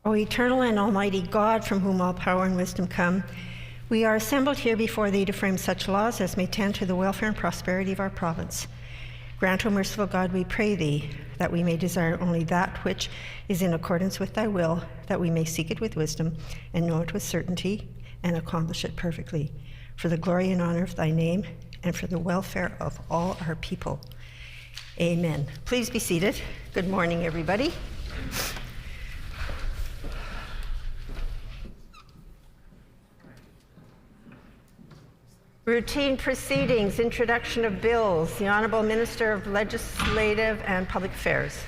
O eternal and almighty God, from whom all power and wisdom come, we are assembled here before thee to frame such laws as may tend to the welfare and prosperity of our province. Grant, O merciful God, we pray thee, that we may desire only that which is in accordance with thy will, that we may seek it with wisdom and know it with certainty and accomplish it perfectly, for the glory and honor of thy name and for the welfare of all our people. Amen. Please be seated. Good morning, everybody. Routine proceedings, introduction of bills. The Honourable Minister of Legislative and Public Affairs.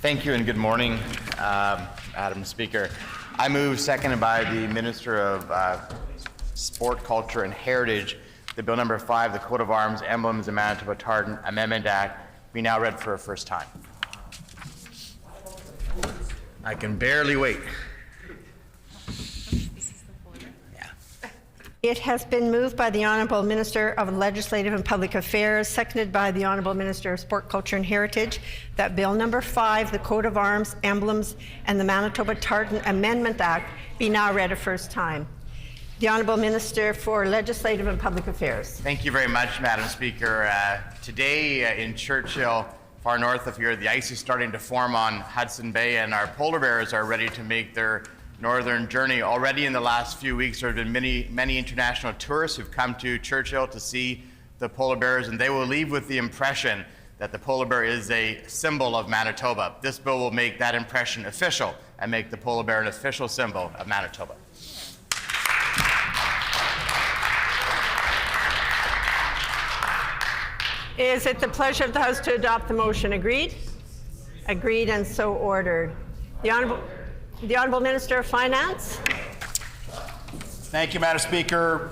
Thank you and good morning, Madam Speaker. I move, seconded by the Minister of Sport, Culture and Heritage, the Bill number 5, the Coat of Arms, Emblems, and Manitoba Tartan Amendment Act, be now read for a first time. I can barely wait. It has been moved by the Honourable Minister of Legislative and Public Affairs, seconded by the Honourable Minister of Sport, Culture and Heritage, that Bill number 5, the Coat of Arms, Emblems, and the Manitoba Tartan Amendment Act, be now read a first time. The Honourable Minister for Legislative and Public Affairs. Thank you very much, Madam Speaker. Today in Churchill, far north of here, the ice is starting to form on Hudson Bay, and our polar bears are ready to make their northern journey. Already in the last few weeks, there have been many international tourists who've come to Churchill to see the polar bears, and they will leave with the impression that the polar bear is a symbol of Manitoba. This bill will make that impression official and make the polar bear an official symbol of Manitoba. Is it the pleasure of the House to adopt the motion? Agreed? Agreed, and so ordered. The Honourable Minister of Finance. Thank you, Madam Speaker.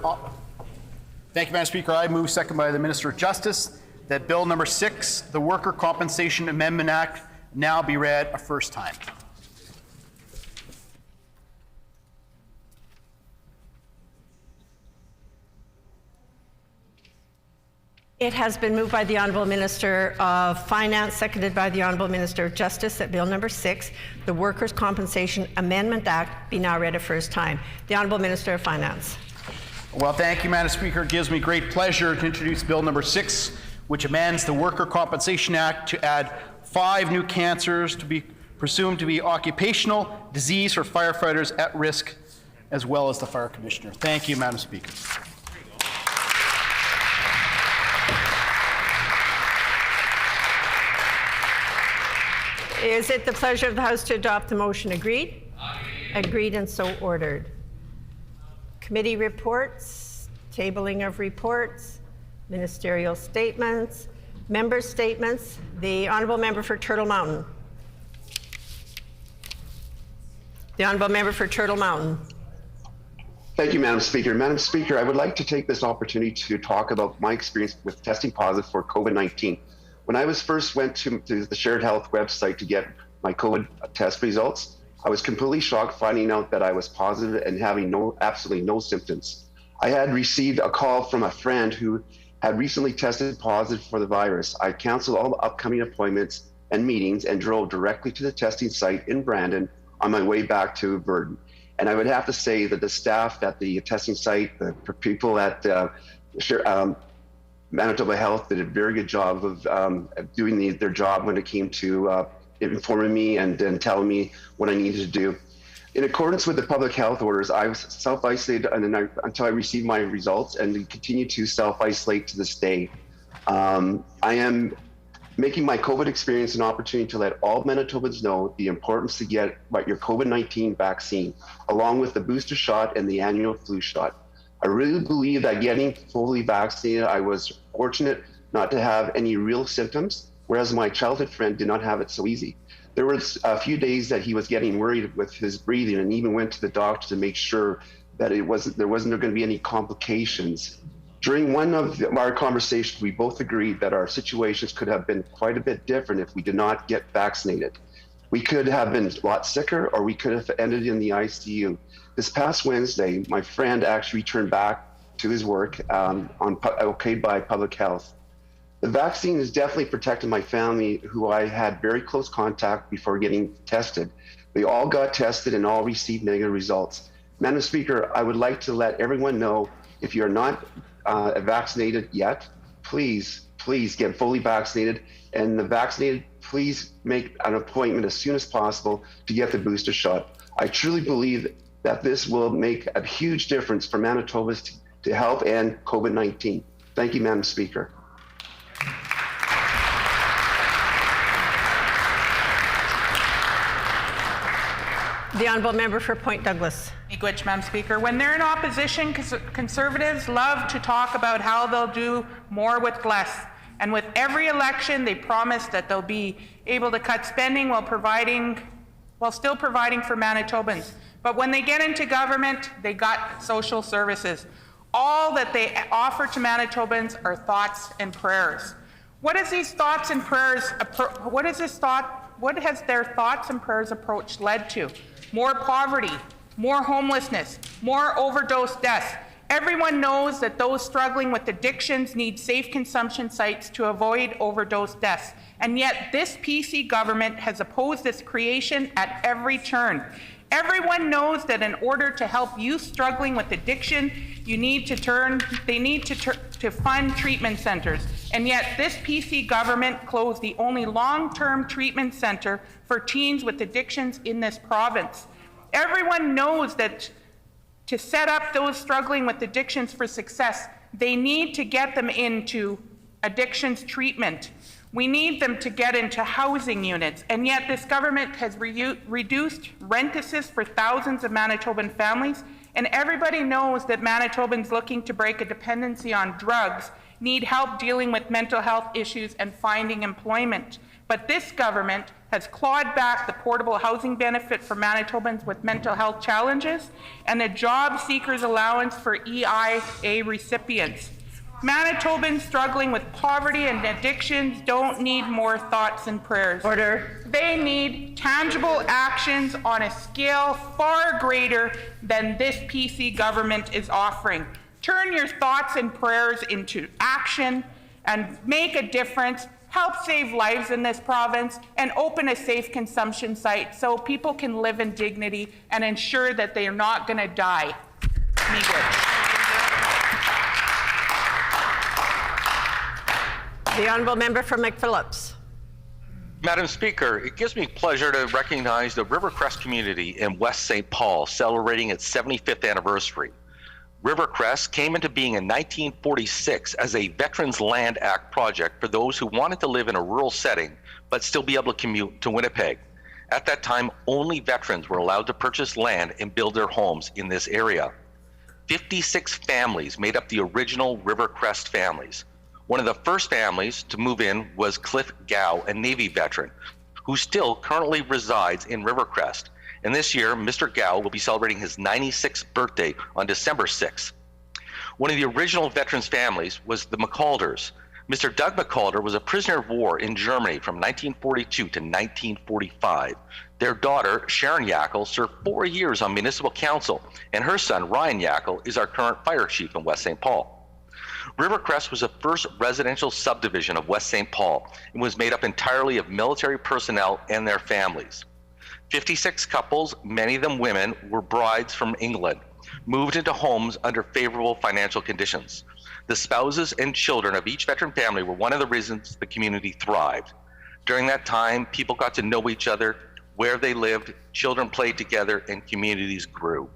I move, second by the Minister of Justice, that Bill number 6, the Worker Compensation Amendment Act, now be read a first time. It has been moved by the Honourable Minister of Finance, seconded by the Honourable Minister of Justice, that Bill number 6, the Workers' Compensation Amendment Act, be now read a first time. The Honourable Minister of Finance. Well, thank you, Madam Speaker. It gives me great pleasure to introduce Bill number 6, which amends the Worker Compensation Act to add 5 new cancers to be presumed to be occupational disease for firefighters at risk, as well as the Fire Commissioner. Thank you, Madam Speaker. Is it the pleasure of the House to adopt the motion? Agreed? Agreed, and so ordered. Committee reports, tabling of reports, ministerial statements, member statements. The Honourable Member for Turtle Mountain. The Honourable Member for Turtle Mountain. Thank you, Madam Speaker. Madam Speaker, I would like to take this opportunity to talk about my experience with testing positive for COVID-19. When I first went to the Shared Health website to get my COVID test results, I was completely shocked finding out that I was positive and having absolutely no symptoms. I had received a call from a friend who had recently tested positive for the virus. I canceled all the upcoming appointments and meetings and drove directly to the testing site in Brandon on my way back to Verdun. And I would have to say that the staff at the testing site, the people at Manitoba Health did a very good job of doing their job when it came to informing me and telling me what I needed to do. In accordance with the public health orders, I was self-isolated until I received my results, and continue to self-isolate to this day. I am making my COVID experience an opportunity to let all Manitobans know the importance to get your COVID-19 vaccine, along with the booster shot and the annual flu shot. I really believe that getting fully vaccinated, I was fortunate not to have any real symptoms, whereas my childhood friend did not have it so easy. There was a few days that he was getting worried with his breathing, and even went to the doctor to make sure that there wasn't going to be any complications. During one of our conversations, we both agreed that our situations could have been quite a bit different if we did not get vaccinated. We could have been a lot sicker, or we could have ended in the ICU. This past Wednesday, my friend actually returned back to his work okayed by public health. The vaccine has definitely protected my family, who I had very close contact before getting tested. They all got tested and all received negative results. Madam Speaker, I would like to let everyone know, if you're not vaccinated yet, please get fully vaccinated. And the vaccinated, please make an appointment as soon as possible to get the booster shot. I truly believe that this will make a huge difference for Manitobans to help end COVID-19. Thank you, Madam Speaker. The honourable member for Point Douglas. Miigwech, Madam Speaker. When they're in opposition, Conservatives love to talk about how they'll do more with less. And with every election, they promise that they'll be able to cut spending while still providing for Manitobans. But when they get into government, they got social services. All that they offer to Manitobans are thoughts and prayers. What has their thoughts and prayers approach led to? More poverty, more homelessness, more overdose deaths. Everyone knows that those struggling with addictions need safe consumption sites to avoid overdose deaths. And yet this PC government has opposed its creation at every turn. Everyone knows that in order to help youth struggling with addiction, they need to fund treatment centers. And yet this PC government closed the only long-term treatment center for teens with addictions in this province. Everyone knows that to set up those struggling with addictions for success, they need to get them into addictions treatment. We need them to get into housing units, and yet this government has reduced rent assist for thousands of Manitoban families, and everybody knows that Manitobans looking to break a dependency on drugs need help dealing with mental health issues and finding employment. But this government has clawed back the portable housing benefit for Manitobans with mental health challenges and the job seekers allowance for EIA recipients. Manitobans struggling with poverty and addictions don't need more thoughts and prayers. Order. They need tangible actions on a scale far greater than this PC government is offering. Turn your thoughts and prayers into action and make a difference. Help save lives in this province and open a safe consumption site so people can live in dignity and ensure that they are not going to die. The honourable member for McPhillips. Madam Speaker, it gives me pleasure to recognize the Rivercrest community in West St. Paul celebrating its 75th anniversary. Rivercrest came into being in 1946 as a Veterans Land Act project for those who wanted to live in a rural setting but still be able to commute to Winnipeg. At that time, only veterans were allowed to purchase land and build their homes in this area. 56 families made up the original Rivercrest families. One of the first families to move in was Cliff Gow, a Navy veteran, who still currently resides in Rivercrest. And this year, Mr. Gow will be celebrating his 96th birthday on December 6th. One of the original veterans' families was the McCalders. Mr. Doug McCalder was a prisoner of war in Germany from 1942 to 1945. Their daughter, Sharon Yackel, served 4 years on municipal council, and her son, Ryan Yackel, is our current fire chief in West St. Paul. Rivercrest was the first residential subdivision of West St. Paul and was made up entirely of military personnel and their families. 56 couples, many of them women, were brides from England, moved into homes under favorable financial conditions. The spouses and children of each veteran family were one of the reasons the community thrived. During that time, people got to know each other, where they lived, children played together, and communities grew.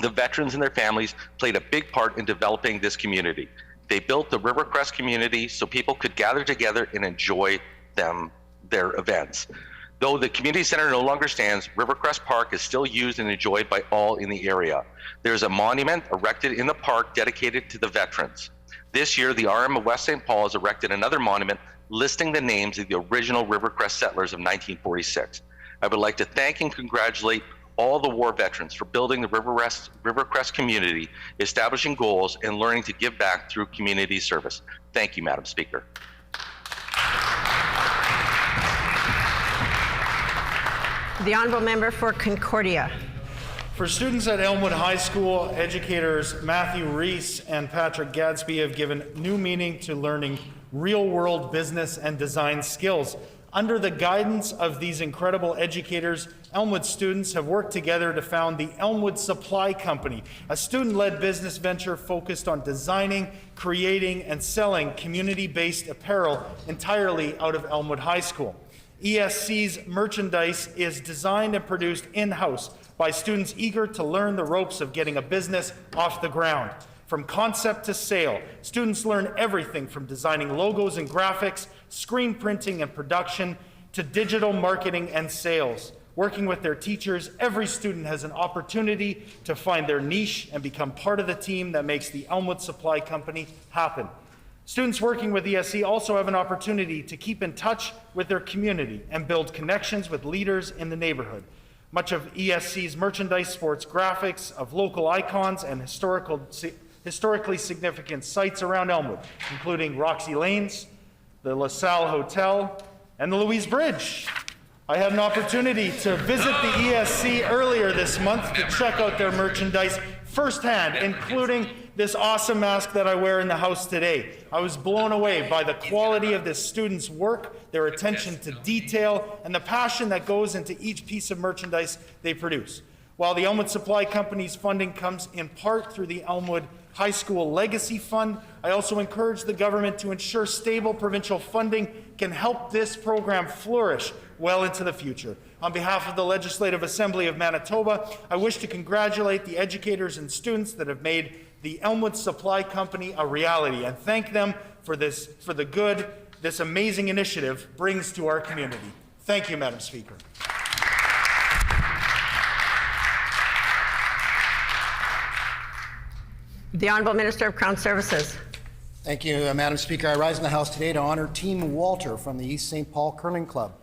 The veterans and their families played a big part in developing this community. They built the Rivercrest community so people could gather together and enjoy their events. Though the community center no longer stands, Rivercrest Park is still used and enjoyed by all in the area. There's a monument erected in the park dedicated to the veterans. This year, the RM of West St. Paul has erected another monument listing the names of the original Rivercrest settlers of 1946. I would like to thank and congratulate all the war veterans for building the Rivercrest community, establishing goals, and learning to give back through community service. Thank you, Madam Speaker. The honourable member for Concordia. For students at Elmwood High School, educators Matthew Reese and Patrick Gadsby have given new meaning to learning real-world business and design skills. Under the guidance of these incredible educators, Elmwood students have worked together to found the Elmwood Supply Company, a student-led business venture focused on designing, creating, and selling community-based apparel entirely out of Elmwood High School. ESC's merchandise is designed and produced in-house by students eager to learn the ropes of getting a business off the ground. From concept to sale, students learn everything from designing logos and graphics, screen printing and production, to digital marketing and sales. Working with their teachers, every student has an opportunity to find their niche and become part of the team that makes the Elmwood Supply Company happen. Students working with ESC also have an opportunity to keep in touch with their community and build connections with leaders in the neighborhood. Much of ESC's merchandise sports graphics of local icons and historically significant sites around Elmwood, including Roxy Lanes, the LaSalle Hotel, and the Louise Bridge. I had an opportunity to visit the ESC earlier this month to check out their merchandise firsthand, including this awesome mask that I wear in the house today. I was blown away by the quality of this student's work, their attention to detail, and the passion that goes into each piece of merchandise they produce. While the Elmwood Supply Company's funding comes in part through the Elmwood High School Legacy Fund, I also encourage the government to ensure stable provincial funding can help this program flourish well into the future. On behalf of the Legislative Assembly of Manitoba, I wish to congratulate the educators and students that have made the Elmwood Supply Company a reality and thank them for the good this amazing initiative brings to our community. Thank you, Madam Speaker. The Honourable Minister of Crown Services. Thank you, Madam Speaker. I rise in the House today to honour Team Walter from the East St. Paul Curling Club.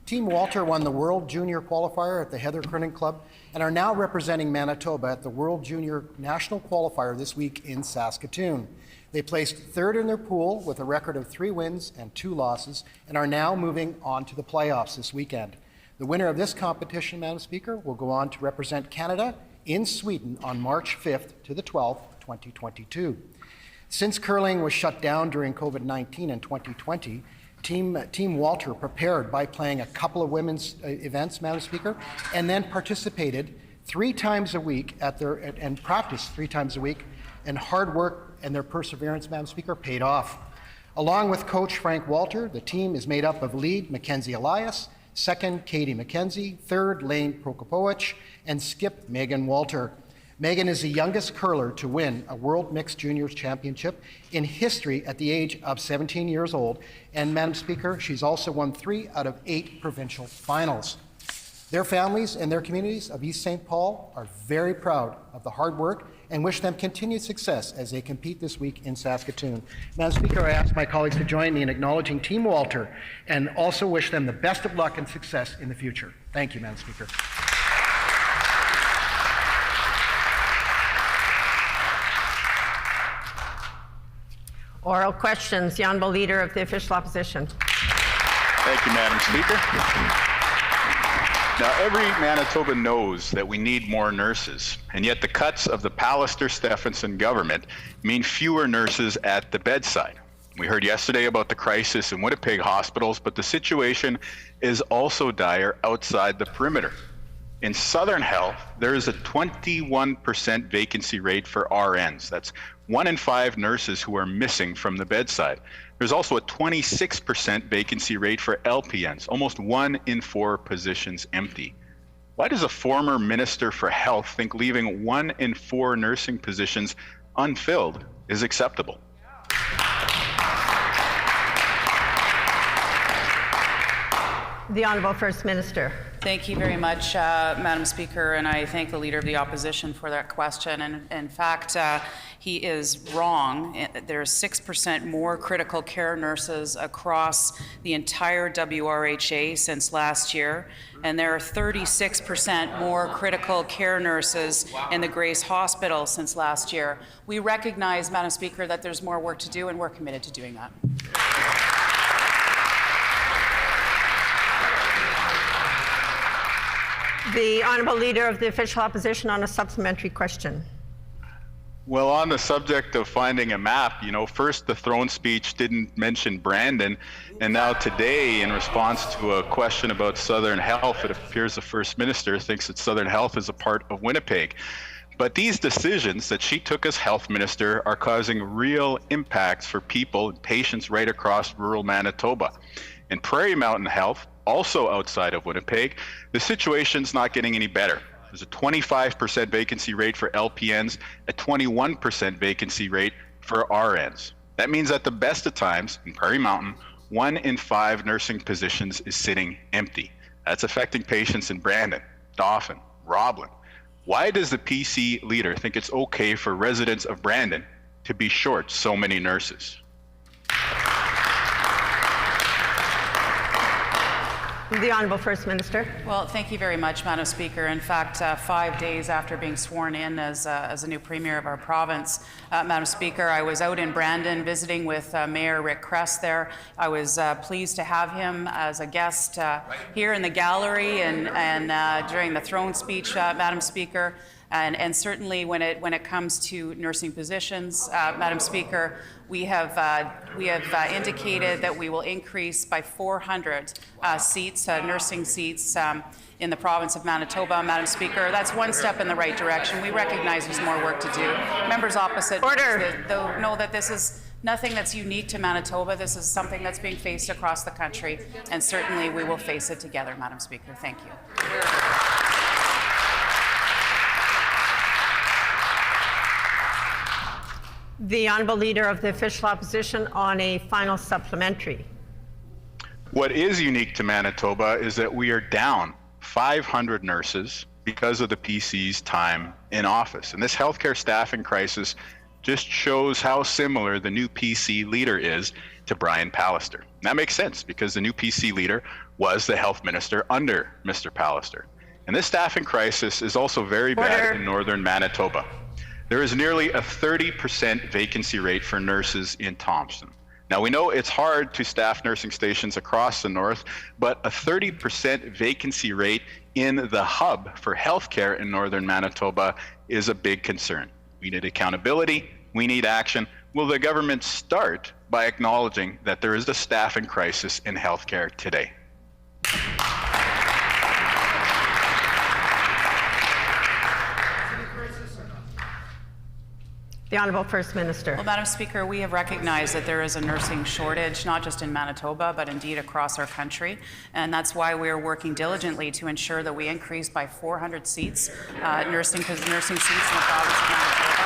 Team Walter won the World Junior Qualifier at the Heather Curling Club and are now representing Manitoba at the World Junior National Qualifier this week in Saskatoon. They placed third in their pool with a record of 3 wins and 2 losses and are now moving on to the playoffs this weekend. The winner of this competition, Madam Speaker, will go on to represent Canada in Sweden on March 5th to the 12th, 2022. Since curling was shut down during COVID-19 in 2020, Team Walter prepared by playing a couple of women's events, Madam Speaker, and then participated 3 times a week and practiced 3 times a week, and hard work and their perseverance, Madam Speaker, paid off. Along with coach Frank Walter, the team is made up of lead Mackenzie Elias, second Katie McKenzie, third Lane Prokopowicz, and skip Megan Walter. Megan is the youngest curler to win a World Mixed Juniors Championship in history at the age of 17 years old. And Madam Speaker, she's also won 3 out of 8 provincial finals. Their families and their communities of East St. Paul are very proud of the hard work and wish them continued success as they compete this week in Saskatoon. Madam Speaker, I ask my colleagues to join me in acknowledging Team Walter and also wish them the best of luck and success in the future. Thank you, Madam Speaker. Oral questions. The Honourable Leader of the Official Opposition. Thank you, Madam Speaker. Now, every Manitoban knows that we need more nurses, and yet the cuts of the Pallister-Stephenson government mean fewer nurses at the bedside. We heard yesterday about the crisis in Winnipeg hospitals, but the situation is also dire outside the perimeter. In Southern Health, there is a 21% vacancy rate for RNs. That's 1 in 5 nurses who are missing from the bedside. There's also a 26% vacancy rate for LPNs, almost 1 in 4 positions empty. Why does a former Minister for Health think leaving 1 in 4 nursing positions unfilled is acceptable? The Honourable First Minister. Thank you very much, Madam Speaker, and I thank the Leader of the Opposition for that question. And in fact, he is wrong. There's 6% more critical care nurses across the entire WRHA since last year, and there are 36% more critical care nurses in the Grace Hospital since last year. We recognize, Madam Speaker, that there's more work to do, and we're committed to doing that. The Honourable Leader of the Official Opposition on a supplementary question. Well, on the subject of finding a map, first the throne speech didn't mention Brandon, and now today, in response to a question about Southern Health, it appears the First Minister thinks that Southern Health is a part of Winnipeg. But these decisions that she took as health minister are causing real impacts for people and patients right across rural Manitoba. In Prairie Mountain Health, also outside of Winnipeg, the situation's not getting any better. There's a 25% vacancy rate for LPNs, a 21% vacancy rate for RNs. That means at the best of times in Prairie Mountain, 1 in 5 nursing positions is sitting empty. That's affecting patients in Brandon, Dauphin, Roblin. Why does the PC leader think it's okay for residents of Brandon to be short so many nurses? The Honourable First Minister. Well, thank you very much, Madam Speaker. In fact, 5 days after being sworn in as a new Premier of our province, Madam Speaker, I was out in Brandon visiting with Mayor Rick Kress there. I was pleased to have him as a guest here in the gallery and during the throne speech, Madam Speaker. And certainly when it comes to nursing positions, Madam Speaker, we have indicated that we will increase by 400 seats, nursing seats in the province of Manitoba. Madam Speaker, that's one step in the right direction. We recognize there's more work to do. Members opposite know that this is nothing that's unique to Manitoba. This is something that's being faced across the country, and certainly we will face it together, Madam Speaker. Thank you. The Honourable Leader of the Official Opposition on a final supplementary. What is unique to Manitoba is that we are down 500 nurses because of the PC's time in office. And this healthcare staffing crisis just shows how similar the new PC leader is to Brian Pallister. And that makes sense because the new PC leader was the health minister under Mr. Pallister. And this staffing crisis is also very bad in northern Manitoba. There is nearly a 30% vacancy rate for nurses in Thompson. Now, we know it's hard to staff nursing stations across the north, but a 30% vacancy rate in the hub for healthcare in northern Manitoba is a big concern. We need accountability, we need action. Will the government start by acknowledging that there is a staffing crisis in healthcare today? The Honourable First Minister. Well, Madam Speaker, we have recognized that there is a nursing shortage, not just in Manitoba, but indeed across our country. And that's why we are working diligently to ensure that we increase by 400 seats, nursing seats in the province of Manitoba.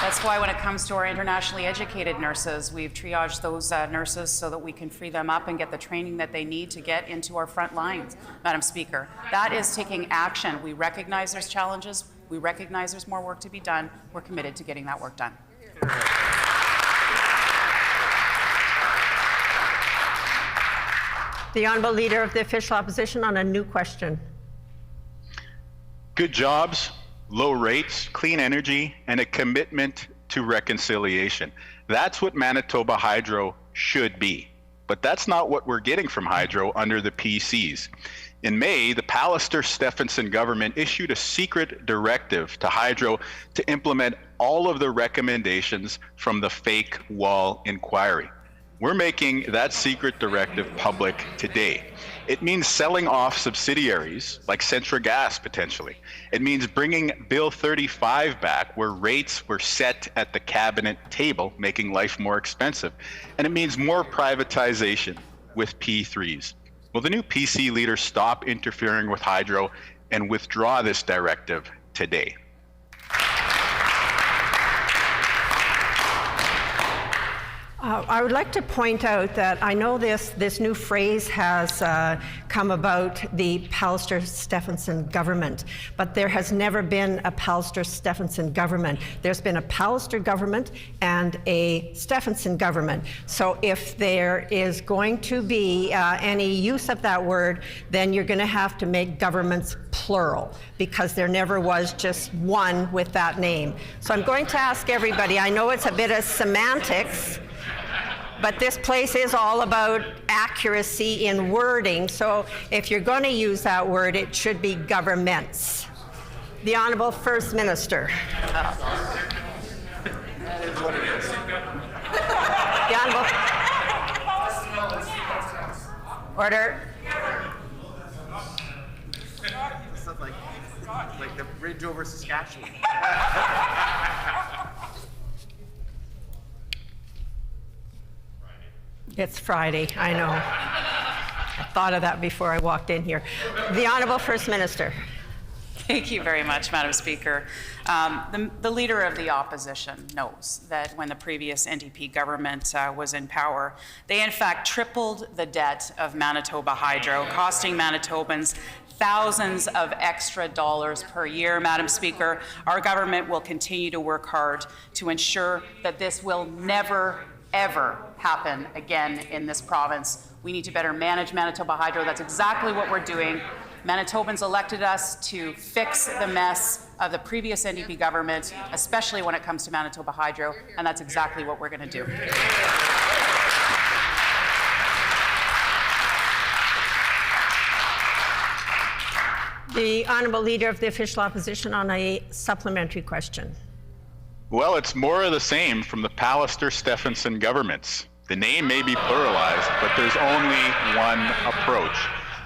That's why when it comes to our internationally educated nurses, we've triaged those nurses so that we can free them up and get the training that they need to get into our front lines, Madam Speaker. That is taking action. We recognize there's challenges. We recognize there's more work to be done. We're committed to getting that work done. The Honourable Leader of the Official Opposition on a new question. Good jobs, low rates, clean energy, and a commitment to reconciliation. That's what Manitoba Hydro should be. But that's not what we're getting from Hydro under the PCs. In May, the Pallister-Stephenson government issued a secret directive to Hydro to implement all of the recommendations from the fake wall inquiry. We're making that secret directive public today. It means selling off subsidiaries like Centra Gas potentially. It means bringing Bill 35 back where rates were set at the cabinet table, making life more expensive. And it means more privatization with P3s. Will the new PC leader stop interfering with Hydro and withdraw this directive today? I would like to point out that I know this new phrase has come about, the Pallister-Stephenson government, but there has never been a Pallister-Stephenson government. There's been a Pallister government and a Stephenson government. So if there is going to be any use of that word, then you're going to have to make governments plural, because there never was just one with that name. So I'm going to ask everybody, I know it's a bit of semantics, but this place is all about accuracy in wording. So if you're going to use that word, it should be governments. The Honourable First Minister. The Honourable... Order. Stuff like the bridge over Saskatchewan. It's Friday, I know. I thought of that before I walked in here. The Honourable First Minister. Thank you very much, Madam Speaker. The Leader of the Opposition knows that when the previous NDP government was in power, they in fact tripled the debt of Manitoba Hydro, costing Manitobans thousands of extra dollars per year. Madam Speaker, our government will continue to work hard to ensure that this will never, ever happen again in this province. We need to better manage Manitoba Hydro. That's exactly what we're doing. Manitobans elected us to fix the mess of the previous NDP government, especially when it comes to Manitoba Hydro, and that's exactly what we're going to do. The Honourable Leader of the Official Opposition on a supplementary question. Well, it's more of the same from the Pallister-Stephenson governments. The name may be pluralized, but there's only one approach.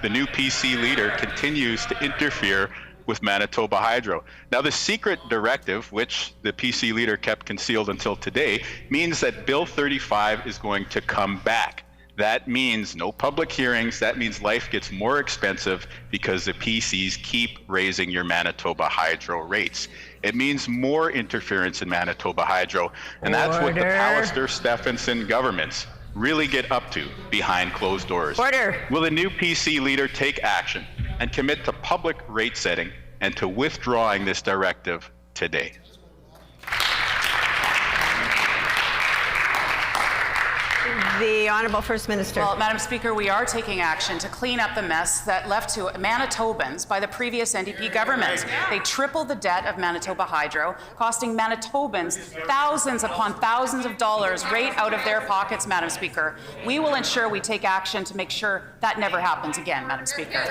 The new PC leader continues to interfere with Manitoba Hydro. Now, the secret directive, which the PC leader kept concealed until today, means that Bill 35 is going to come back. That means no public hearings. That means life gets more expensive because the PCs keep raising your Manitoba Hydro rates. It means more interference in Manitoba Hydro, and that's what the Pallister-Stephenson governments really get up to behind closed doors. Order. Will the new PC leader take action and commit to public rate setting and to withdrawing this directive today? The Honourable First Minister. Well, Madam Speaker, we are taking action to clean up the mess that left to Manitobans by the previous NDP government. They tripled the debt of Manitoba Hydro, costing Manitobans thousands upon thousands of dollars right out of their pockets, Madam Speaker. We will ensure we take action to make sure that never happens again, Madam Speaker.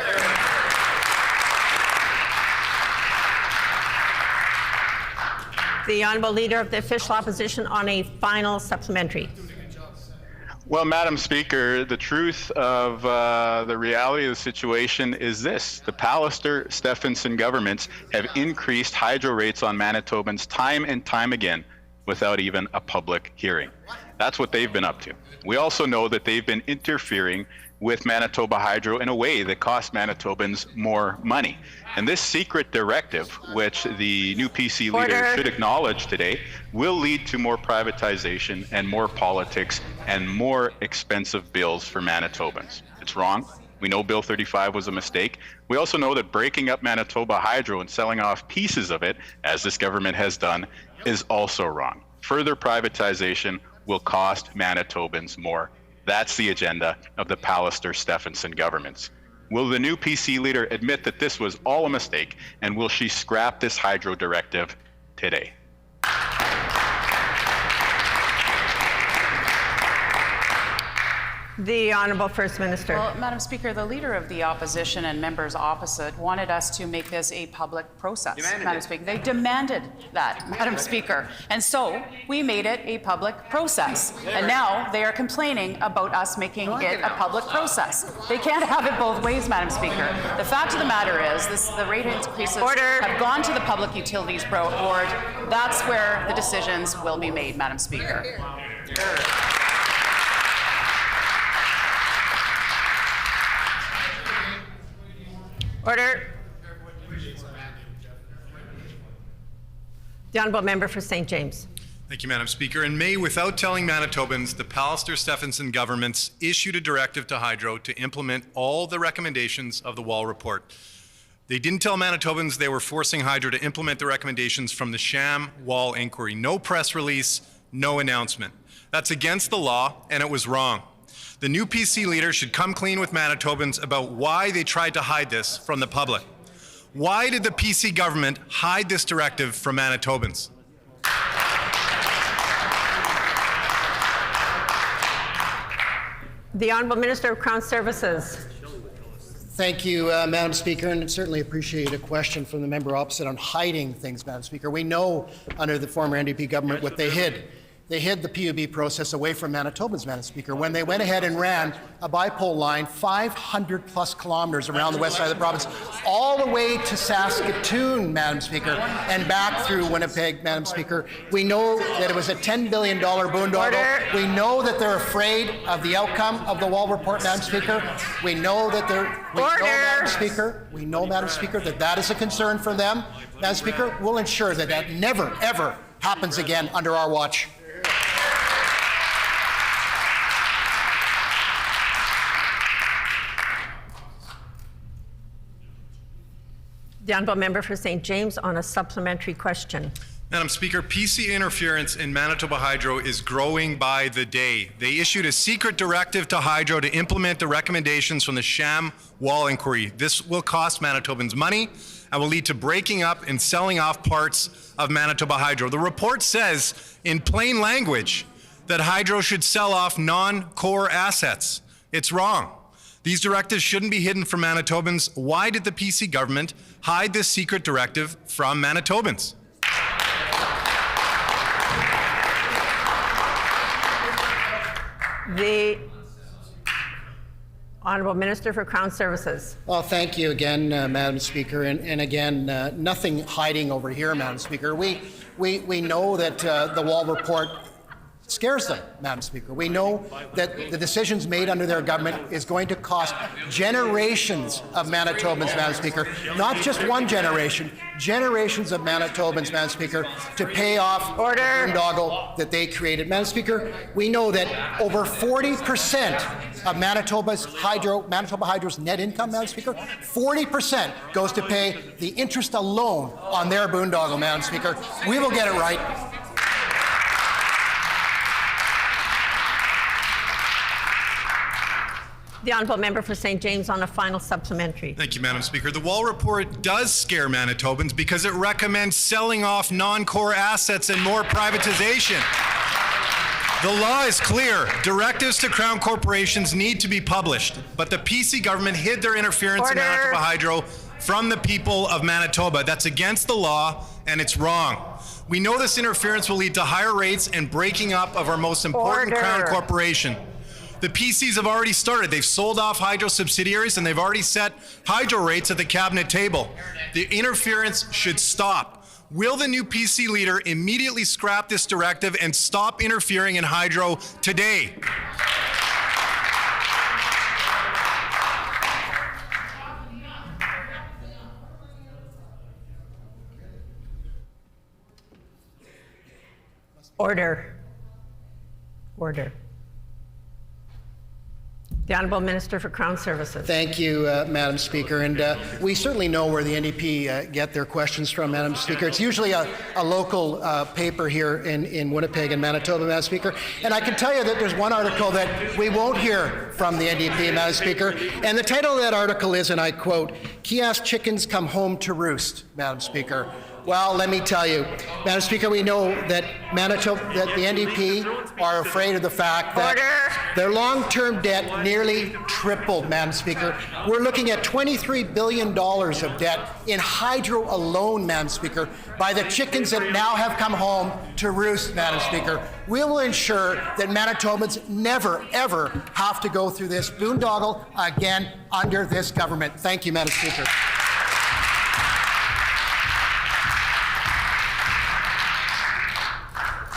The Honourable Leader of the Official Opposition on a final supplementary. Well, Madam Speaker, the truth of the reality of the situation is this. The Pallister-Stephenson governments have increased hydro rates on Manitobans time and time again without even a public hearing. That's what they've been up to. We also know that they've been interfering with Manitoba Hydro in a way that costs Manitobans more money. And this secret directive, which the new PC leader should acknowledge today, will lead to more privatization and more politics and more expensive bills for Manitobans. It's wrong. We know Bill 35 was a mistake. We also know that breaking up Manitoba Hydro and selling off pieces of it, as this government has done, is also wrong. Further privatization will cost Manitobans more. That's the agenda of the Pallister-Stephenson governments. Will the new PC leader admit that this was all a mistake, and will she scrap this hydro directive today? The Honourable First Minister. Well, Madam Speaker, the Leader of the Opposition and members opposite wanted us to make this a public process, Madam Speaker. They demanded that, Madam Speaker. And so we made it a public process. And now they are complaining about us making it a public process. They can't have it both ways, Madam Speaker. The fact of the matter is the rate increases have gone to the Public Utilities Board. That's where the decisions will be made, Madam Speaker. Order. The Honourable Member for St. James. Thank you, Madam Speaker. In May, without telling Manitobans, the Pallister-Stephenson governments issued a directive to Hydro to implement all the recommendations of the Wall Report. They didn't tell Manitobans they were forcing Hydro to implement the recommendations from the sham Wall inquiry. No press release, no announcement. That's against the law, and it was wrong. The new PC leader should come clean with Manitobans about why they tried to hide this from the public. Why did the PC government hide this directive from Manitobans? The Honourable Minister of Crown Services. Thank you, Madam Speaker, and certainly appreciate a question from the member opposite on hiding things, Madam Speaker. We know under the former NDP government what they hid. They hid the PUB process away from Manitobans, Madam Speaker, when they went ahead and ran a bipole line 500 plus kilometers around the west side of the province, all the way to Saskatoon, Madam Speaker, and back through Winnipeg, Madam Speaker. We know that it was a $10 billion boondoggle. We know that they're afraid of the outcome of the Wall report, Madam Speaker. We know that we know, Madam Speaker, that that is a concern for them. Madam Speaker, we'll ensure that that never, ever happens again under our watch. The honourable member for St. James on a supplementary question. Madam Speaker, PC interference in Manitoba Hydro is growing by the day. They issued a secret directive to Hydro to implement the recommendations from the sham wall inquiry. This will cost Manitobans money and will lead to breaking up and selling off parts of Manitoba Hydro. The report says in plain language that Hydro should sell off non-core assets. It's wrong. These directives shouldn't be hidden from Manitobans. Why did the PC government hide this secret directive from Manitobans? The Honourable Minister for Crown Services. Well, thank you again, Madam Speaker, and again, nothing hiding over here, Madam Speaker. We know that the Wall report scares them, Madam Speaker. We know that the decisions made under their government is going to cost generations of Manitobans, Madam Speaker, not just one generation, generations of Manitobans, Madam Speaker, to pay off the boondoggle that they created. Madam Speaker, we know that over 40% of Manitoba Hydro's net income, Madam Speaker, 40% goes to pay the interest alone on their boondoggle, Madam Speaker. We will get it right. The honourable member for St. James on a final supplementary. Thank you, Madam Speaker. The Wall report does scare Manitobans because it recommends selling off non-core assets and more privatization. The law is clear. Directives to Crown corporations need to be published, but the PC government hid their interference in Manitoba Hydro from the people of Manitoba. That's against the law, and it's wrong. We know this interference will lead to higher rates and breaking up of our most important Crown corporation. The PCs have already started. They've sold off Hydro subsidiaries and they've already set Hydro rates at the cabinet table. The interference should stop. Will the new PC leader immediately scrap this directive and stop interfering in Hydro today? Order. The Honourable Minister for Crown Services. Thank you, Madam Speaker. And we certainly know where the NDP get their questions from, Madam Speaker. It's usually a local paper here in Winnipeg and Manitoba, Madam Speaker. And I can tell you that there's one article that we won't hear from the NDP, Madam Speaker. And the title of that article is, and I quote, "Kiosk Chickens Come Home to Roost," Madam Speaker. Well, let me tell you, Madam Speaker, we know that the NDP are afraid of the fact that their long-term debt nearly tripled, Madam Speaker. We're looking at $23 billion of debt in Hydro alone, Madam Speaker, by the chickens that now have come home to roost, Madam Speaker. We will ensure that Manitobans never, ever have to go through this boondoggle again under this government. Thank you, Madam Speaker.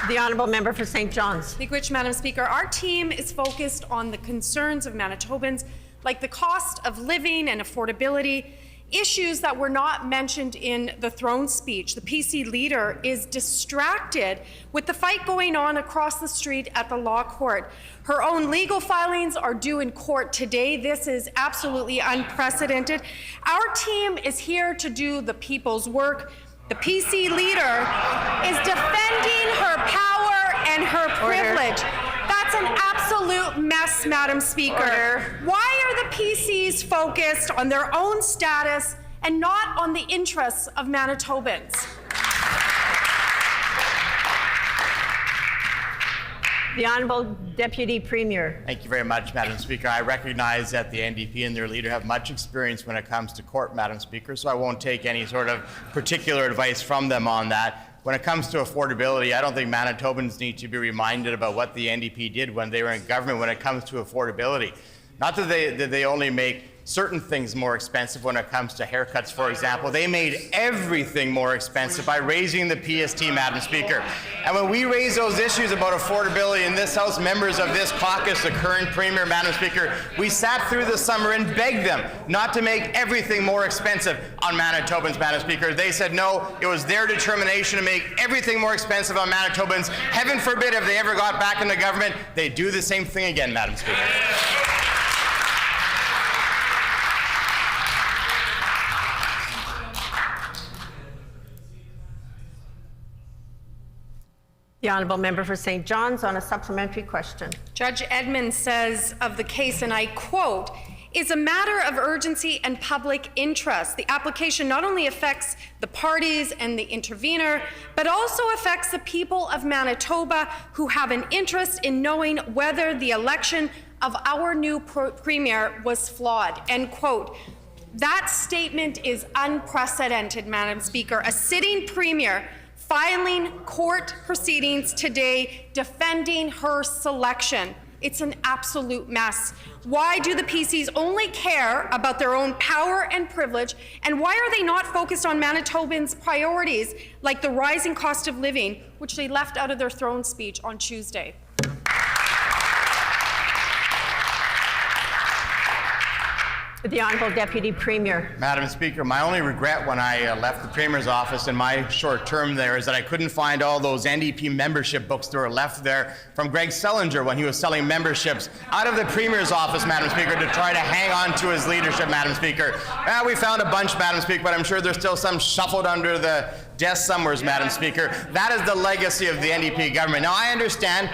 The Honourable Member for St. John's. Thank you, Madam Speaker. Our team is focused on the concerns of Manitobans, like the cost of living and affordability, issues that were not mentioned in the throne speech. The PC leader is distracted with the fight going on across the street at the law court. Her own legal filings are due in court today. This is absolutely unprecedented. Our team is here to do the people's work. The PC leader is defending her power and her privilege. That's an absolute mess, Madam Speaker. Why are the PCs focused on their own status and not on the interests of Manitobans? The Honourable Deputy Premier. Thank you very much, Madam Speaker. I recognize that the NDP and their leader have much experience when it comes to court, Madam Speaker, so I won't take any sort of particular advice from them on that. When it comes to affordability, I don't think Manitobans need to be reminded about what the NDP did when they were in government when it comes to affordability. Not that they only make certain things more expensive when it comes to haircuts, for example. They made everything more expensive by raising the PST, Madam Speaker. And when we raise those issues about affordability in this House, members of this caucus, the current Premier, Madam Speaker, we sat through the summer and begged them not to make everything more expensive on Manitobans, Madam Speaker. They said no, it was their determination to make everything more expensive on Manitobans. Heaven forbid if they ever got back into government, they'd do the same thing again, Madam Speaker. The Honourable Member for St. John's on a supplementary question. Judge Edmonds says of the case, and I quote, "It's a matter of urgency and public interest. The application not only affects the parties and the intervener, but also affects the people of Manitoba who have an interest in knowing whether the election of our new premier was flawed," end quote. That statement is unprecedented, Madam Speaker. A sitting premier filing court proceedings today defending her selection. It's an absolute mess. Why do the PCs only care about their own power and privilege, and why are they not focused on Manitobans' priorities like the rising cost of living, which they left out of their throne speech on Tuesday? The Honourable Deputy Premier. Madam Speaker, my only regret when I left the Premier's office in my short term there is that I couldn't find all those NDP membership books that were left there from Greg Sellinger when he was selling memberships out of the Premier's office, Madam Speaker, to try to hang on to his leadership, Madam Speaker. We found a bunch, Madam Speaker, but I'm sure there's still some shuffled under the desk somewhere, Madam Speaker. That is the legacy of the NDP government. Now, I understand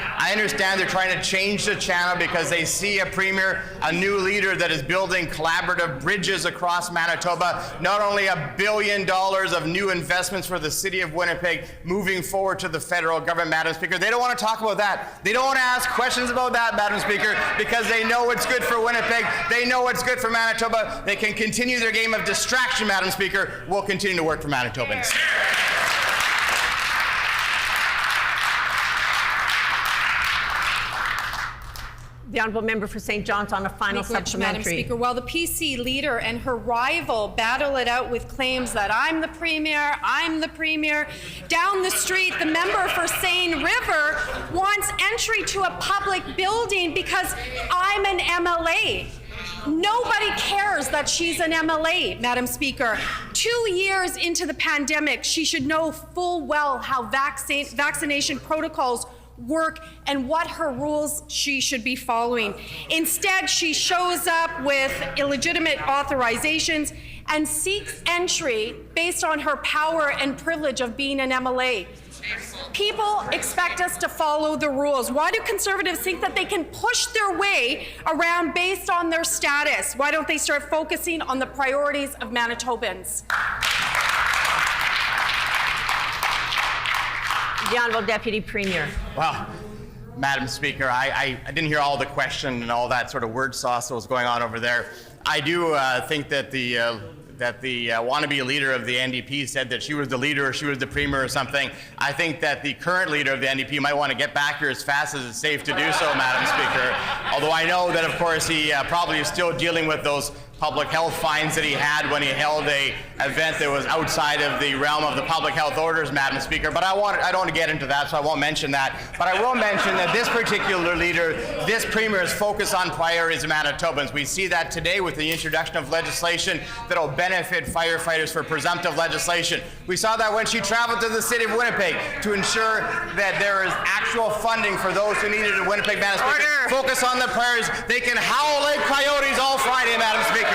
they're trying to change the channel because they see a Premier, a new leader that is building collaborative bridges across Manitoba, not only $1 billion of new investments for the city of Winnipeg moving forward to the federal government, Madam Speaker. They don't want to talk about that. They don't want to ask questions about that, Madam Speaker, because they know what's good for Winnipeg. They know what's good for Manitoba. They can continue their game of distraction, Madam Speaker. We'll continue to work for Manitobans. The Honourable Member for St. John's on a final supplementary. Madam Speaker, while the PC leader and her rival battle it out with claims that I'm the Premier, down the street, the member for Seine River wants entry to a public building because I'm an MLA. Nobody cares that she's an MLA, Madam Speaker. 2 years into the pandemic, she should know full well how vaccination protocols work and what her rules she should be following. Instead, she shows up with illegitimate authorizations and seeks entry based on her power and privilege of being an MLA. People expect us to follow the rules. Why do Conservatives think that they can push their way around based on their status? Why don't they start focusing on the priorities of Manitobans? The Honourable Deputy Premier. Well, Madam Speaker, I didn't hear all the question and all that sort of word sauce that was going on over there. I do think that the wannabe leader of the NDP said that she was the leader or she was the Premier or something. I think that the current leader of the NDP might want to get back here as fast as it's safe to do so, Madam Speaker. Although I know that, of course, he probably is still dealing with those public health fines that he had when he held a event that was outside of the realm of the public health orders, Madam Speaker. But I don't want to get into that, so I won't mention that. But I will mention that this particular leader, this Premier, is focused on priorities of Manitobans. We see that today with the introduction of legislation that will benefit firefighters for presumptive legislation. We saw that when she traveled to the city of Winnipeg to ensure that there is actual funding for those who need it in Winnipeg, Madam Speaker. Focus on the priorities. They can howl like coyotes all Friday, Madam Speaker.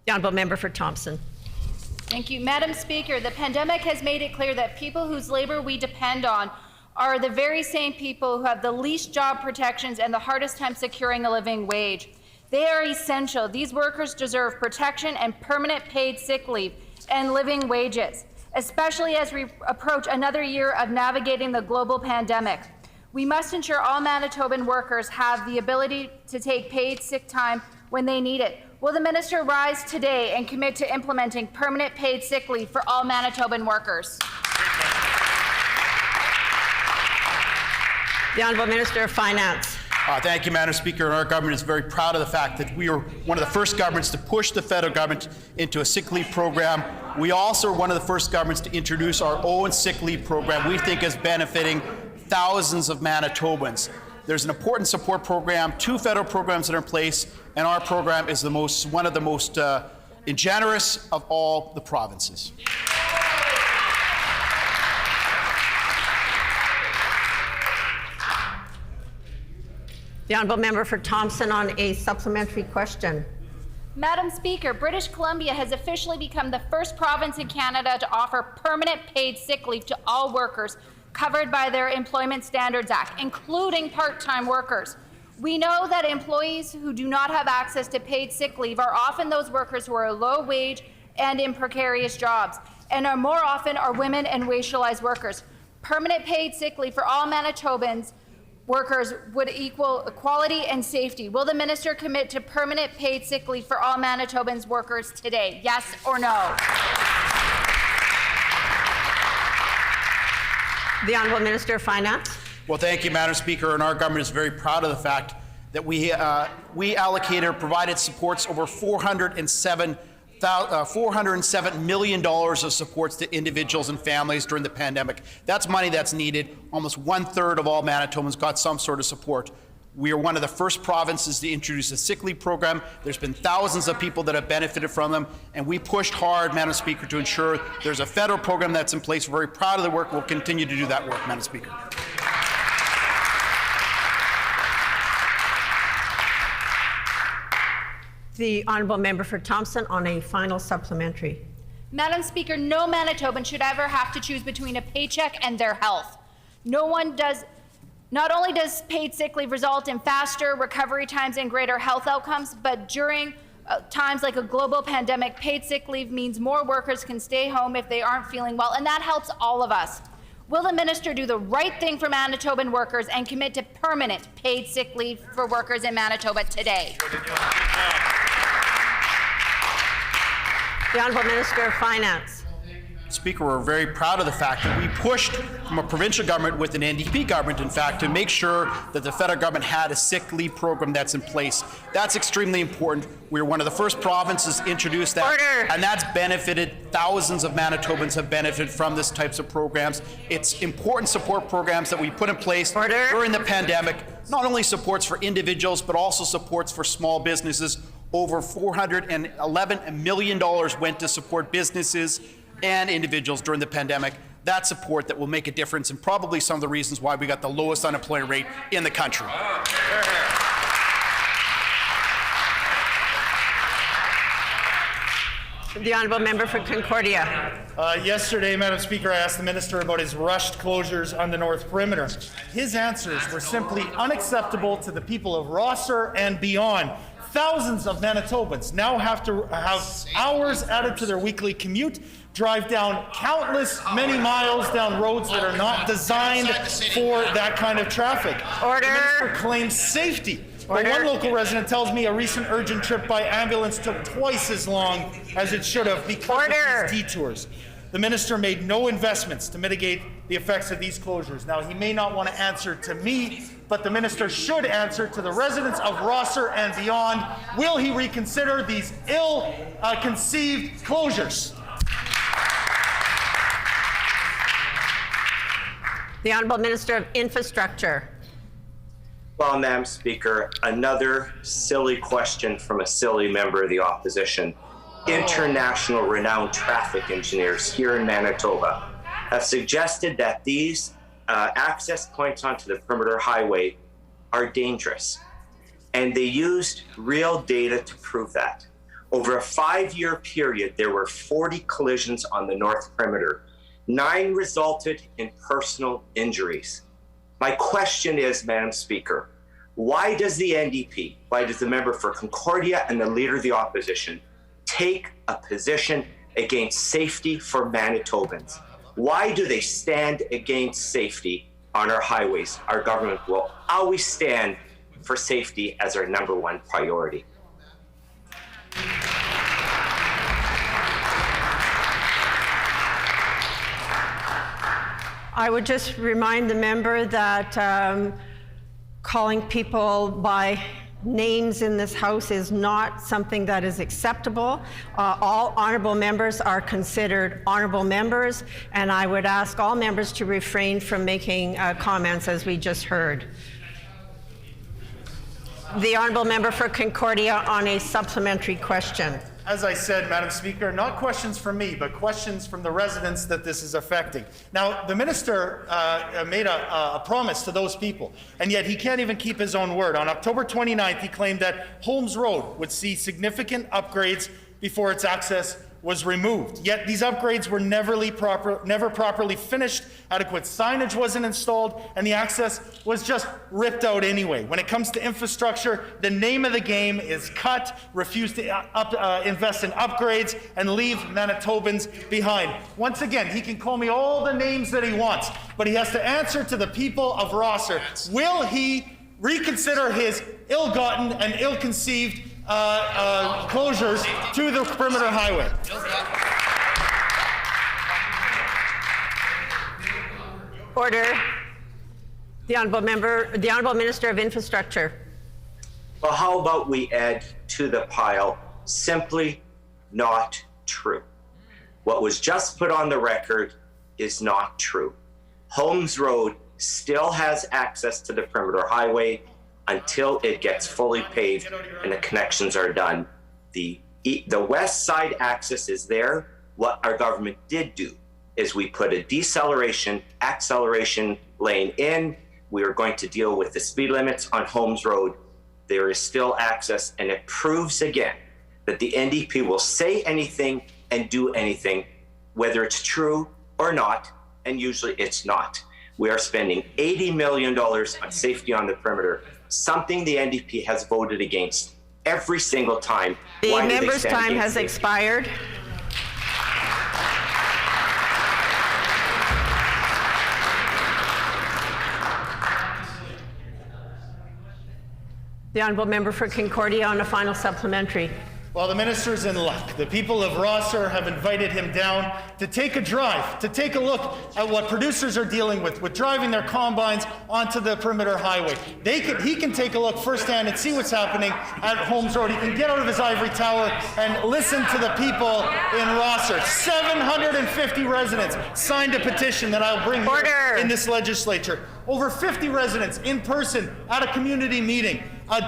The Honourable Member for Thompson. Thank you. Madam Speaker, the pandemic has made it clear that people whose labor we depend on are the very same people who have the least job protections and the hardest time securing a living wage. They are essential. These workers deserve protection and permanent paid sick leave and living wages, especially as we approach another year of navigating the global pandemic. We must ensure all Manitoban workers have the ability to take paid sick time when they need it. Will the minister rise today and commit to implementing permanent paid sick leave for all Manitoban workers? The Honourable Minister of Finance. Thank you, Madam Speaker. And our government is very proud of the fact that we are one of the first governments to push the federal government into a sick leave program. We also are one of the first governments to introduce our own sick leave program we think is benefiting thousands of Manitobans. There's an important support program, 2 federal programs that are in place, and our program is one of the most generous of all the provinces. The Honourable Member for Thompson on a supplementary question. Madam Speaker, British Columbia has officially become the first province in Canada to offer permanent paid sick leave to all workers covered by their Employment Standards Act, including part-time workers. We know that employees who do not have access to paid sick leave are often those workers who are low wage and in precarious jobs, and are more often are women and racialized workers. Permanent paid sick leave for all Manitobans workers would equal equality and safety. Will the minister commit to permanent paid sick leave for all Manitobans workers today? Yes or no? The Honourable Minister of Finance. Well, thank you, Madam Speaker, and our government is very proud of the fact that we allocated or provided supports over $407 million of supports to individuals and families during the pandemic. That's money that's needed. Almost 1/3 of all Manitobans got some sort of support. We are one of the first provinces to introduce a sick leave program. There's been thousands of people that have benefited from them, and we pushed hard, Madam Speaker, to ensure there's a federal program that's in place. We're very proud of the work. We'll continue to do that work, Madam Speaker. The Honourable Member for Thompson on a final supplementary. Madam Speaker, no Manitoban should ever have to choose between a paycheck and their health. Not only does paid sick leave result in faster recovery times and greater health outcomes, but during times like a global pandemic, paid sick leave means more workers can stay home if they aren't feeling well, and that helps all of us. Will the minister do the right thing for Manitoban workers and commit to permanent paid sick leave for workers in Manitoba today? The Honourable Minister of Finance. Speaker, we're very proud of the fact that we pushed from a provincial government with an NDP government, in fact, to make sure that the federal government had a sick leave program that's in place. That's extremely important. We're one of the first provinces to introduce that. Order. And that's benefited, thousands of Manitobans have benefited from this types of programs. It's important support programs that we put in place during the pandemic, not only supports for individuals, but also supports for small businesses. Over $411 million went to support businesses and individuals during the pandemic. That support that will make a difference and probably some of the reasons why we got the lowest unemployment rate in the country. The Honourable Member for Concordia. Yesterday, Madam Speaker, I asked the minister about his rushed closures on the North Perimeter. His answers were simply unacceptable to the people of Rosser and beyond. Thousands of Manitobans now have to have hours added to their weekly commute, drive down many miles down roads that are not designed for that kind of traffic. Order. The minister claims safety. But one local resident tells me a recent urgent trip by ambulance took twice as long as it should have because of these detours. The minister made no investments to mitigate the effects of these closures. Now, he may not want to answer to me, but the minister should answer to the residents of Rosser and beyond. Will he reconsider these ill-conceived closures? The Honourable Minister of Infrastructure. Well, Madam Speaker, another silly question from a silly member of the opposition. International renowned traffic engineers here in Manitoba have suggested that these access points onto the perimeter highway are dangerous. And they used real data to prove that. Over a 5-year period, there were 40 collisions on the north perimeter. 9 resulted in personal injuries. My question is, Madam Speaker, why does the NDP, why does the member for Concordia and the Leader of the Opposition take a position against safety for Manitobans? Why do they stand against safety on our highways? Our government will always stand for safety as our #1 priority. I would just remind the member that calling people by names in this House is not something that is acceptable. All honorable members are considered honorable members, and I would ask all members to refrain from making comments as we just heard. The honorable member for Concordia on a supplementary question. As I said, Madam Speaker, not questions from me, but questions from the residents that this is affecting. Now, the minister made a promise to those people, and yet he can't even keep his own word. On October 29th, he claimed that Holmes Road would see significant upgrades before its access was removed. Yet these upgrades were never properly finished, adequate signage wasn't installed, and the access was just ripped out anyway. When it comes to infrastructure, the name of the game is cut, refuse to invest in upgrades, and leave Manitobans behind. Once again, he can call me all the names that he wants, but he has to answer to the people of Rosser. Will he reconsider his ill-gotten and ill-conceived closures to the perimeter highway? Order. The honourable Minister of Infrastructure. Well, how about we add to the pile, simply not true. What was just put on the record is not true. Holmes Road still has access to the perimeter highway until it gets fully paved and the connections are done. The west side access is there. What our government did do is we put a deceleration, acceleration lane in. We are going to deal with the speed limits on Holmes Road. There is still access, and it proves again that the NDP will say anything and do anything, whether it's true or not, and usually it's not. We are spending $80 million on safety on the perimeter, something the NDP has voted against every single time. The member's time has expired. The honourable member for Concordia on a final supplementary. Well, the minister's in luck. The people of Rosser have invited him down to take a drive, to take a look at what producers are dealing with driving their combines onto the perimeter highway. He can take a look firsthand and see what's happening at Holmes Road. He can get out of his ivory tower and listen to the people in Rosser. 750 residents signed a petition that I'll bring here in this legislature. Over 50 residents in person at a community meeting.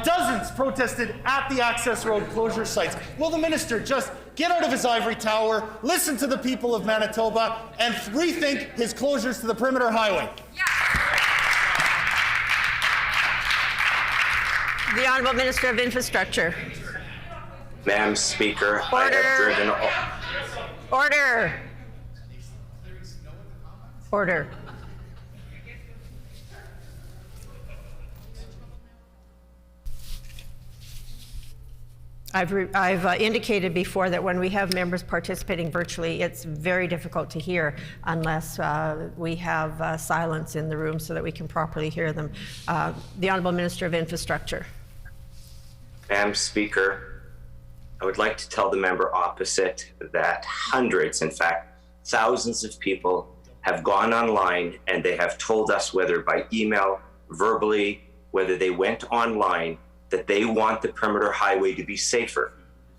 Dozens protested at the access road closure sites. Will the minister just get out of his ivory tower, listen to the people of Manitoba, and rethink his closures to the perimeter highway? The honourable Minister of Infrastructure. Madam Speaker, I have driven Order. Order. I've indicated before that when we have members participating virtually, it's very difficult to hear unless we have silence in the room so that we can properly hear them. The Honourable Minister of Infrastructure. Madam Speaker, I would like to tell the member opposite that hundreds, in fact, thousands of people have gone online and they have told us, whether by email, verbally, whether they went online, that they want the perimeter highway to be safer.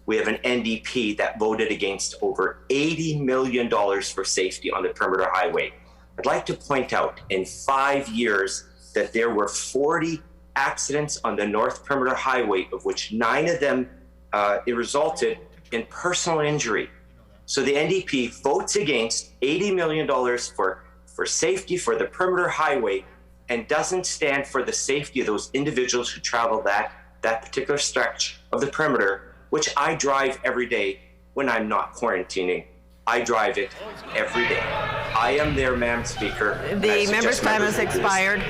We have an NDP that voted against over $80 million for safety on the perimeter highway. I'd like to point out in 5 years that there were 40 accidents on the North Perimeter Highway, of which 9 of them it resulted in personal injury. So the NDP votes against $80 million for safety for the perimeter highway and doesn't stand for the safety of those individuals who travel that particular stretch of the perimeter which I drive every day when I'm not quarantining. I drive it every day. I am there, Madam Speaker. The member's time has expired.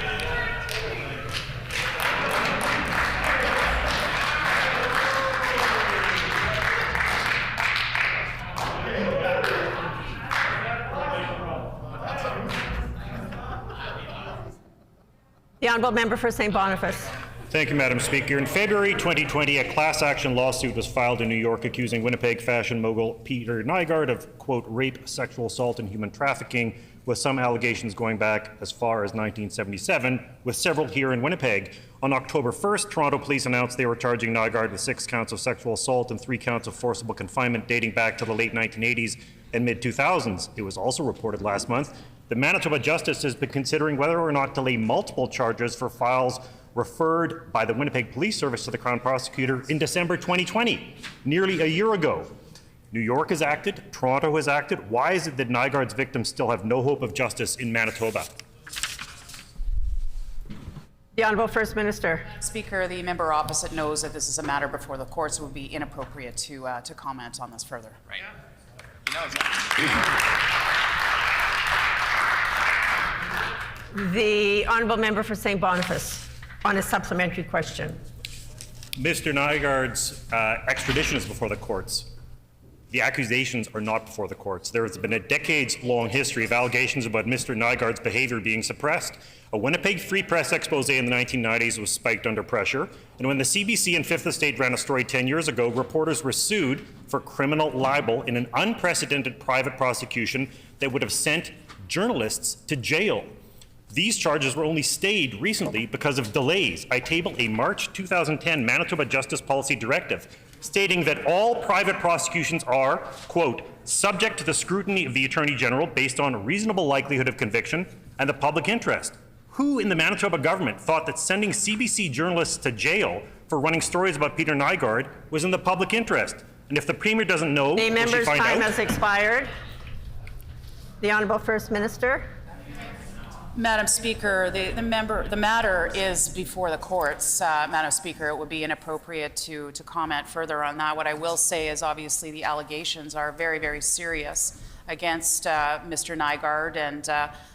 The honourable member for St. Boniface. Thank you, Madam Speaker. In February 2020, a class action lawsuit was filed in New York accusing Winnipeg fashion mogul Peter Nygaard of, quote, rape, sexual assault, and human trafficking, with some allegations going back as far as 1977, with several here in Winnipeg. On October 1st, Toronto police announced they were charging Nygaard with 6 counts of sexual assault and 3 counts of forcible confinement dating back to the late 1980s and mid-2000s. It was also reported last month that Manitoba Justice has been considering whether or not to lay multiple charges for files referred by the Winnipeg Police Service to the Crown Prosecutor in December 2020, nearly a year ago. New York has acted, Toronto has acted. Why is it that Nygaard's victims still have no hope of justice in Manitoba? The Honourable First Minister. Speaker, the member opposite knows that this is a matter before the courts. It would be inappropriate to comment on this further. Right. He knows that. The honourable member for St. Boniface on a supplementary question. Mr. Nygaard's extradition is before the courts. The accusations are not before the courts. There has been a decades-long history of allegations about Mr. Nygaard's behaviour being suppressed. A Winnipeg Free Press expose in the 1990s was spiked under pressure, and when the CBC and Fifth Estate ran a story 10 years ago, reporters were sued for criminal libel in an unprecedented private prosecution that would have sent journalists to jail. These charges were only stayed recently because of delays. I table a March 2010 Manitoba Justice Policy Directive stating that all private prosecutions are, quote, subject to the scrutiny of the Attorney General based on a reasonable likelihood of conviction and the public interest. Who in the Manitoba government thought that sending CBC journalists to jail for running stories about Peter Nygaard was in the public interest? And if the Premier doesn't know, the member's time has expired. The Honourable First Minister. Madam Speaker, the matter is before the courts. Madam Speaker, it would be inappropriate to comment further on that. What I will say is obviously the allegations are very, very serious against Mr. Nygaard, and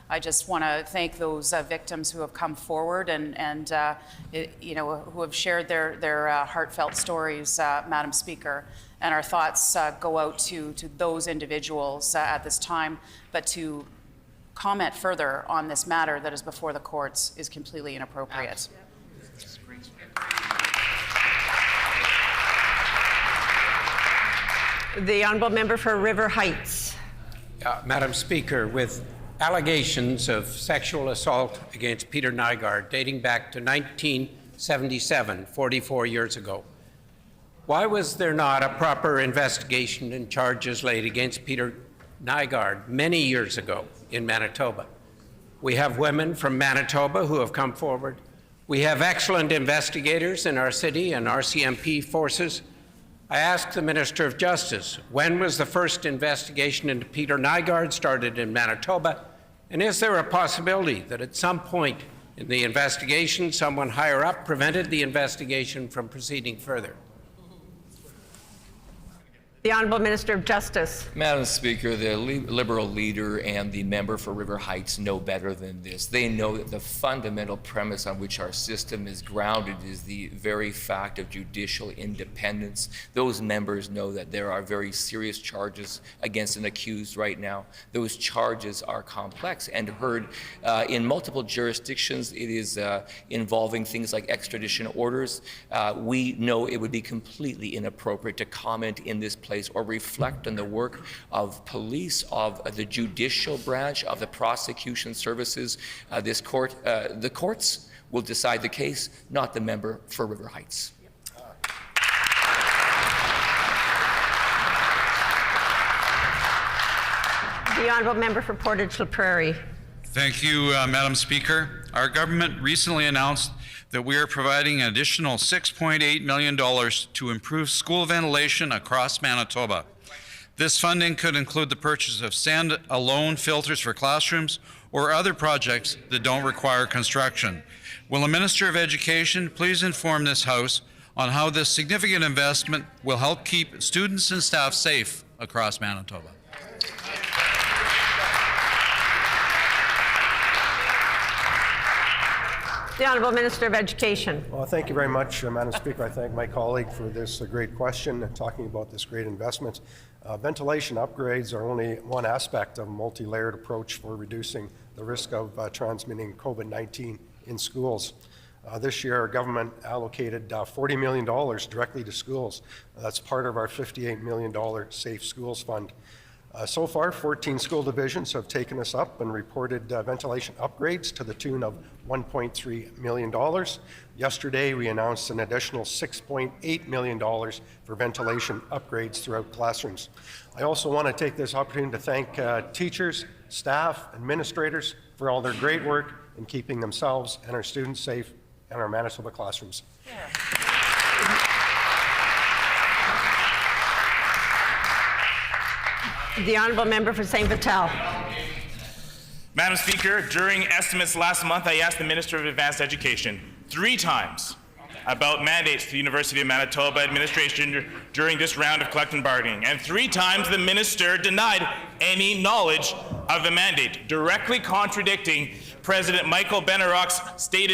I just want to thank those victims who have come forward and who have shared their heartfelt stories, Madam Speaker. And our thoughts go out to those individuals at this time, but to comment further on this matter that is before the courts is completely inappropriate. The honourable member for River Heights. Madam Speaker, with allegations of sexual assault against Peter Nygaard dating back to 1977, 44 years ago, why was there not a proper investigation and charges laid against Peter Nygaard many years ago in Manitoba? We have women from Manitoba who have come forward. We have excellent investigators in our city and RCMP forces. I asked the Minister of Justice, when was the first investigation into Peter Nygaard started in Manitoba? And is there a possibility that at some point in the investigation, someone higher up prevented the investigation from proceeding further? The Honourable Minister of Justice. Madam Speaker, the Liberal leader and the member for River Heights know better than this. They know that the fundamental premise on which our system is grounded is the very fact of judicial independence. Those members know that there are very serious charges against an accused right now. Those charges are complex and heard in multiple jurisdictions. It is involving things like extradition orders. We know it would be completely inappropriate to comment in this place or reflect on the work of police, of the judicial branch, of the prosecution services. The courts will decide the case, not the member for River Heights. The honourable member for Portage La Prairie. Thank you, Madam Speaker. Our government recently announced that we are providing an additional $6.8 million to improve school ventilation across Manitoba. This funding could include the purchase of stand-alone filters for classrooms or other projects that don't require construction. Will the Minister of Education please inform this House on how this significant investment will help keep students and staff safe across Manitoba. The Honourable Minister of Education. Well, thank you very much, Madam Speaker. I thank my colleague for this great question and talking about this great investment. Ventilation upgrades are only one aspect of a multi-layered approach for reducing the risk of transmitting COVID-19 in schools. This year, our government allocated $40 million directly to schools. That's part of our $58 million Safe Schools Fund. So far, 14 school divisions have taken us up and reported ventilation upgrades to the tune of $1.3 million. Yesterday, we announced an additional $6.8 million for ventilation upgrades throughout classrooms. I also want to take this opportunity to thank teachers, staff, administrators for all their great work in keeping themselves and our students safe in our Manitoba classrooms. The Honourable Member for St. Vital. Madam Speaker, during estimates last month, I asked the Minister of Advanced Education 3 times about mandates to the University of Manitoba administration during this round of collective bargaining, and 3 times the Minister denied any knowledge of the mandate, directly contradicting President Michael Benarok's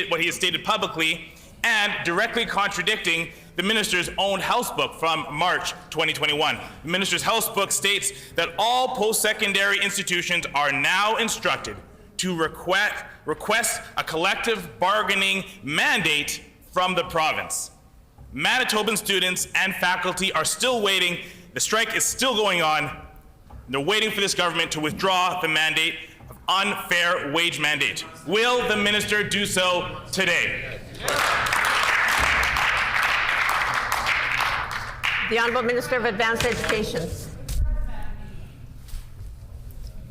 what he has stated publicly, and directly contradicting the Minister's own House book from March 2021. The Minister's House book states that all post-secondary institutions are now instructed to request a collective bargaining mandate from the province. Manitoban students and faculty are still waiting. The strike is still going on. They're waiting for this government to withdraw the mandate of unfair wage mandate. Will the Minister do so today? The Honourable Minister of Advanced Education.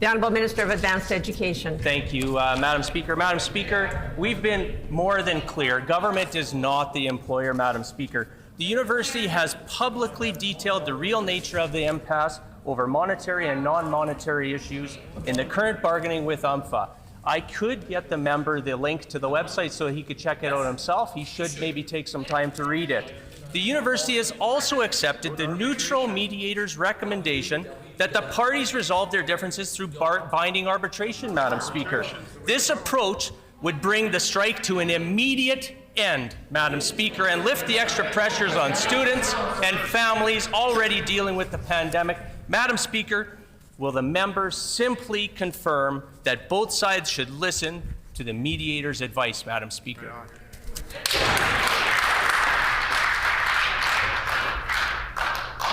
The Honourable Minister of Advanced Education. Thank you, Madam Speaker. Madam Speaker, we've been more than clear. Government is not the employer, Madam Speaker. The university has publicly detailed the real nature of the impasse over monetary and non-monetary issues in the current bargaining with UMFA. I could get the member the link to the website so he could check it out himself. He should maybe take some time to read it. The university has also accepted the neutral mediator's recommendation that the parties resolve their differences through binding arbitration, Madam Speaker. This approach would bring the strike to an immediate end, Madam Speaker, and lift the extra pressures on students and families already dealing with the pandemic. Madam Speaker, will the members simply confirm that both sides should listen to the mediator's advice, Madam Speaker?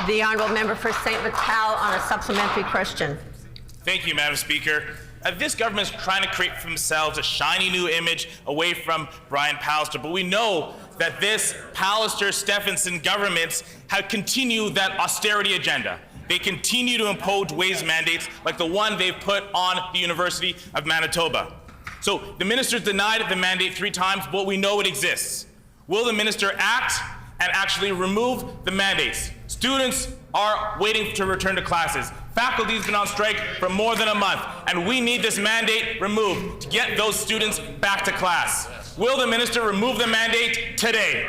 The Honourable Member for St. Vital on a supplementary question. Thank you, Madam Speaker. This government is trying to create for themselves a shiny new image away from Brian Pallister, but we know that this Pallister-Stephenson governments have continued that austerity agenda. They continue to impose wage mandates like the one they've put on the University of Manitoba. So the minister's denied the mandate 3 times, but we know it exists. Will the minister act and actually remove the mandates? Students are waiting to return to classes. Faculty has been on strike for more than a month, and we need this mandate removed to get those students back to class. Will the minister remove the mandate today?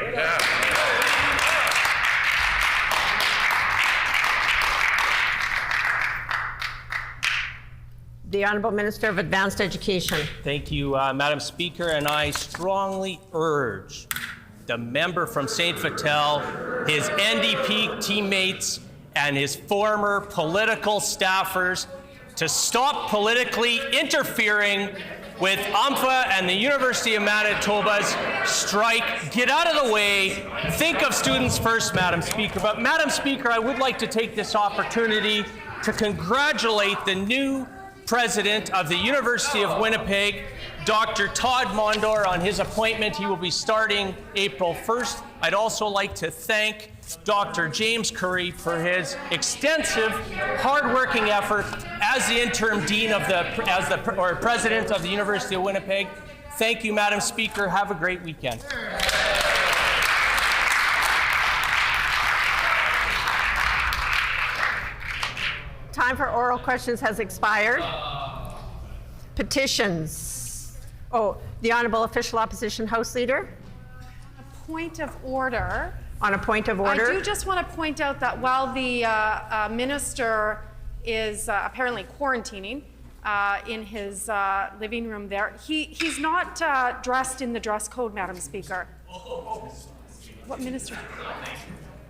The Honourable Minister of Advanced Education. Thank you, Madam Speaker, and I strongly urge the member from St. Vital, his NDP teammates, and his former political staffers to stop politically interfering with UMFA and the University of Manitoba's strike. Get out of the way. Think of students first, Madam Speaker. But Madam Speaker, I would like to take this opportunity to congratulate the new president of the University of Winnipeg, Dr. Todd Mondor, on his appointment. He will be starting April 1st. I'd also like to thank Dr. James Curry for his extensive, hard-working effort as the interim dean of or president of the University of Winnipeg. Thank you, Madam Speaker. Have a great weekend. Time for oral questions has expired. Petitions. Oh, the Honourable Official Opposition House Leader. A point of order. On a point of order? I do just want to point out that while the minister is apparently quarantining in his living room there, he's not dressed in the dress code, Madam Speaker. What minister?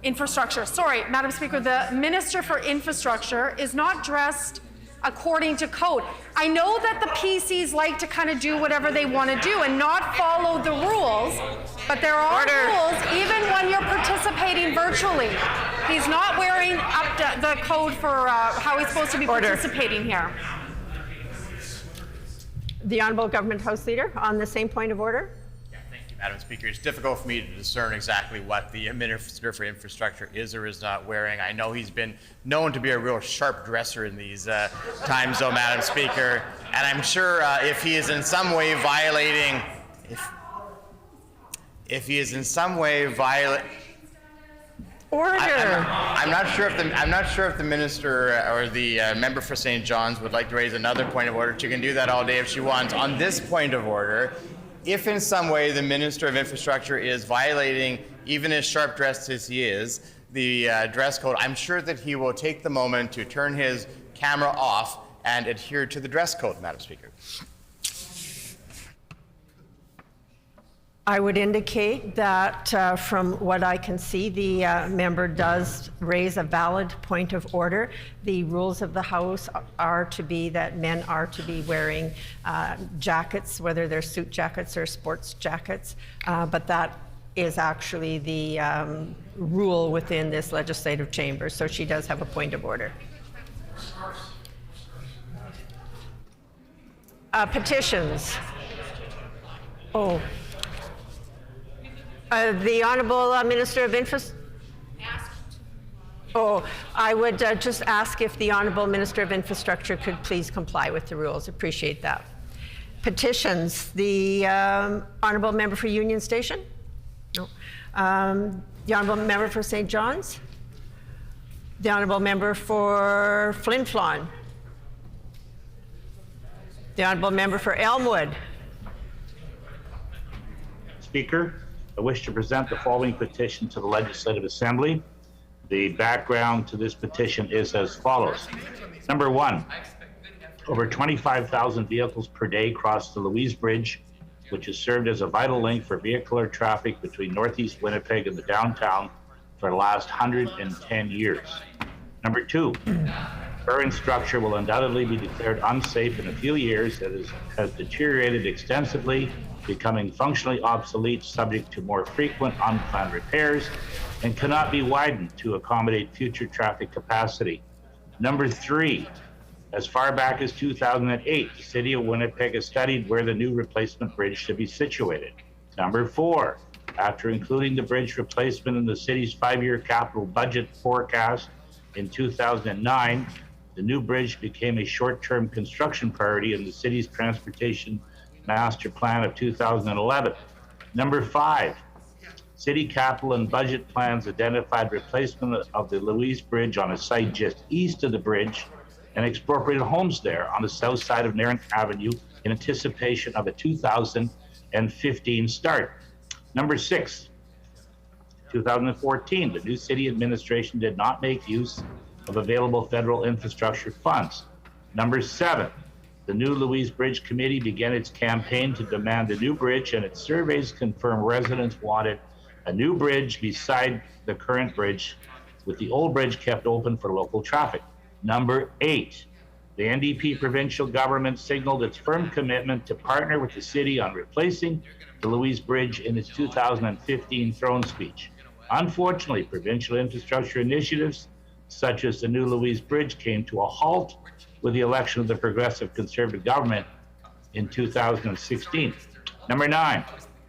Infrastructure. Sorry, Madam Speaker, the Minister for Infrastructure is not dressed according to code. I know that the PCs like to kind of do whatever they want to do and not follow the rules, but there are rules even when you're participating virtually. He's not wearing up to the code for how he's supposed to be participating here. The Honourable Government House Leader, on the same point of order. Madam Speaker, it's difficult for me to discern exactly what the Minister for Infrastructure is or is not wearing. I know he's been known to be a real sharp dresser in these times, though, Madam Speaker. And I'm sure if he is in some way violating, if he is in some way violating. Order. I'm not sure if the minister or the member for St. John's would like to raise another point of order. She can do that all day if she wants. On this point of order, if in some way the Minister of Infrastructure is violating, even as sharp dressed as he is, the dress code, I'm sure that he will take the moment to turn his camera off and adhere to the dress code, Madam Speaker. I would indicate that from what I can see, the member does raise a valid point of order. The rules of the House are to be that men are to be wearing jackets, whether they're suit jackets or sports jackets, but that is actually the rule within this legislative chamber, so she does have a point of order. Petitions. Oh. The Honourable Minister of Infrastructure. Oh, I would just ask if the Honourable Minister of Infrastructure could please comply with the rules. Appreciate that. Petitions. The Honourable Member for Union Station? No. The Honourable Member for St. John's? The Honourable Member for Flin Flon? The Honourable Member for Elmwood? Speaker, I wish to present the following petition to the Legislative Assembly. The background to this petition is as follows. Number one, over 25,000 vehicles per day cross the Louise Bridge, which has served as a vital link for vehicular traffic between Northeast Winnipeg and the downtown for the last 110 years. Number two, current structure will undoubtedly be declared unsafe in a few years. It has deteriorated extensively, becoming functionally obsolete, subject to more frequent unplanned repairs, and cannot be widened to accommodate future traffic capacity. Number three, as far back as 2008, the City of Winnipeg has studied where the new replacement bridge should be situated. Number four, after including the bridge replacement in the city's 5-year capital budget forecast in 2009, the new bridge became a short-term construction priority in the city's transportation master plan of 2011. Number five, city capital and budget plans identified replacement of the Louise Bridge on a site just east of the bridge and expropriated homes there on the south side of Narrant Avenue in anticipation of a 2015 start. Number six, 2014, the new city administration did not make use of available federal infrastructure funds. Number seven, the new Louise Bridge Committee began its campaign to demand a new bridge, and its surveys confirm residents wanted a new bridge beside the current bridge, with the old bridge kept open for local traffic. Number eight, the NDP provincial government signaled its firm commitment to partner with the city on replacing the Louise Bridge in its 2015 throne speech. Unfortunately, provincial infrastructure initiatives such as the new Louise Bridge came to a halt with the election of the Progressive Conservative government in 2016. Number nine,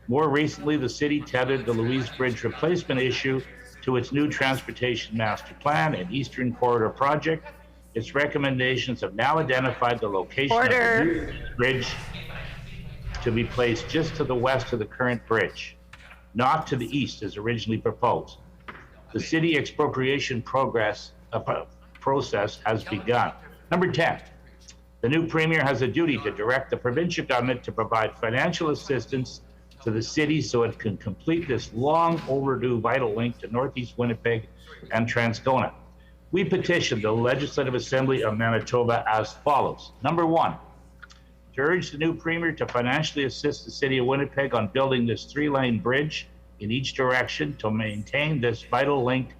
more recently, the city tethered the Louise Bridge replacement issue to its new transportation master plan and Eastern Corridor project. Its recommendations have now identified the location of the new bridge to be placed just to the west of the current bridge, not to the east as originally proposed. The city expropriation process has begun. Number 10, the new premier has a duty to direct the provincial government to provide financial assistance to the city so it can complete this long overdue vital link to Northeast Winnipeg and Transcona. We petitioned the Legislative Assembly of Manitoba as follows. Number one, to urge the new Premier to financially assist the City of Winnipeg on building this 3-lane bridge in each direction to maintain this vital link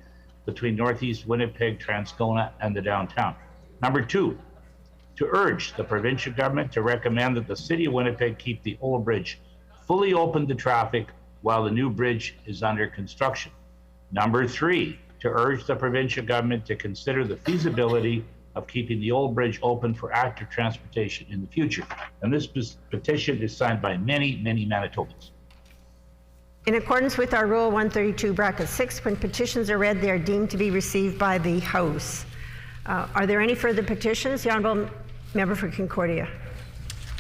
between Northeast Winnipeg, Transcona, and the downtown. Number two, to urge the provincial government to recommend that the City of Winnipeg keep the old bridge fully open to traffic while the new bridge is under construction. Number three, to urge the provincial government to consider the feasibility of keeping the old bridge open for active transportation in the future. And this petition is signed by many, many Manitobans. In accordance with our Rule 132(6), when petitions are read, they are deemed to be received by the House. Are there any further petitions? The Honourable Member for Concordia.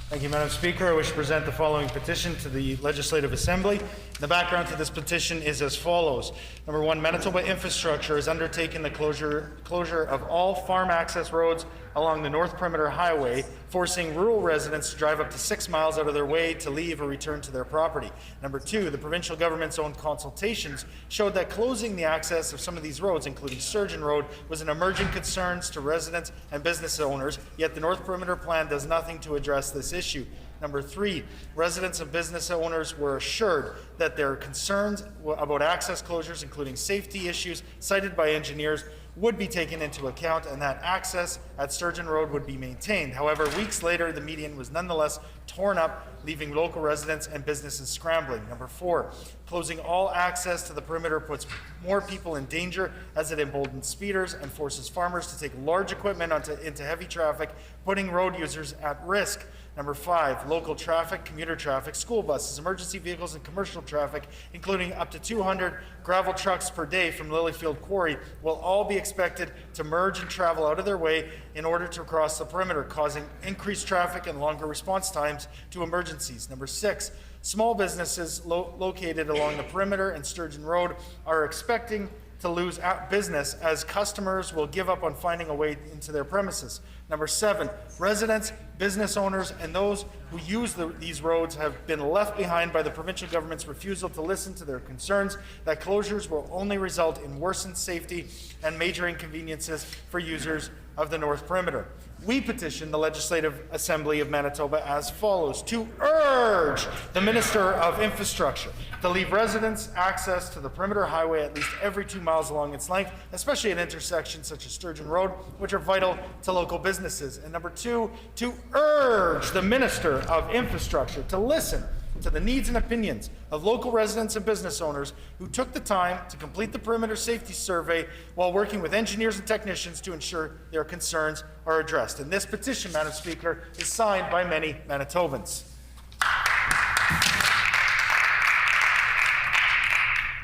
Thank you, Madam Speaker. I wish to present the following petition to the Legislative Assembly. The background to this petition is as follows. Number one, Manitoba Infrastructure has undertaken the closure of all farm access roads along the North Perimeter Highway, forcing rural residents to drive up to 6 miles out of their way to leave or return to their property. Number two, the provincial government's own consultations showed that closing the access of some of these roads, including Sturgeon Road, was an emerging concern to residents and business owners, yet the North Perimeter Plan does nothing to address this issue. Number three, residents and business owners were assured that their concerns about access closures, including safety issues cited by engineers, would be taken into account and that access at Sturgeon Road would be maintained. However, weeks later, the median was nonetheless torn up, leaving local residents and businesses scrambling. Number four, closing all access to the perimeter puts more people in danger as it emboldens speeders and forces farmers to take large equipment into heavy traffic, putting road users at risk. Number five, local traffic, commuter traffic, school buses, emergency vehicles, and commercial traffic, including up to 200 gravel trucks per day from Lilyfield Quarry, will all be expected to merge and travel out of their way in order to cross the perimeter, causing increased traffic and longer response times to emergencies. Number six, small businesses located along the perimeter and Sturgeon Road are expecting to lose business as customers will give up on finding a way into their premises. Number seven, residents, business owners, and those who use these roads have been left behind by the provincial government's refusal to listen to their concerns that closures will only result in worsened safety and major inconveniences for users of the North Perimeter. We petition the Legislative Assembly of Manitoba as follows: to urge the Minister of Infrastructure to leave residents access to the Perimeter Highway at least every 2 miles along its length, especially at intersections such as Sturgeon Road, which are vital to local businesses. And number two, to urge the Minister of Infrastructure to listen to the needs and opinions of local residents and business owners who took the time to complete the perimeter safety survey while working with engineers and technicians to ensure their concerns are addressed. And this petition, Madam Speaker, is signed by many Manitobans.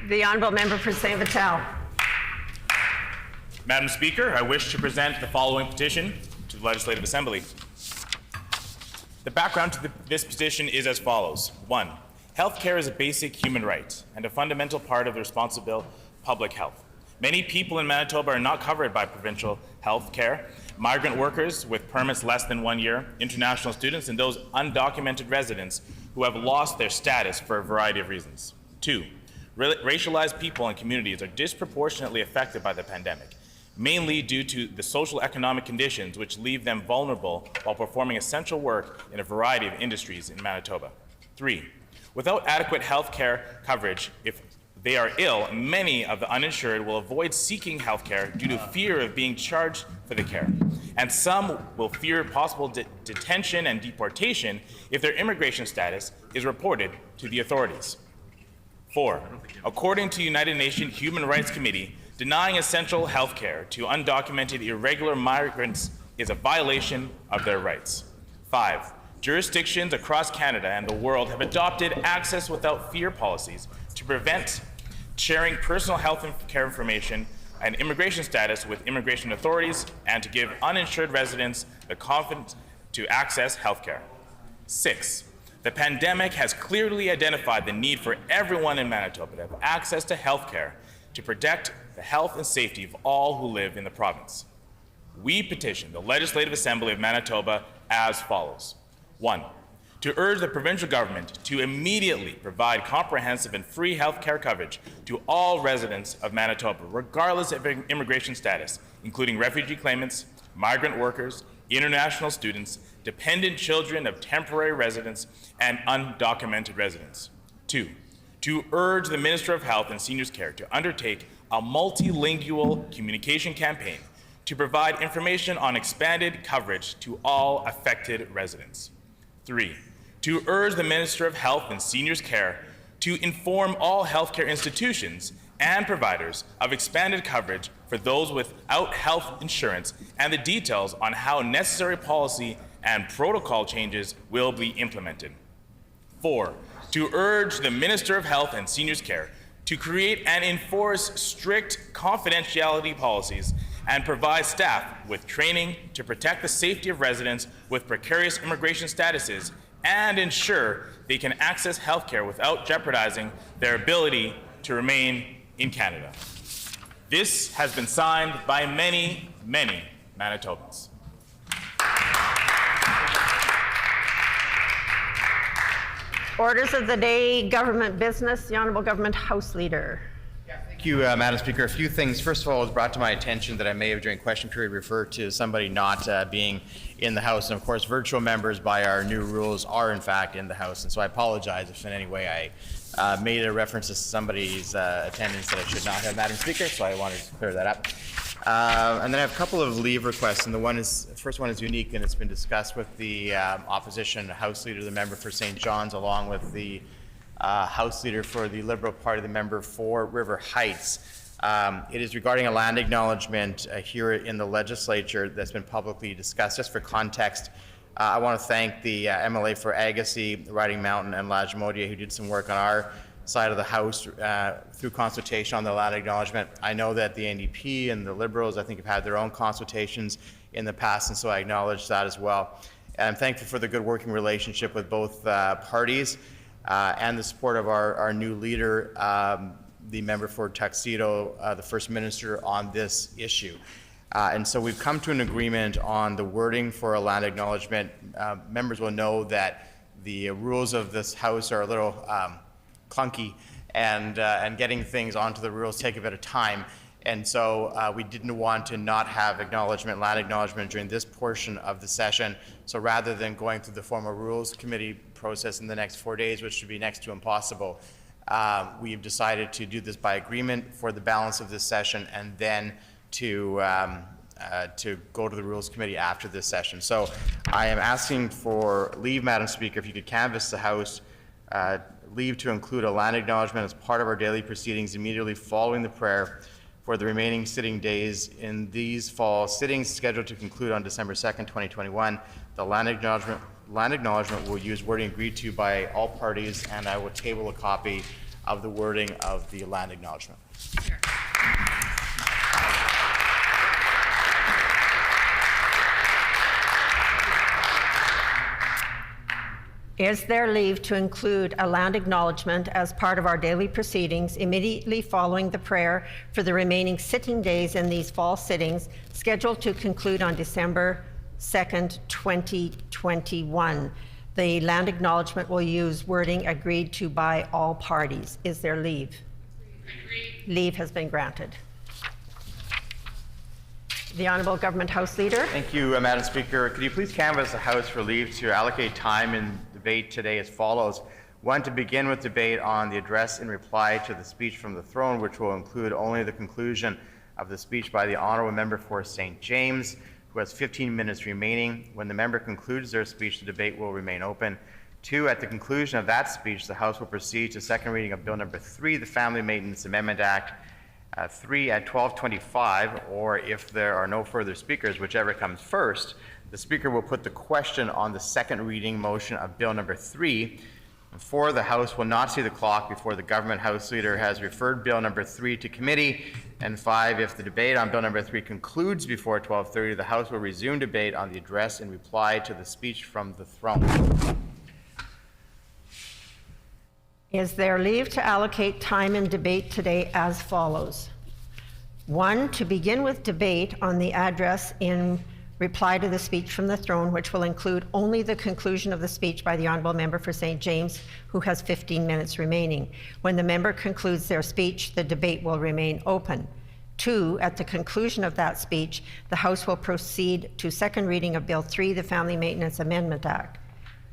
The Honourable Member for St. Vital. Madam Speaker, I wish to present the following petition to the Legislative Assembly. The background to this petition is as follows. 1. Healthcare is a basic human right and a fundamental part of the responsible public health. Many people in Manitoba are not covered by provincial health care. Migrant workers with permits less than 1 year, international students, and those undocumented residents who have lost their status for a variety of reasons. 2. Racialized people and communities are disproportionately affected by the pandemic, mainly due to the social economic conditions which leave them vulnerable while performing essential work in a variety of industries in Manitoba. 3. Without adequate health care coverage, if they are ill, many of the uninsured will avoid seeking health care due to fear of being charged for the care. And some will fear possible detention and deportation if their immigration status is reported to the authorities. 4. According to United Nations Human Rights Committee, denying essential health care to undocumented irregular migrants is a violation of their rights. 5. Jurisdictions across Canada and the world have adopted access without fear policies to prevent sharing personal health care information and immigration status with immigration authorities and to give uninsured residents the confidence to access health care. 6. The pandemic has clearly identified the need for everyone in Manitoba to have access to health care to protect the health and safety of all who live in the province. We petition the Legislative Assembly of Manitoba as follows. 1. to urge the provincial government to immediately provide comprehensive and free health care coverage to all residents of Manitoba, regardless of immigration status, including refugee claimants, migrant workers, international students, dependent children of temporary residents, and undocumented residents. 2, to urge the Minister of Health and Seniors Care to undertake a multilingual communication campaign to provide information on expanded coverage to all affected residents. 3, to urge the Minister of Health and Seniors Care to inform all healthcare institutions and providers of expanded coverage for those without health insurance and the details on how necessary policy and protocol changes will be implemented. 4, to urge the Minister of Health and Seniors Care to create and enforce strict confidentiality policies and provide staff with training to protect the safety of residents with precarious immigration statuses and ensure they can access health care without jeopardizing their ability to remain in Canada. This has been signed by many, many Manitobans. Orders of the day, government business. The Honourable Government House Leader. Thank you, Madam Speaker. A few things. First of all, it was brought to my attention that I may have during question period referred to somebody not being in the House. And of course, virtual members by our new rules are in fact in the House. And so I apologize if in any way I made a reference to somebody's attendance that I should not have, Madam Speaker. So I wanted to clear that up. And then I have a couple of leave requests. And the first one is unique and it's been discussed with the opposition House Leader, the member for St. John's, along with the House Leader for the Liberal Party, the member for River Heights. It is regarding a land acknowledgement here in the Legislature that's been publicly discussed. Just for context, I want to thank the MLA for Agassiz, Riding Mountain, and Lagimodiere who did some work on our side of the House through consultation on the land acknowledgement. I know that the NDP and the Liberals, I think, have had their own consultations in the past, and so I acknowledge that as well. And I'm thankful for the good working relationship with both parties. And the support of our new leader, the member for Tuxedo, the First Minister, on this issue. And so we've come to an agreement on the wording for a land acknowledgement. Members will know that the rules of this House are a little clunky, and getting things onto the rules take a bit of time. And so we didn't want to not have land acknowledgement during this portion of the session. So rather than going through the formal Rules Committee process in the next 4 days, which should be next to impossible, we've decided to do this by agreement for the balance of this session and then to go to the Rules Committee after this session. So I am asking for leave, Madam Speaker, if you could canvass the House, leave to include a land acknowledgement as part of our daily proceedings immediately following the prayer for the remaining sitting days in these fall sittings scheduled to conclude on December 2nd, 2021. The land acknowledgement will use wording agreed to by all parties, and I will table a copy of the wording of the land acknowledgement. Sure. Is there leave to include a land acknowledgement as part of our daily proceedings immediately following the prayer for the remaining sitting days in these fall sittings scheduled to conclude on December 2nd, 2021? The land acknowledgement will use wording agreed to by all parties. Is there leave? Agreed. Leave has been granted. The Honourable Government House Leader. Thank you, Madam Speaker. Could you please canvass the House for leave to allocate time in debate today as follows. 1, to begin with debate on the address in reply to the speech from the throne, which will include only the conclusion of the speech by the Honourable Member for St. James, who has 15 minutes remaining. When the member concludes their speech, the debate will remain open. 2, at the conclusion of that speech, the House will proceed to second reading of Bill number 3, the Family Maintenance Amendment Act. 3, at 12:25, or if there are no further speakers, whichever comes first, the Speaker will put the question on the second reading motion of Bill number 3. 4, the House will not see the clock before the Government House Leader has referred Bill number 3 to committee. And 5, if the debate on Bill number 3 concludes before 12:30, the House will resume debate on the address in reply to the speech from the throne. Is there leave to allocate time in debate today as follows? 1, to begin with debate on the address in reply to the speech from the throne, which will include only the conclusion of the speech by the honourable member for St. James, who has 15 minutes remaining. When the member concludes their speech, the debate will remain open. 2, at the conclusion of that speech, the House will proceed to second reading of Bill 3, the Family Maintenance Amendment Act.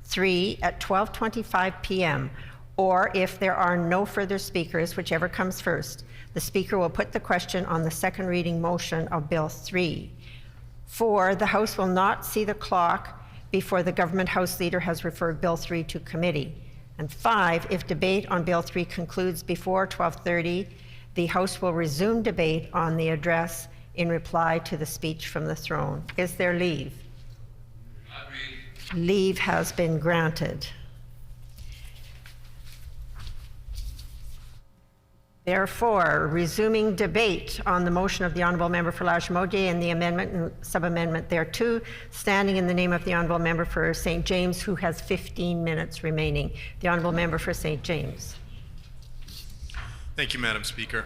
3, at 12:25 p.m., or if there are no further speakers, whichever comes first, the Speaker will put the question on the second reading motion of Bill 3. 4, the House will not see the clock before the Government House Leader has referred Bill 3 to committee. And 5, if debate on Bill 3 concludes before 12:30, the House will resume debate on the address in reply to the speech from the throne. Is there leave? Leave has been granted. Therefore, resuming debate on the motion of the Honourable Member for Lagimodiere and the amendment and sub-amendment thereto, standing in the name of the Honourable Member for St. James, who has 15 minutes remaining. The Honourable Member for St. James. Thank you, Madam Speaker.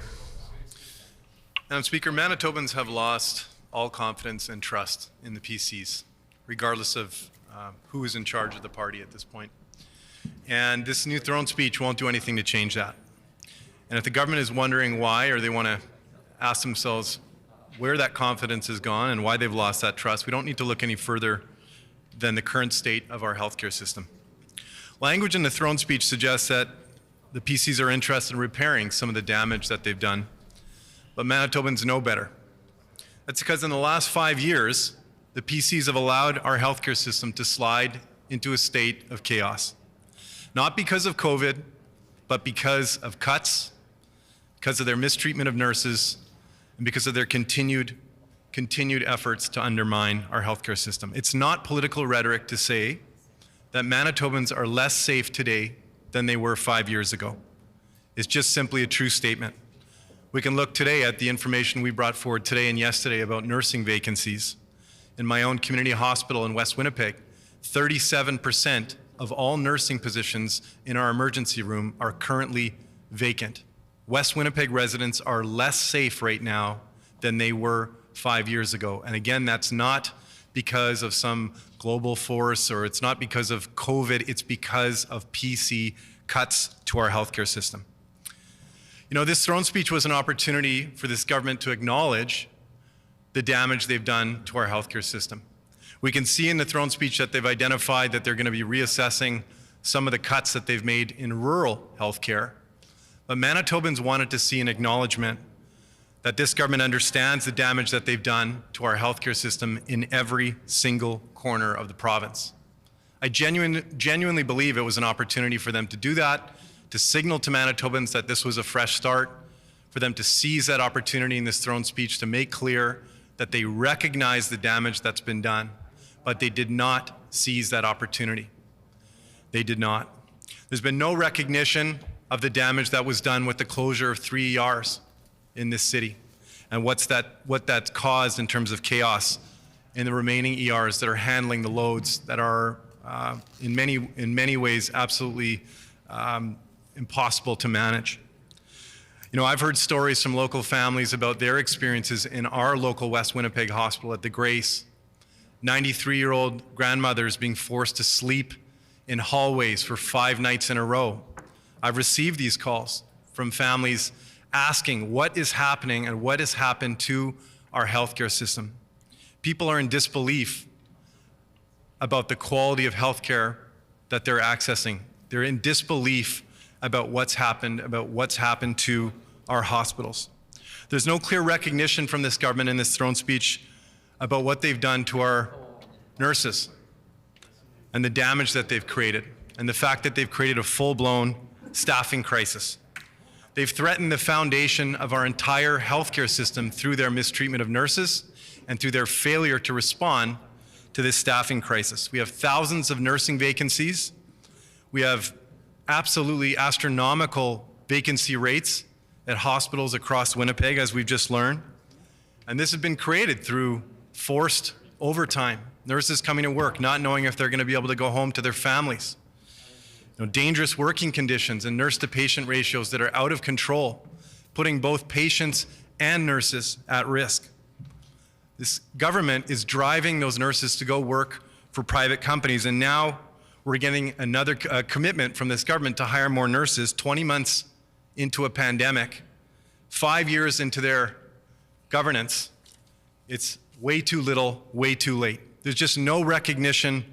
Madam Speaker, Manitobans have lost all confidence and trust in the PCs, regardless of who is in charge of the party at this point. And this new throne speech won't do anything to change that. And if the government is wondering why, or they want to ask themselves where that confidence has gone and why they've lost that trust, we don't need to look any further than the current state of our healthcare system. Language in the throne speech suggests that the PCs are interested in repairing some of the damage that they've done, but Manitobans know better. That's because in the last 5 years, the PCs have allowed our healthcare system to slide into a state of chaos. Not because of COVID, but because of cuts, because of their mistreatment of nurses, and because of their continued efforts to undermine our healthcare system. It's not political rhetoric to say that Manitobans are less safe today than they were 5 years ago. It's just simply a true statement. We can look today at the information we brought forward today and yesterday about nursing vacancies. In my own community hospital in West Winnipeg, 37% of all nursing positions in our emergency room are currently vacant. West Winnipeg residents are less safe right now than they were 5 years ago. And again, that's not because of some global force, or it's not because of COVID, it's because of PC cuts to our healthcare system. You know, this throne speech was an opportunity for this government to acknowledge the damage they've done to our healthcare system. We can see in the throne speech that they've identified that they're going to be reassessing some of the cuts that they've made in rural healthcare. But Manitobans wanted to see an acknowledgement that this government understands the damage that they've done to our healthcare system in every single corner of the province. I genuinely believe it was an opportunity for them to do that, to signal to Manitobans that this was a fresh start, for them to seize that opportunity in this throne speech to make clear that they recognize the damage that's been done, but they did not seize that opportunity. They did not. There's been no recognition of the damage that was done with the closure of 3 ERs in this city, and what that's caused in terms of chaos in the remaining ERs that are handling the loads that are in many ways absolutely impossible to manage. You know, I've heard stories from local families about their experiences in our local West Winnipeg hospital at the Grace. 93-year-old grandmothers being forced to sleep in hallways for 5 nights in a row. I've received these calls from families asking what is happening and what has happened to our healthcare system. People are in disbelief about the quality of healthcare that they're accessing. They're in disbelief about what's happened to our hospitals. There's no clear recognition from this government in this throne speech about what they've done to our nurses and the damage that they've created, and the fact that they've created a full-blown staffing crisis. They've threatened the foundation of our entire healthcare system through their mistreatment of nurses and through their failure to respond to this staffing crisis. We have thousands of nursing vacancies. We have absolutely astronomical vacancy rates at hospitals across Winnipeg, as we've just learned. And this has been created through forced overtime, nurses coming to work, not knowing if they're going to be able to go home to their families. You know, dangerous working conditions and nurse-to-patient ratios that are out of control, putting both patients and nurses at risk. This government is driving those nurses to go work for private companies, and now we're getting another commitment from this government to hire more nurses 20 months into a pandemic, 5 years into their governance. It's way too little, way too late. There's just no recognition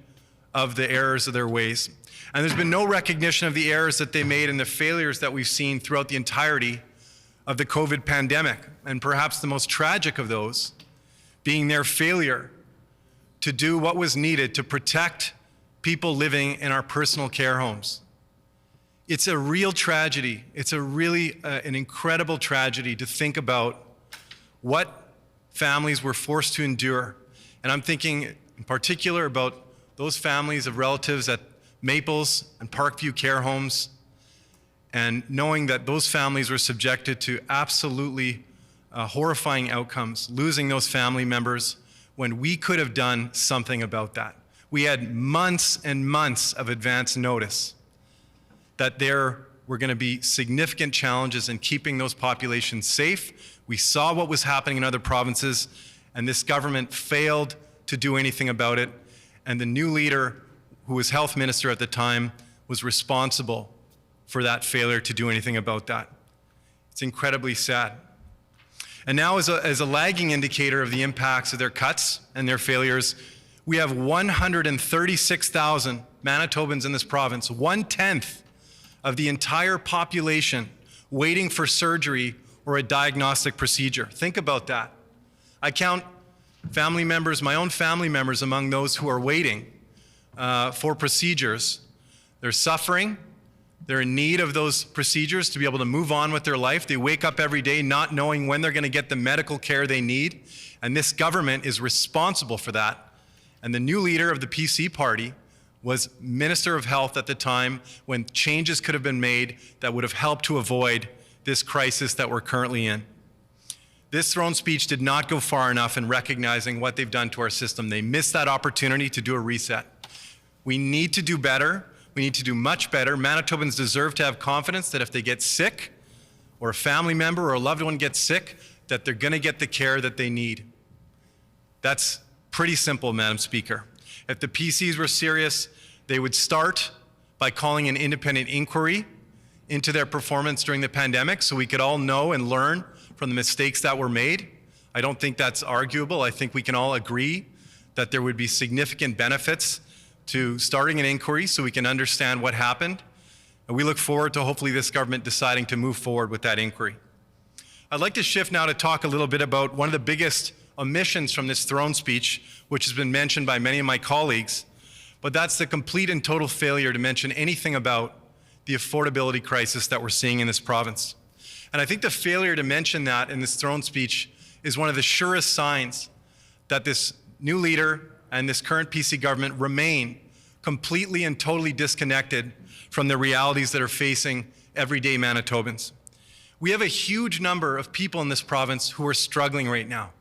of the errors of their ways. And there's been no recognition of the errors that they made and the failures that we've seen throughout the entirety of the COVID pandemic. And perhaps the most tragic of those being their failure to do what was needed to protect people living in our personal care homes. It's a real tragedy. It's a really an incredible tragedy to think about what families were forced to endure. And I'm thinking in particular about those families of relatives at Maples and Parkview care homes, and knowing that those families were subjected to absolutely horrifying outcomes, losing those family members when we could have done something about that. We had months and months of advance notice that there were going to be significant challenges in keeping those populations safe. We saw what was happening in other provinces, and this government failed to do anything about it. And the new leader, who was health minister at the time, was responsible for that failure to do anything about that. It's incredibly sad. And now, as a lagging indicator of the impacts of their cuts and their failures, we have 136,000 Manitobans in this province, 1/10 of the entire population, waiting for surgery or a diagnostic procedure. Think about that. I count family members, my own family members, among those who are waiting for procedures. They're suffering. They're in need of those procedures to be able to move on with their life. They wake up every day not knowing when they're going to get the medical care they need. And this government is responsible for that. And the new leader of the PC party was Minister of Health at the time when changes could have been made that would have helped to avoid this crisis that we're currently in. This throne speech did not go far enough in recognizing what they've done to our system. They missed that opportunity to do a reset. We need to do better. We need to do much better. Manitobans deserve to have confidence that if they get sick, or a family member or a loved one gets sick, that they're going to get the care that they need. That's pretty simple, Madam Speaker. If the PCs were serious, they would start by calling an independent inquiry into their performance during the pandemic so we could all know and learn from the mistakes that were made. I don't think that's arguable. I think we can all agree that there would be significant benefits to starting an inquiry so we can understand what happened. And we look forward to hopefully this government deciding to move forward with that inquiry. I'd like to shift now to talk a little bit about one of the biggest omissions from this throne speech, which has been mentioned by many of my colleagues, but that's the complete and total failure to mention anything about the affordability crisis that we're seeing in this province. And I think the failure to mention that in this throne speech is one of the surest signs that this new leader and this current PC government remain completely and totally disconnected from the realities that are facing everyday Manitobans. We have a huge number of people in this province who are struggling right now.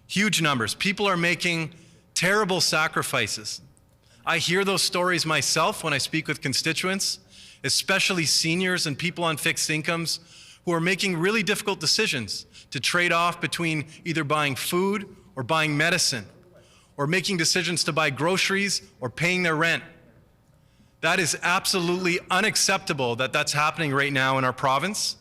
Huge numbers. People are making terrible sacrifices. I hear those stories myself when I speak with constituents, especially seniors and people on fixed incomes who are making really difficult decisions to trade off between either buying food or buying medicine, or making decisions to buy groceries or paying their rent. That is absolutely unacceptable that that's happening right now in our province.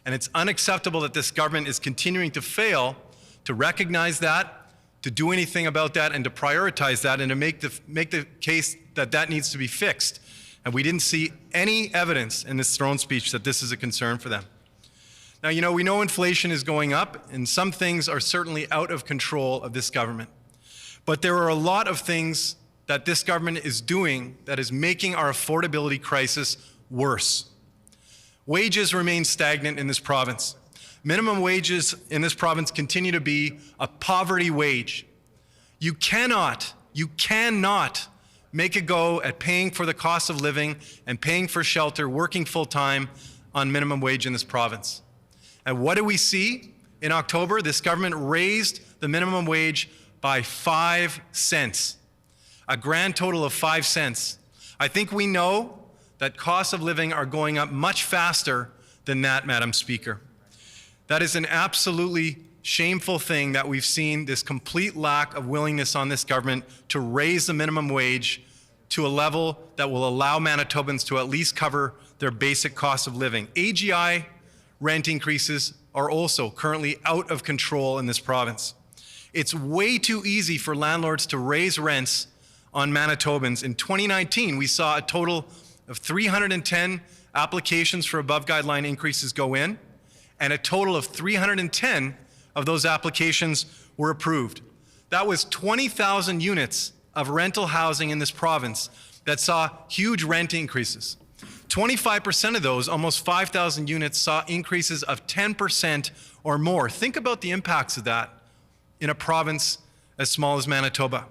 And it's unacceptable that this government is continuing to fail to recognize that, to do anything about that, and to prioritize that, and to make the case that that needs to be fixed. And we didn't see any evidence in this throne speech that this is a concern for them. Now, you know, we know inflation is going up, and some things are certainly out of control of this government. But there are a lot of things that this government is doing that is making our affordability crisis worse. Wages remain stagnant in this province. Minimum wages in this province continue to be a poverty wage. You cannot make a go at paying for the cost of living and paying for shelter, working full-time on minimum wage in this province. And what do we see? In October, this government raised the minimum wage by 5 cents, a grand total of 5 cents. I think we know that costs of living are going up much faster than that, Madam Speaker. That is an absolutely shameful thing that we've seen this complete lack of willingness on this government to raise the minimum wage to a level that will allow Manitobans to at least cover their basic cost of living. AGI rent increases are also currently out of control in this province. It's way too easy for landlords to raise rents on Manitobans. In 2019, we saw a total of 310 applications for above guideline increases go in, and a total of 310 of those applications were approved. That was 20,000 units of rental housing in this province that saw huge rent increases. 25% of those, almost 5,000 units, saw increases of 10% or more. Think about the impacts of that in a province as small as Manitoba.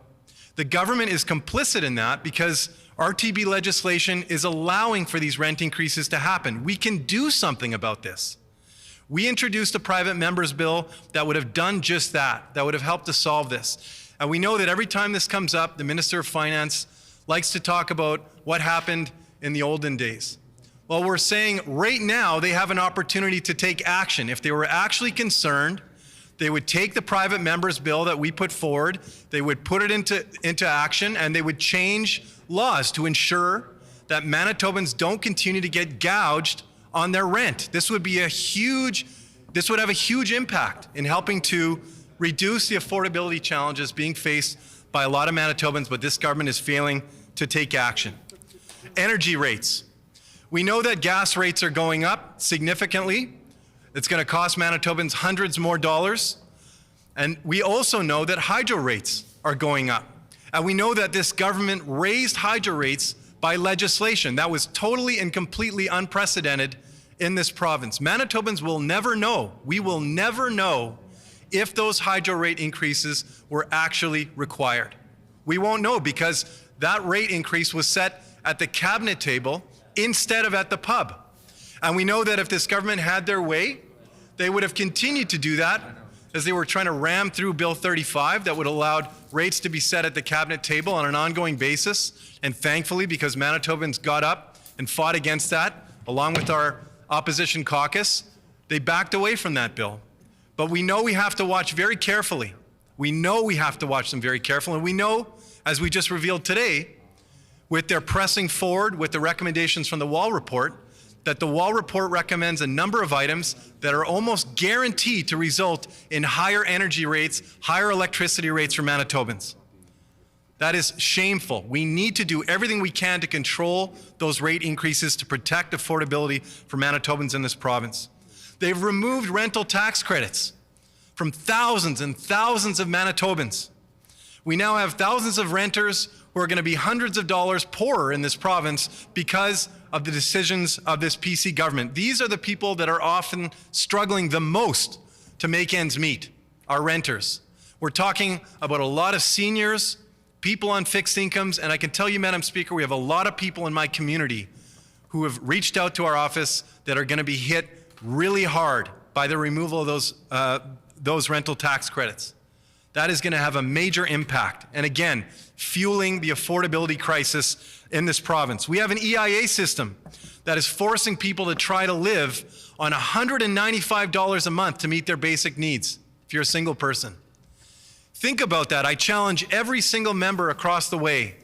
The government is complicit in that because RTB legislation is allowing for these rent increases to happen. We can do something about this. We introduced a private member's bill that would have done just that would have helped to solve this. And we know that every time this comes up, the Minister of Finance likes to talk about what happened in the olden days. Well, we're saying right now they have an opportunity to take action. If they were actually concerned, they would take the private member's bill that we put forward, they would put it into action, and they would change laws to ensure that Manitobans don't continue to get gouged on their rent. This would have a huge impact in helping to reduce the affordability challenges being faced by a lot of Manitobans, but this government is failing to take action. Energy rates. We know that gas rates are going up significantly. It's going to cost Manitobans hundreds more dollars. And we also know that hydro rates are going up. And we know that this government raised hydro rates by legislation. That was totally and completely unprecedented in this province. Manitobans will never know, we will never know if those hydro rate increases were actually required. We won't know because that rate increase was set at the cabinet table instead of at the pub. And we know that if this government had their way, they would have continued to do that as they were trying to ram through Bill 35 that would allow rates to be set at the cabinet table on an ongoing basis. And thankfully, because Manitobans got up and fought against that, along with our opposition caucus, they backed away from that bill. But we know we have to watch very carefully. We know we have to watch them very carefully. And we know, as we just revealed today, with their pressing forward with the recommendations from the Wall Report, that the Wall Report recommends a number of items that are almost guaranteed to result in higher energy rates, higher electricity rates for Manitobans. That is shameful. We need to do everything we can to control those rate increases to protect affordability for Manitobans in this province. They've removed rental tax credits from thousands and thousands of Manitobans. We now have thousands of renters who are going to be hundreds of dollars poorer in this province because of the decisions of this PC government. These are the people that are often struggling the most to make ends meet, our renters. We're talking about a lot of seniors, people on fixed incomes, and I can tell you, Madam Speaker, we have a lot of people in my community who have reached out to our office that are going to be hit really hard by the removal of those rental tax credits. That is going to have a major impact. And again, fueling the affordability crisis in this province. We have an EIA system that is forcing people to try to live on $195 a month to meet their basic needs if you're a single person. Think about that. I challenge every single member across the way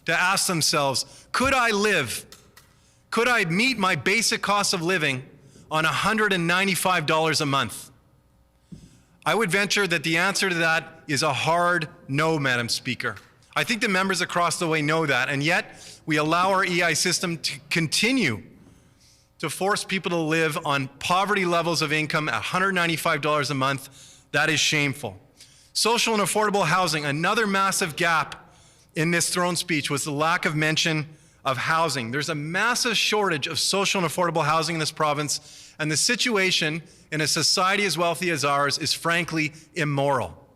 to ask themselves, could I meet my basic cost of living on $195 a month? I would venture that the answer to that is a hard no, Madam Speaker. I think the members across the way know that, and yet we allow our EI system to continue to force people to live on poverty levels of income at $195 a month. That is shameful. Social and affordable housing, another massive gap in this throne speech was the lack of mention of housing. There's a massive shortage of social and affordable housing in this province, and the situation in a society as wealthy as ours is frankly immoral.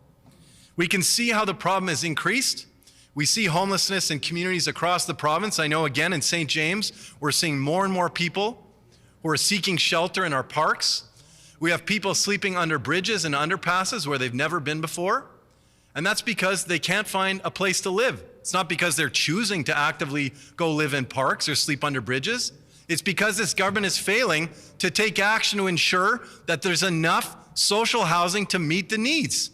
We can see how the problem has increased. We see homelessness in communities across the province. I know again in St. James, we're seeing more and more people who are seeking shelter in our parks. We have people sleeping under bridges and underpasses where they've never been before. And that's because they can't find a place to live. It's not because they're choosing to actively go live in parks or sleep under bridges. It's because this government is failing to take action to ensure that there's enough social housing to meet the needs.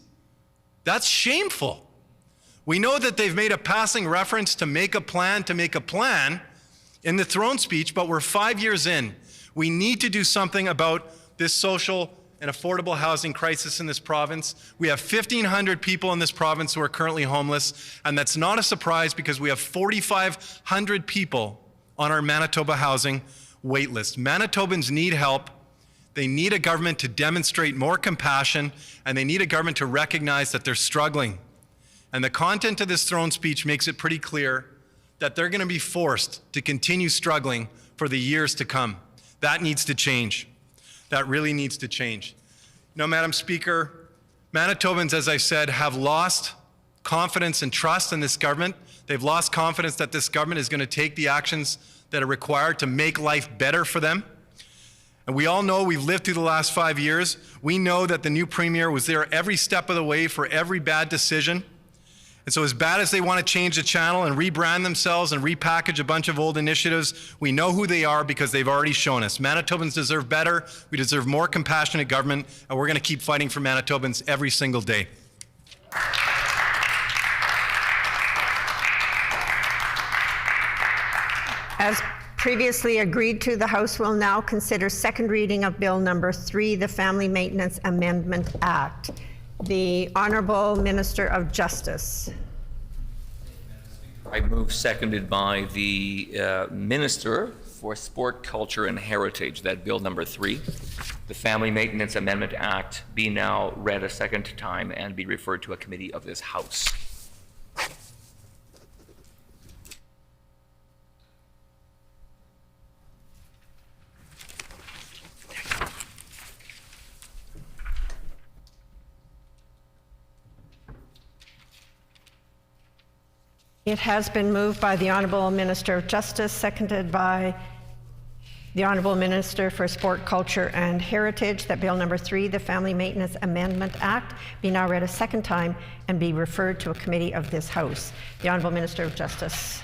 That's shameful. We know that they've made a passing reference to make a plan in the throne speech, but we're 5 years in. We need to do something about this social and affordable housing crisis in this province. We have 1,500 people in this province who are currently homeless, and that's not a surprise because we have 4,500 people on our Manitoba housing wait list. Manitobans need help. They need a government to demonstrate more compassion, and they need a government to recognize that they're struggling. And the content of this throne speech makes it pretty clear that they're going to be forced to continue struggling for the years to come. That needs to change. That really needs to change. You know, Madam Speaker, Manitobans, as I said, have lost confidence and trust in this government. They've lost confidence that this government is going to take the actions that are required to make life better for them. And we all know, we've lived through the last 5 years. We know that the new Premier was there every step of the way for every bad decision. And so as bad as they want to change the channel and rebrand themselves and repackage a bunch of old initiatives, we know who they are because they've already shown us. Manitobans deserve better. We deserve more compassionate government, and we're going to keep fighting for Manitobans every single day. As previously agreed to, the House will now consider second reading of Bill number 3, the Family Maintenance Amendment Act. The Honourable Minister of Justice. I move, seconded by the Minister for Sport, Culture and Heritage, that Bill number 3, the Family Maintenance Amendment Act, be now read a second time and be referred to a committee of this House. It has been moved by the Honourable Minister of Justice, seconded by the Honourable Minister for Sport, Culture and Heritage, that Bill number 3, the Family Maintenance Amendment Act, be now read a second time and be referred to a committee of this House. The Honourable Minister of Justice.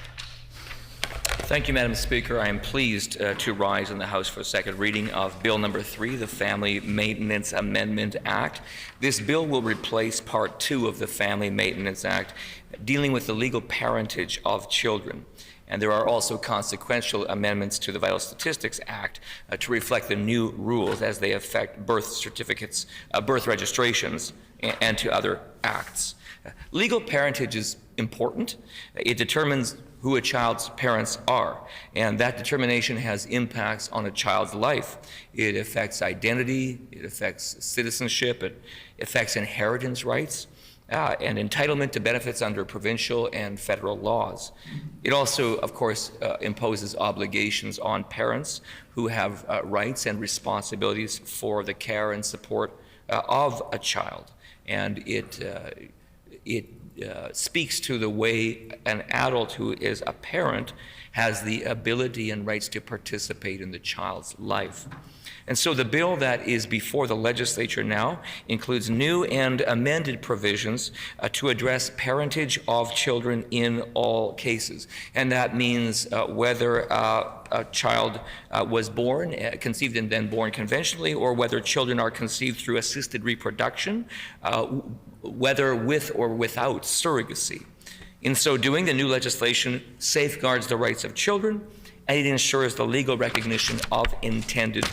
Thank you, Madam Speaker. I am pleased to rise in the House for second reading of Bill number 3, the Family Maintenance Amendment Act. This bill will replace Part 2 of the Family Maintenance Act, dealing with the legal parentage of children. And there are also consequential amendments to the Vital Statistics Act to reflect the new rules as they affect birth certificates, birth registrations, and to other acts. Legal parentage is important. It determines who a child's parents are, and that determination has impacts on a child's life. It affects identity, it affects citizenship, it affects inheritance rights, and entitlement to benefits under provincial and federal laws. It also, of course, imposes obligations on parents who have rights and responsibilities for the care and support of a child. And it speaks to the way an adult who is a parent has the ability and rights to participate in the child's life. And so the bill that is before the legislature now includes new and amended provisions to address parentage of children in all cases. And that means whether a child was born, conceived and then born conventionally, or whether children are conceived through assisted reproduction, whether with or without surrogacy. In so doing, the new legislation safeguards the rights of children, and it ensures the legal recognition of intended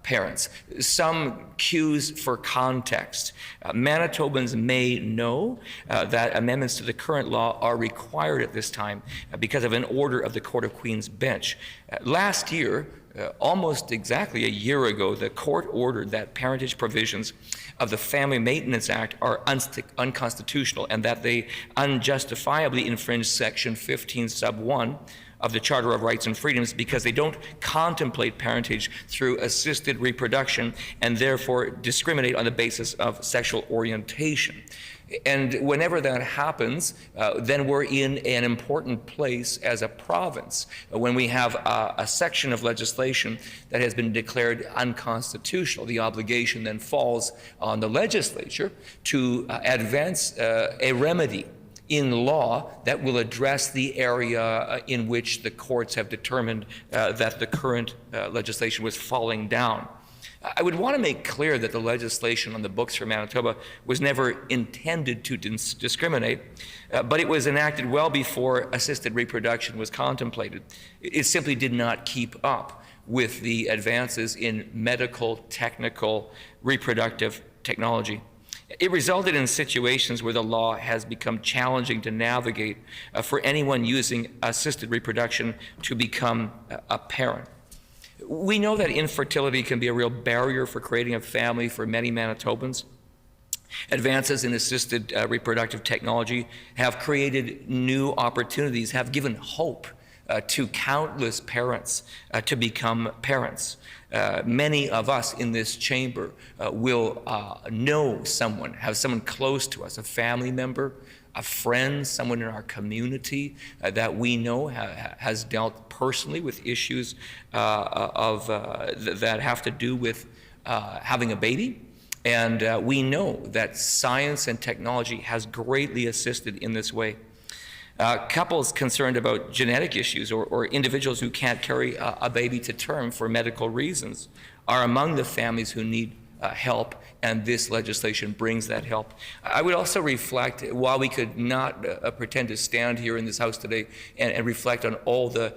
parents. Some cues for context. Manitobans may know that amendments to the current law are required at this time because of an order of the Court of Queen's Bench. Last year, almost exactly a year ago, the court ordered that parentage provisions of the Family Maintenance Act are unconstitutional and that they unjustifiably infringe Section 15 sub 1 of the Charter of Rights and Freedoms because they don't contemplate parentage through assisted reproduction and therefore discriminate on the basis of sexual orientation. And whenever that happens, then we're in an important place as a province when we have a section of legislation that has been declared unconstitutional. The obligation then falls on the legislature to advance a remedy in law that will address the area in which the courts have determined that the current legislation was falling down. I would want to make clear that the legislation on the books for Manitoba was never intended to discriminate, but it was enacted well before assisted reproduction was contemplated. It simply did not keep up with the advances in medical, technical, reproductive technology. It resulted in situations where the law has become challenging to navigate for anyone using assisted reproduction to become a parent. We know that infertility can be a real barrier for creating a family for many Manitobans. Advances in assisted reproductive technology have created new opportunities, have given hope to countless parents to become parents. Many of us in this chamber will know someone, have someone close to us, a family member, a friend, someone in our community that we know has dealt personally with issues that have to do with having a baby. And we know that science and technology has greatly assisted in this way. Couples concerned about genetic issues or individuals who can't carry a baby to term for medical reasons are among the families who need help, and this legislation brings that help. I would also reflect, while we could not pretend to stand here in this House today and reflect on all the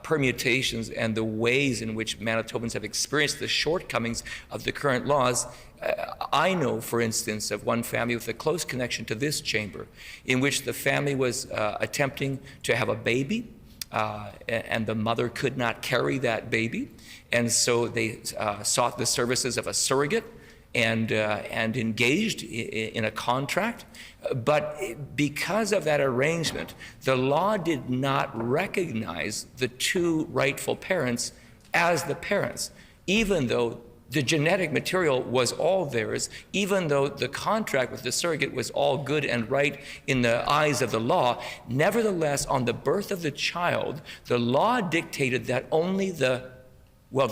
permutations and the ways in which Manitobans have experienced the shortcomings of the current laws, I know, for instance, of one family with a close connection to this chamber in which the family was attempting to have a baby and the mother could not carry that baby, and so they sought the services of a surrogate and engaged in a contract. But because of that arrangement, the law did not recognize the two rightful parents as the parents, even though the genetic material was all theirs, even though the contract with the surrogate was all good and right in the eyes of the law. Nevertheless, on the birth of the child, the law dictated that only the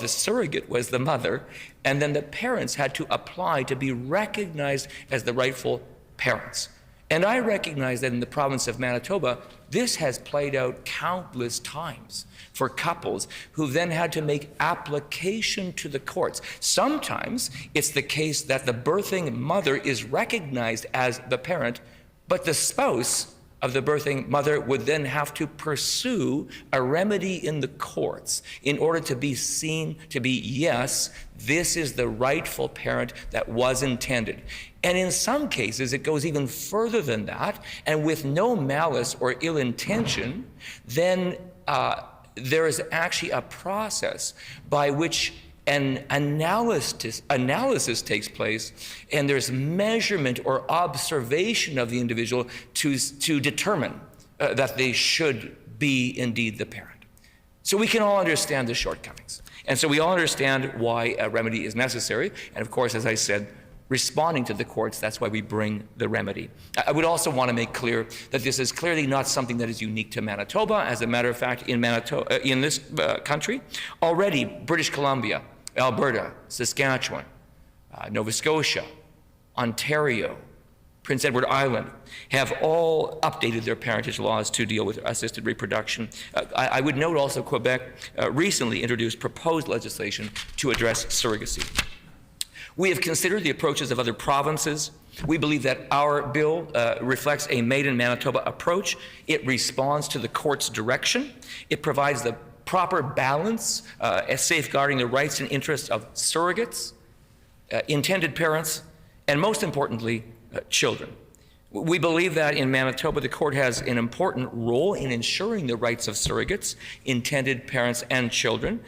surrogate was the mother, and then the parents had to apply to be recognized as the rightful parents. And I recognize that in the province of Manitoba, this has played out countless times for couples who then had to make application to the courts. Sometimes it's the case that the birthing mother is recognized as the parent, but the spouse of the birthing mother would then have to pursue a remedy in the courts in order to be seen to be, yes, this is the rightful parent that was intended. And in some cases, it goes even further than that, and with no malice or ill intention, then there is actually a process by which an analysis takes place, and there's measurement or observation of the individual to determine that they should be indeed the parent. So we can all understand the shortcomings. And so we all understand why a remedy is necessary. And of course, as I said, responding to the courts, that's why we bring the remedy. I would also want to make clear that this is clearly not something that is unique to Manitoba. As a matter of fact, in this country, already British Columbia, Alberta, Saskatchewan, Nova Scotia, Ontario, Prince Edward Island have all updated their parentage laws to deal with assisted reproduction. I would note also Quebec recently introduced proposed legislation to address surrogacy. We have considered the approaches of other provinces. We believe that our bill reflects a Made in Manitoba approach. It responds to the court's direction. It provides the proper balance safeguarding the rights and interests of surrogates, intended parents, and most importantly, children. We believe that in Manitoba, the court has an important role in ensuring the rights of surrogates, intended parents, and children.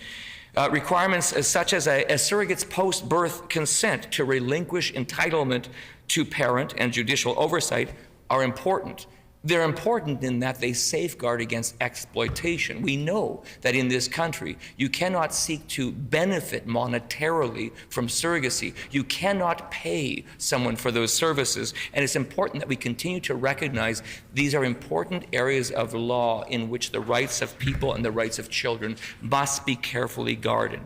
Requirements such as a surrogate's post-birth consent to relinquish entitlement to parent and judicial oversight are important. They're important in that they safeguard against exploitation. We know that in this country, you cannot seek to benefit monetarily from surrogacy. You cannot pay someone for those services. And it's important that we continue to recognize these are important areas of law in which the rights of people and the rights of children must be carefully guarded.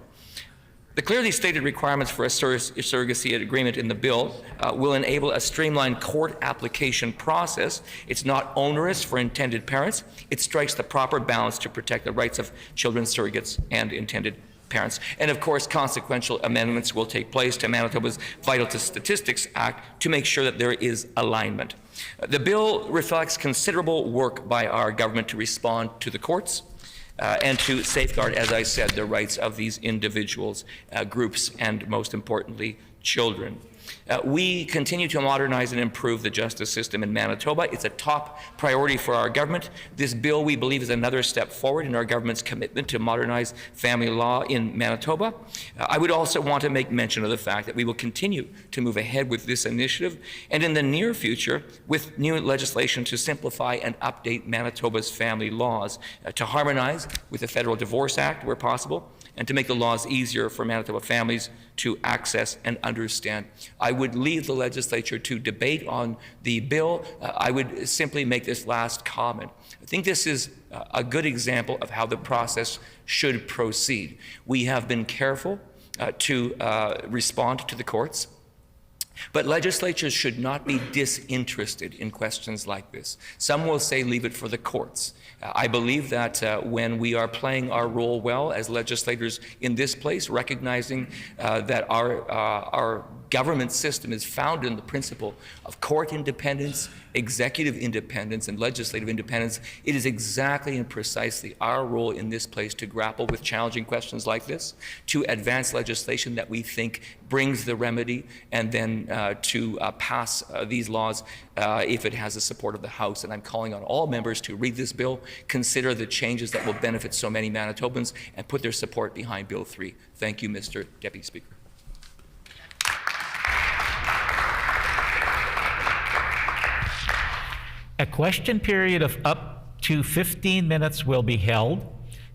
The clearly stated requirements for a surrogacy agreement in the bill will enable a streamlined court application process. It's not onerous for intended parents. It strikes the proper balance to protect the rights of children, surrogates, and intended parents. And of course, consequential amendments will take place to Manitoba's Vital Statistics Act to make sure that there is alignment. The bill reflects considerable work by our government to respond to the courts and to safeguard, as I said, the rights of these individuals, groups, and most importantly, children. We continue to modernize and improve the justice system in Manitoba. It's a top priority for our government. This bill, we believe, is another step forward in our government's commitment to modernize family law in Manitoba. I would also want to make mention of the fact that we will continue to move ahead with this initiative, and in the near future, with new legislation to simplify and update Manitoba's family laws, to harmonize with the Federal Divorce Act where possible, and to make the laws easier for Manitoba families to access and understand. I would leave the legislature to debate on the bill. I would simply make this last comment. I think this is a good example of how the process should proceed. We have been careful to respond to the courts, but legislatures should not be disinterested in questions like this. Some will say leave it for the courts. I believe that when we are playing our role well as legislators in this place, recognizing that our government system is founded in the principle of court independence, executive independence, and legislative independence, it is exactly and precisely our role in this place to grapple with challenging questions like this, to advance legislation that we think brings the remedy, and then to pass these laws if it has the support of the House. And I'm calling on all members to read this bill, consider the changes that will benefit so many Manitobans, and put their support behind Bill 3. Thank you, Mr. Deputy Speaker. A question period of up to 15 minutes will be held.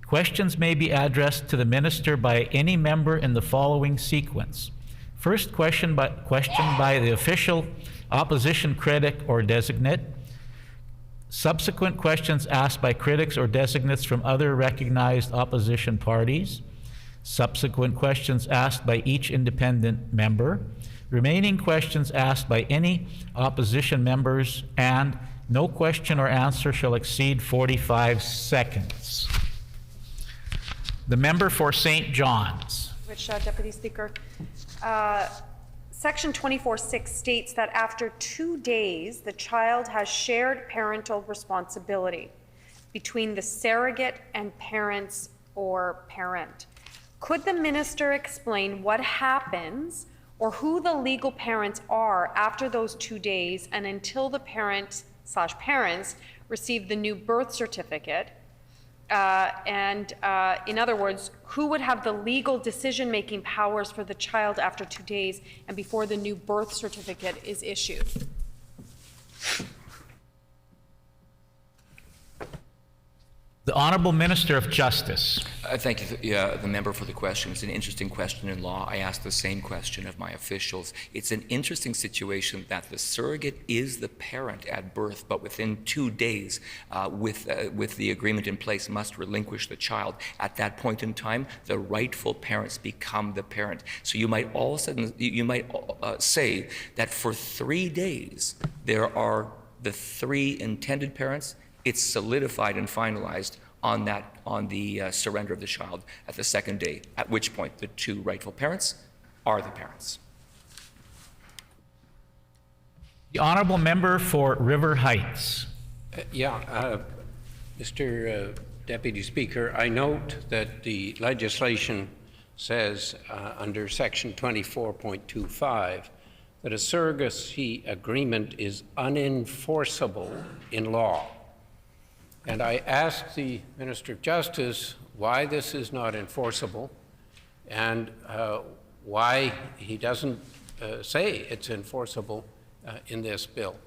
Questions may be addressed to the minister by any member in the following sequence. First question by the official opposition critic or designate. Subsequent questions asked by critics or designates from other recognized opposition parties. Subsequent questions asked by each independent member. Remaining questions asked by any opposition members, and no question or answer shall exceed 45 seconds. The member for St. John's. Which, Deputy Speaker, Section 24(6) states that after 2 days, the child has shared parental responsibility between the surrogate and parents or parent. Could the minister explain what happens or who the legal parents are after those 2 days and until the parents receive the new birth certificate? In other words, who would have the legal decision-making powers for the child after 2 days and before the new birth certificate is issued? The Honourable Minister of Justice. Thank you, the member, for the question. It's an interesting question in law. I asked the same question of my officials. It's an interesting situation that the surrogate is the parent at birth, but within 2 days, with the agreement in place, must relinquish the child. At that point in time, the rightful parents become the parent. So you might say that for 3 days, there are the 3 intended parents. It's solidified and finalized on the surrender of the child at the 2nd day, at which point the 2 rightful parents are the parents. The Honourable Member for River Heights. Mr. Deputy Speaker, I note that the legislation says under Section 24.25 that a surrogacy agreement is unenforceable in law. And I asked the Minister of Justice why this is not enforceable and why he doesn't say it's enforceable in this bill.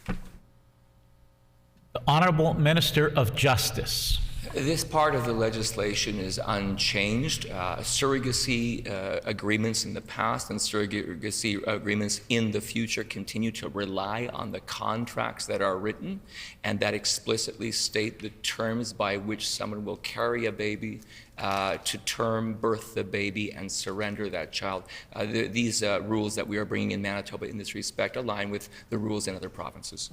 The Honourable Minister of Justice. This part of the legislation is unchanged. Surrogacy agreements in the past and surrogacy agreements in the future continue to rely on the contracts that are written and that explicitly state the terms by which someone will carry a baby, to term birth the baby and surrender that child. These rules that we are bringing in Manitoba in this respect align with the rules in other provinces.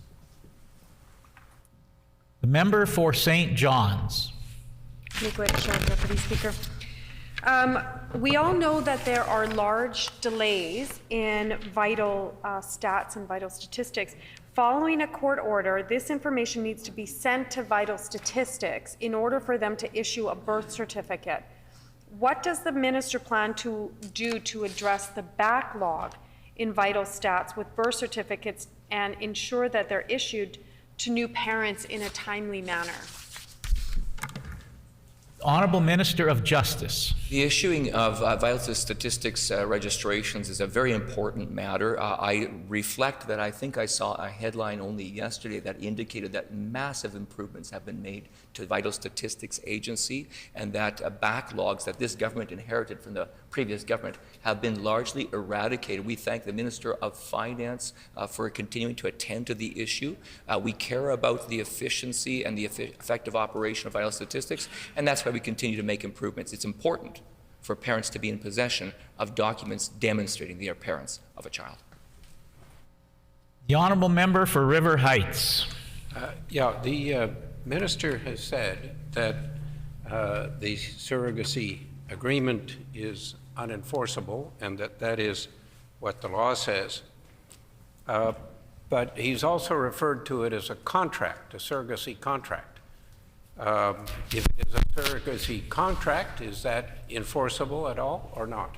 The member for St. John's. Deputy Speaker. We all know that there are large delays in vital stats and vital statistics. Following a court order, this information needs to be sent to Vital Statistics in order for them to issue a birth certificate. What does the minister plan to do to address the backlog in vital stats with birth certificates and ensure that they're issued to new parents in a timely manner? Honourable Minister of Justice. The issuing of vital statistics registrations is a very important matter. I reflect that I think I saw a headline only yesterday that indicated that massive improvements have been made to the Vital Statistics Agency, and that backlogs that this government inherited from the previous government have been largely eradicated. We thank the Minister of Finance for continuing to attend to the issue. We care about the efficiency and the effective operation of vital statistics, and that's why we continue to make improvements. It's important for parents to be in possession of documents demonstrating they are parents of a child. The Honourable Member for River Heights. The Minister has said that the surrogacy agreement is unenforceable and that is what the law says. But he's also referred to it as a contract, a surrogacy contract. If it is a surrogacy contract, is that enforceable at all or not?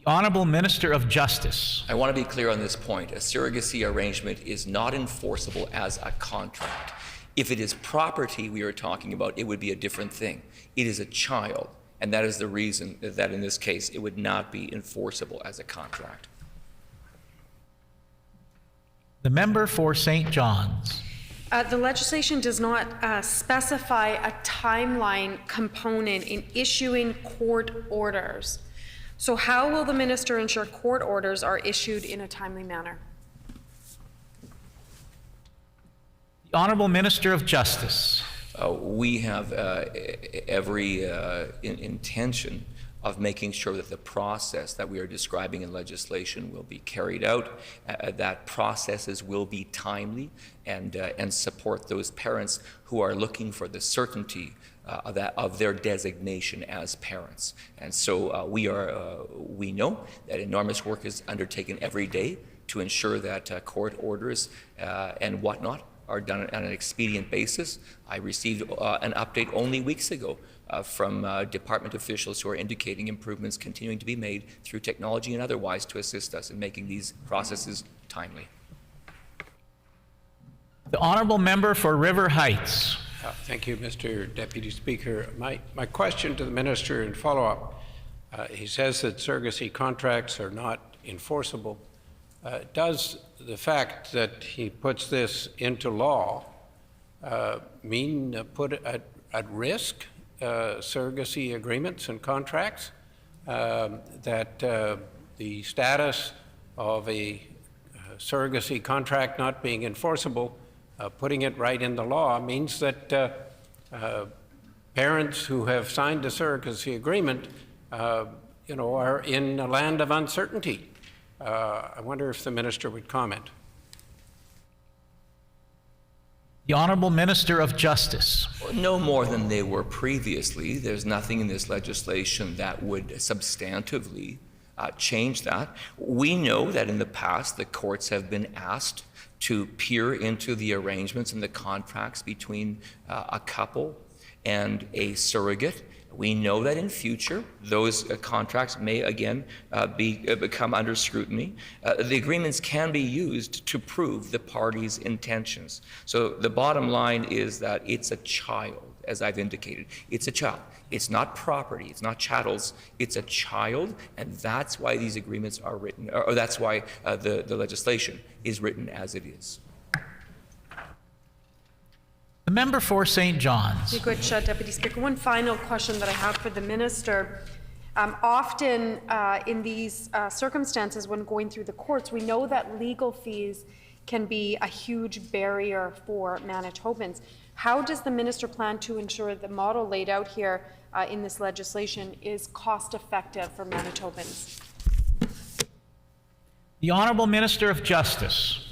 The Honourable Minister of Justice. I want to be clear on this point. A surrogacy arrangement is not enforceable as a contract. If it is property we are talking about, it would be a different thing. It is a child, and that is the reason that in this case it would not be enforceable as a contract. The member for St. John's. The legislation does not specify a timeline component in issuing court orders. So how will the minister ensure court orders are issued in a timely manner? The Honourable Minister of Justice. We have every intention of making sure that the process that we are describing in legislation will be carried out, that processes will be timely and support those parents who are looking for the certainty of their designation as parents. And so we know that enormous work is undertaken every day to ensure that court orders and whatnot are done on an expedient basis. I received an update only weeks ago from department officials who are indicating improvements continuing to be made through technology and otherwise to assist us in making these processes timely. The Honourable Member for River Heights. Thank you, Mr. Deputy Speaker. My question to the Minister in follow-up, he says that surrogacy contracts are not enforceable. Does the fact that he puts this into law mean put at risk surrogacy agreements and contracts, that the status of a surrogacy contract not being enforceable, putting it right in the law, means that parents who have signed a surrogacy agreement are in a land of uncertainty? I wonder if the Minister would comment. The Honourable Minister of Justice. No more than they were previously. There's nothing in this legislation that would substantively change that. We know that in the past the courts have been asked to peer into the arrangements and the contracts between a couple and a surrogate. We know that in future those contracts may again become under scrutiny. The agreements can be used to prove the parties' intentions. So the bottom line is that it's a child, as I've indicated. It's a child. It's not property. It's not chattels. It's a child, and that's why these agreements are written, or that's why the legislation is written as it is. The member for St. John's. Deputy Speaker, one final question that I have for the minister. Often in these circumstances when going through the courts, we know that legal fees can be a huge barrier for Manitobans. How does the minister plan to ensure the model laid out here in this legislation is cost effective for Manitobans? The Honourable Minister of Justice.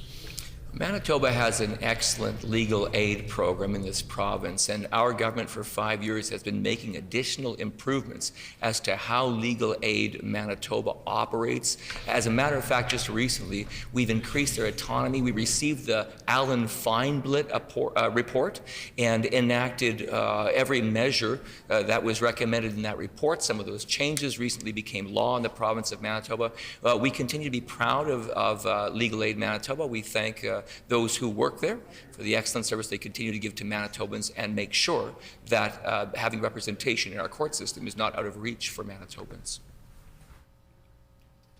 Manitoba has an excellent legal aid program in this province, and our government for 5 years has been making additional improvements as to how Legal Aid Manitoba operates. As a matter of fact, just recently, we've increased their autonomy. We received the Alan Feinblatt report and enacted every measure that was recommended in that report. Some of those changes recently became law in the province of Manitoba. We continue to be proud of Legal Aid Manitoba. We thank those who work there for the excellent service they continue to give to Manitobans and make sure that having representation in our court system is not out of reach for Manitobans.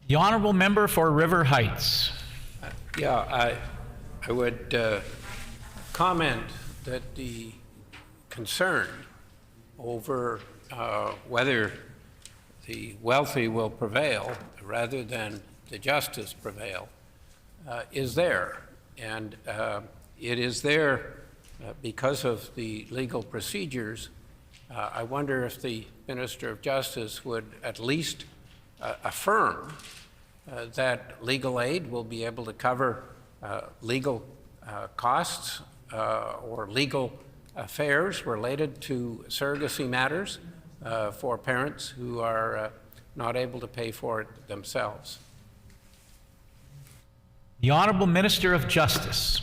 The Honourable Member for River Heights. I would comment that the concern over whether the wealthy will prevail rather than the justice prevail is there. And it is there because of the legal procedures. I wonder if the Minister of Justice would at least affirm that legal aid will be able to cover legal costs or legal affairs related to surrogacy matters for parents who are not able to pay for it themselves. The Honourable Minister of Justice.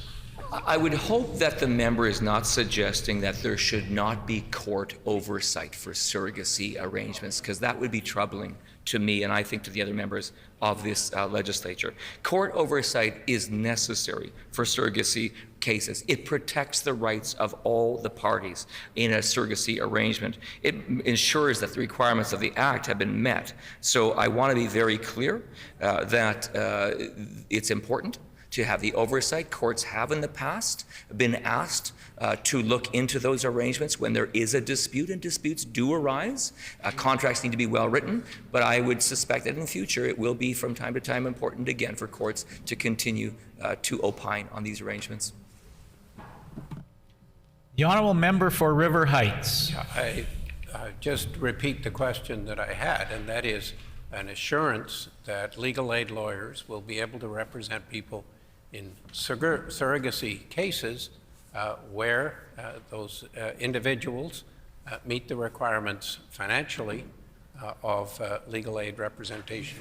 I would hope that the member is not suggesting that there should not be court oversight for surrogacy arrangements, because that would be troubling to me and I think to the other members of this legislature. Court oversight is necessary for surrogacy cases. It protects the rights of all the parties in a surrogacy arrangement. It ensures that the requirements of the Act have been met. So I want to be very clear that it's important to have the oversight. Courts have in the past been asked to look into those arrangements when there is a dispute, and disputes do arise. Contracts need to be well written, but I would suspect that in the future it will be from time to time important again for courts to continue to opine on these arrangements. The Honourable Member for River Heights. I just repeat the question that I had, and that is an assurance that legal aid lawyers will be able to represent people in surrogacy cases where those individuals meet the requirements financially of legal aid representation.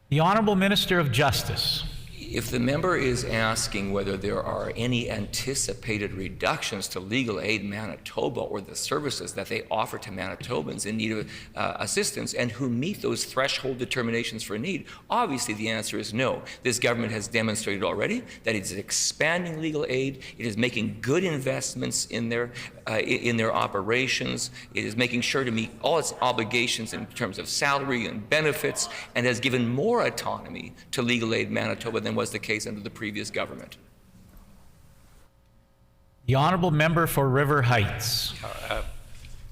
The Honourable Minister of Justice. If the member is asking whether there are any anticipated reductions to Legal Aid Manitoba or the services that they offer to Manitobans in need of assistance and who meet those threshold determinations for need, obviously the answer is no. This government has demonstrated already that it is expanding legal aid, it is making good investments in their operations, it is making sure to meet all its obligations in terms of salary and benefits, and has given more autonomy to Legal Aid Manitoba than was the case under the previous government. The Honourable Member for River Heights.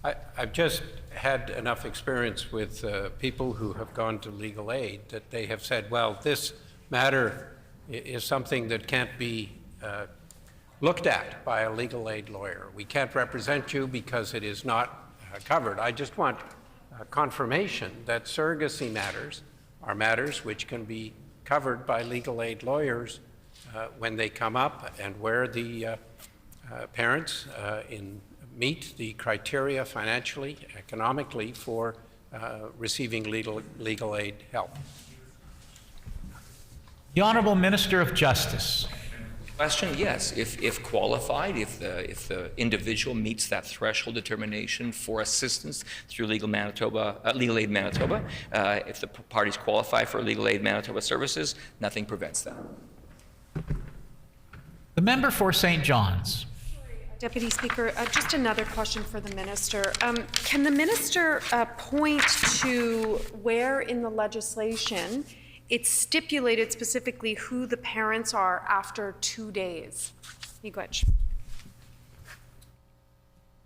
I've just had enough experience with people who have gone to legal aid that they have said, well, this matter is something that can't be looked at by a legal aid lawyer. We can't represent you because it is not covered. I just want confirmation that surrogacy matters are matters which can be covered by legal aid lawyers when they come up and where the parents meet the criteria financially, economically for receiving legal aid help. The Honourable Minister of Justice. Question, yes, if qualified, if the individual meets that threshold determination for assistance through Legal Aid Manitoba, if the parties qualify for Legal Aid Manitoba services, nothing prevents that. The member for St. John's. Deputy Speaker, just another question for the minister. Can the minister point to where in the legislation it's stipulated specifically who the parents are after 2 days? Miigwech.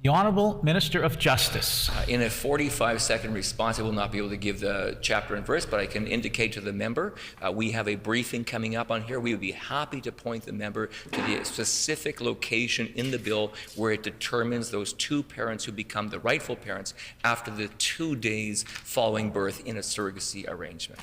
The Honourable Minister of Justice. In a 45-second response, I will not be able to give the chapter and verse, but I can indicate to the member, we have a briefing coming up on here. We would be happy to point the member to the specific location in the bill where it determines those two parents who become the rightful parents after the 2 days following birth in a surrogacy arrangement.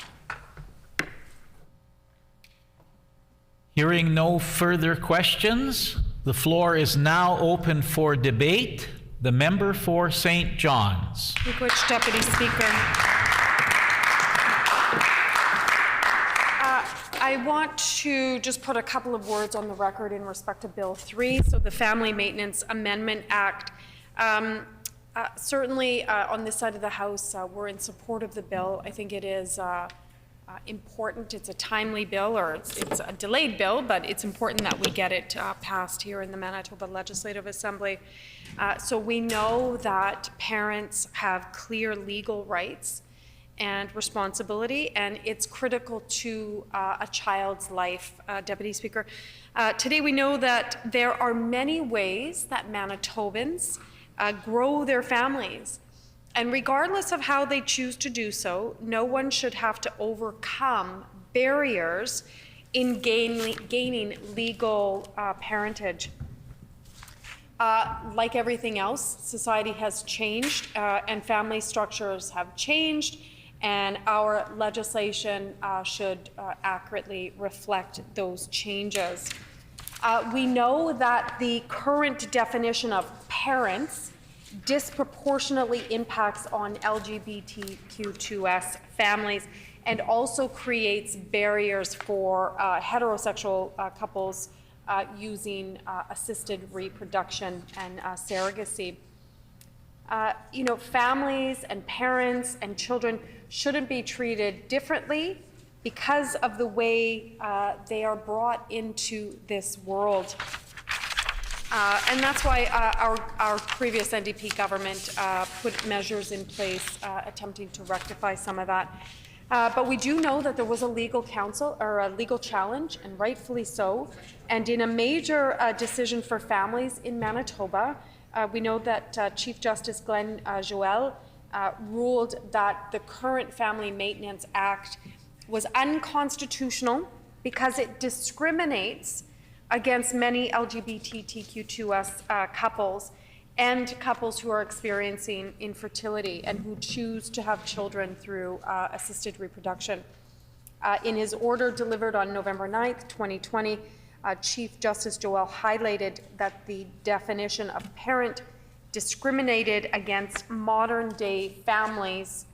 Hearing no further questions, the floor is now open for debate. The member for St. John's. Which Deputy Speaker. I want to just put a couple of words on the record in respect to Bill 3, so the Family Maintenance Amendment Act. Certainly on this side of the House, we're in support of the bill. I think it is important. It's a timely bill, or it's a delayed bill, but it's important that we get it passed here in the Manitoba Legislative Assembly. So we know that parents have clear legal rights and responsibility, and it's critical to a child's life, Deputy Speaker. Today we know that there are many ways that Manitobans grow their families. And regardless of how they choose to do so, no one should have to overcome barriers in gaining legal parentage. Like everything else, society has changed and family structures have changed, and our legislation should accurately reflect those changes. We know that the current definition of parents disproportionately impacts on LGBTQ2S families and also creates barriers for heterosexual couples using assisted reproduction and surrogacy. You know, families and parents and children shouldn't be treated differently because of the way they are brought into this world. And that's why our previous NDP government put measures in place attempting to rectify some of that. But we do know that there was a legal counsel or a legal challenge, and rightfully so. And in a major decision for families in Manitoba, we know that Chief Justice Glenn Joel ruled that the current Family Maintenance Act was unconstitutional because it discriminates against many LGBTQ2S couples and couples who are experiencing infertility and who choose to have children through assisted reproduction. In his order delivered on November 9th, 2020, Chief Justice Joel highlighted that the definition of parent discriminated against modern-day families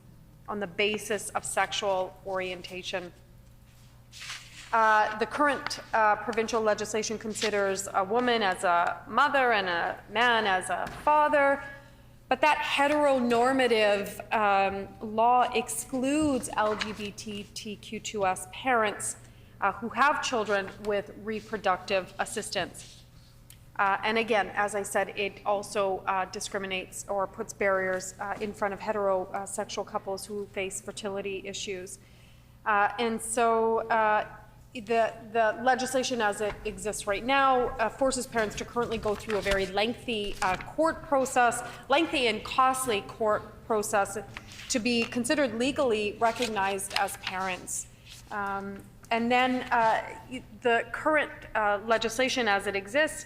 on the basis of sexual orientation. The current provincial legislation considers a woman as a mother and a man as a father, but that heteronormative law excludes LGBTQ2S parents who have children with reproductive assistance. And again, as I said, it also discriminates or puts barriers in front of heterosexual couples who face fertility issues. And so the legislation as it exists right now forces parents to currently go through a very lengthy court process, lengthy and costly court process to be considered legally recognized as parents. And then the current legislation as it exists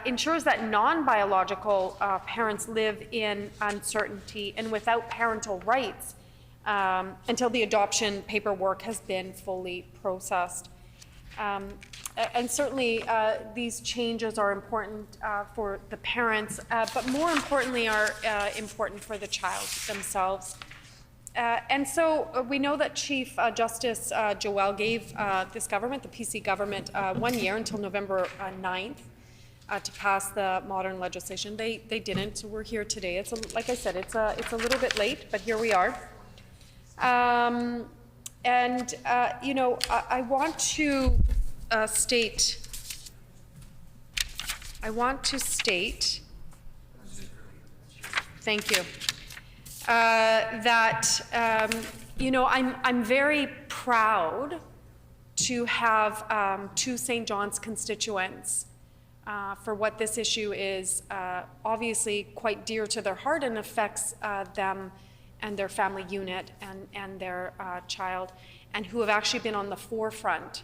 ensures that non-biological parents live in uncertainty and without parental rights until the adoption paperwork has been fully processed. And certainly these changes are important for the parents, but more importantly are important for the child themselves. And so we know that Chief Justice Joel gave this government, the PC government, 1 year until November 9th to pass the modern legislation. They didn't, so we're here today. It's like I said, it's a little bit late, but here we are. You know, I want to state, thank you, that, you know, I'm very proud to have two St. John's constituents for what this issue is obviously quite dear to their heart and affects them and their family unit and their child, and who have actually been on the forefront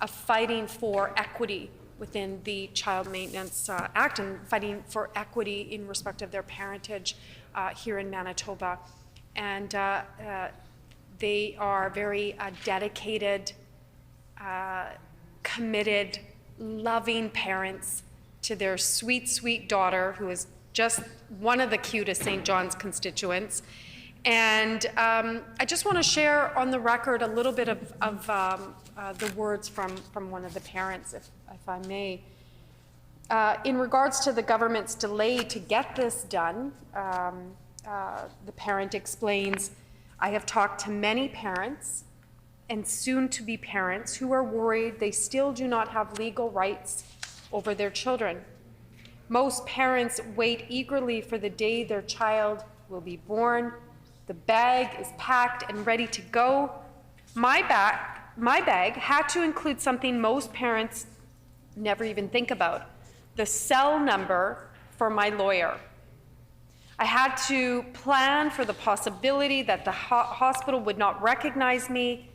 of fighting for equity within the Child Maintenance Act and fighting for equity in respect of their parentage here in Manitoba. And they are very dedicated committed, loving parents to their sweet, sweet daughter, who is just one of the cutest St. John's constituents. And I just want to share on the record a little bit of the words from one of the parents, if I may. In regards to the government's delay to get this done, the parent explains, I have talked to many parents and soon-to-be parents who are worried they still do not have legal rights over their children. Most parents wait eagerly for the day their child will be born. The bag is packed and ready to go. My bag had to include something most parents never even think about: the cell number for my lawyer. I had to plan for the possibility that the hospital would not recognize me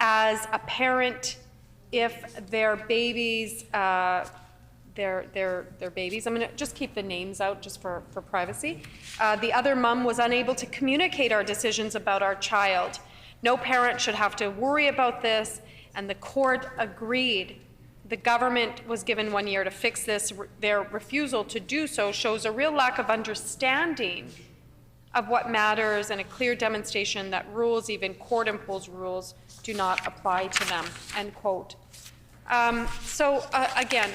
as a parent if their babies, their babies, I'm going to just keep the names out just for privacy. The other mom was unable to communicate our decisions about our child. No parent should have to worry about this, and the court agreed. The government was given 1 year to fix this. Their refusal to do so shows a real lack of understanding of what matters and a clear demonstration that rules, even court-imposed rules, do not apply to them, end quote. Again,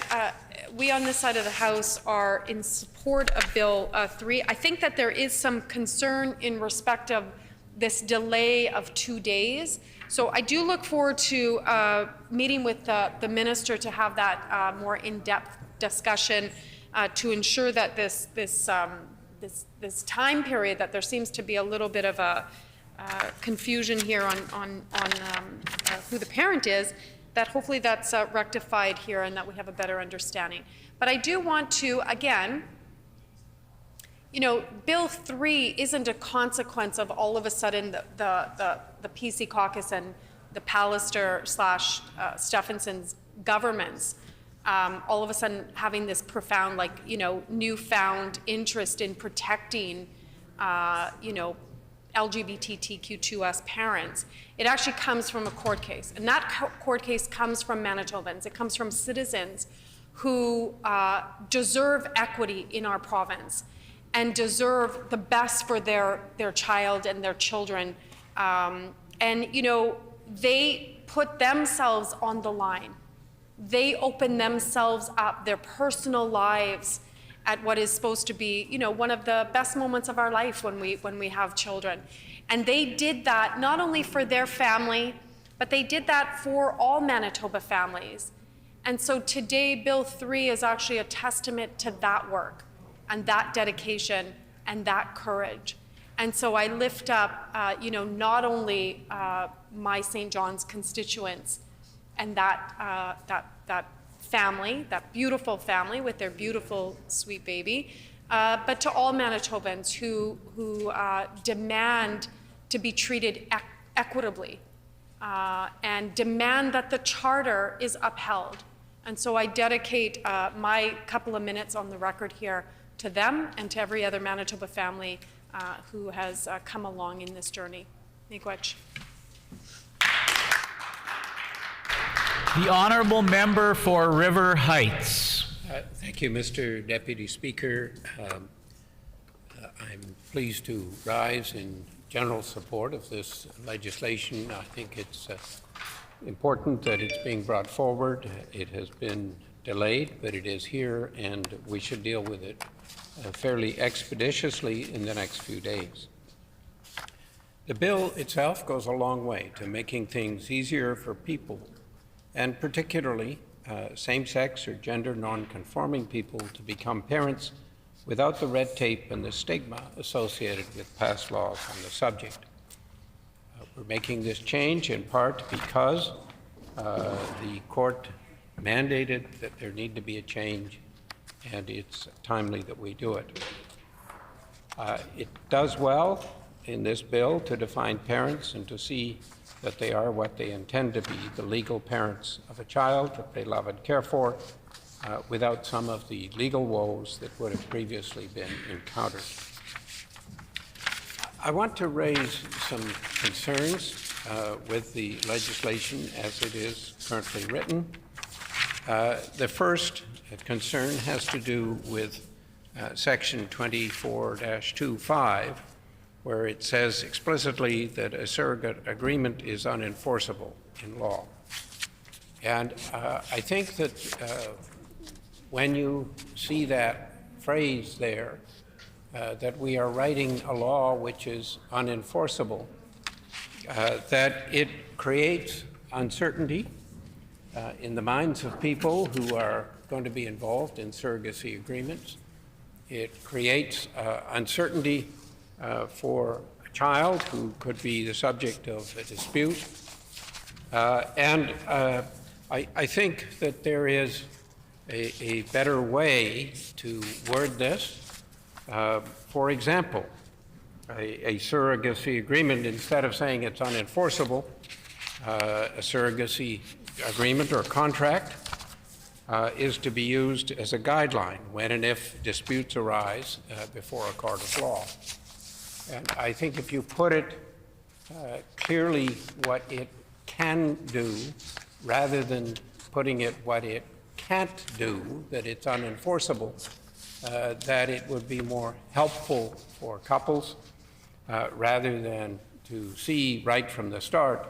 we on this side of the House are in support of Bill 3. I think that there is some concern in respect of this delay of 2 days. So I do look forward to meeting with the minister to have that more in-depth discussion to ensure that this time period, that there seems to be a little bit of a confusion here on who the parent is, that hopefully that's rectified here and that we have a better understanding. But I do want to, again, you know, Bill 3 isn't a consequence of all of a sudden the PC caucus and the Pallister/Stephenson's governments all of a sudden having this profound, like, you know, newfound interest in protecting, you know, LGBTQ2S parents. It actually comes from a court case, and that court case comes from Manitobans. It comes from citizens who deserve equity in our province and deserve the best for their child and their children. And, you know, they put themselves on the line. They open themselves up, their personal lives, at what is supposed to be, you know, one of the best moments of our life when we have children. And they did that not only for their family, but they did that for all Manitoba families. And so today, Bill 3 is actually a testament to that work and that dedication and that courage. And so I lift up, you know, not only my St. John's constituents and that family, that beautiful family with their beautiful, sweet baby, but to all Manitobans who demand to be treated equitably and demand that the charter is upheld. And so I dedicate my couple of minutes on the record here to them and to every other Manitoba family who has come along in this journey. Miigwech. The Honourable Member for River Heights. Thank you, Mr. Deputy Speaker. I'm pleased to rise in general support of this legislation. I think it's important that it's being brought forward. It has been delayed, but it is here, and we should deal with it fairly expeditiously in the next few days. The bill itself goes a long way to making things easier for people, and particularly same-sex or gender non-conforming people, to become parents without the red tape and the stigma associated with past laws on the subject. We're making this change in part because the court mandated that there need to be a change, and it's timely that we do it. It does well in this bill to define parents and to see that they are what they intend to be, the legal parents of a child that they love and care for, without some of the legal woes that would have previously been encountered. I want to raise some concerns with the legislation as it is currently written. The first concern has to do with Section 24-25, where it says explicitly that a surrogate agreement is unenforceable in law. And I think that when you see that phrase there, that we are writing a law which is unenforceable, that it creates uncertainty in the minds of people who are going to be involved in surrogacy agreements. It creates uncertainty for a child who could be the subject of a dispute. And I think that there is a better way to word this. For example, a surrogacy agreement, instead of saying it's unenforceable, a surrogacy agreement or contract is to be used as a guideline when and if disputes arise before a court of law. And I think if you put it clearly what it can do, rather than putting it what it can't do, that it's unenforceable, that it would be more helpful for couples rather than to see right from the start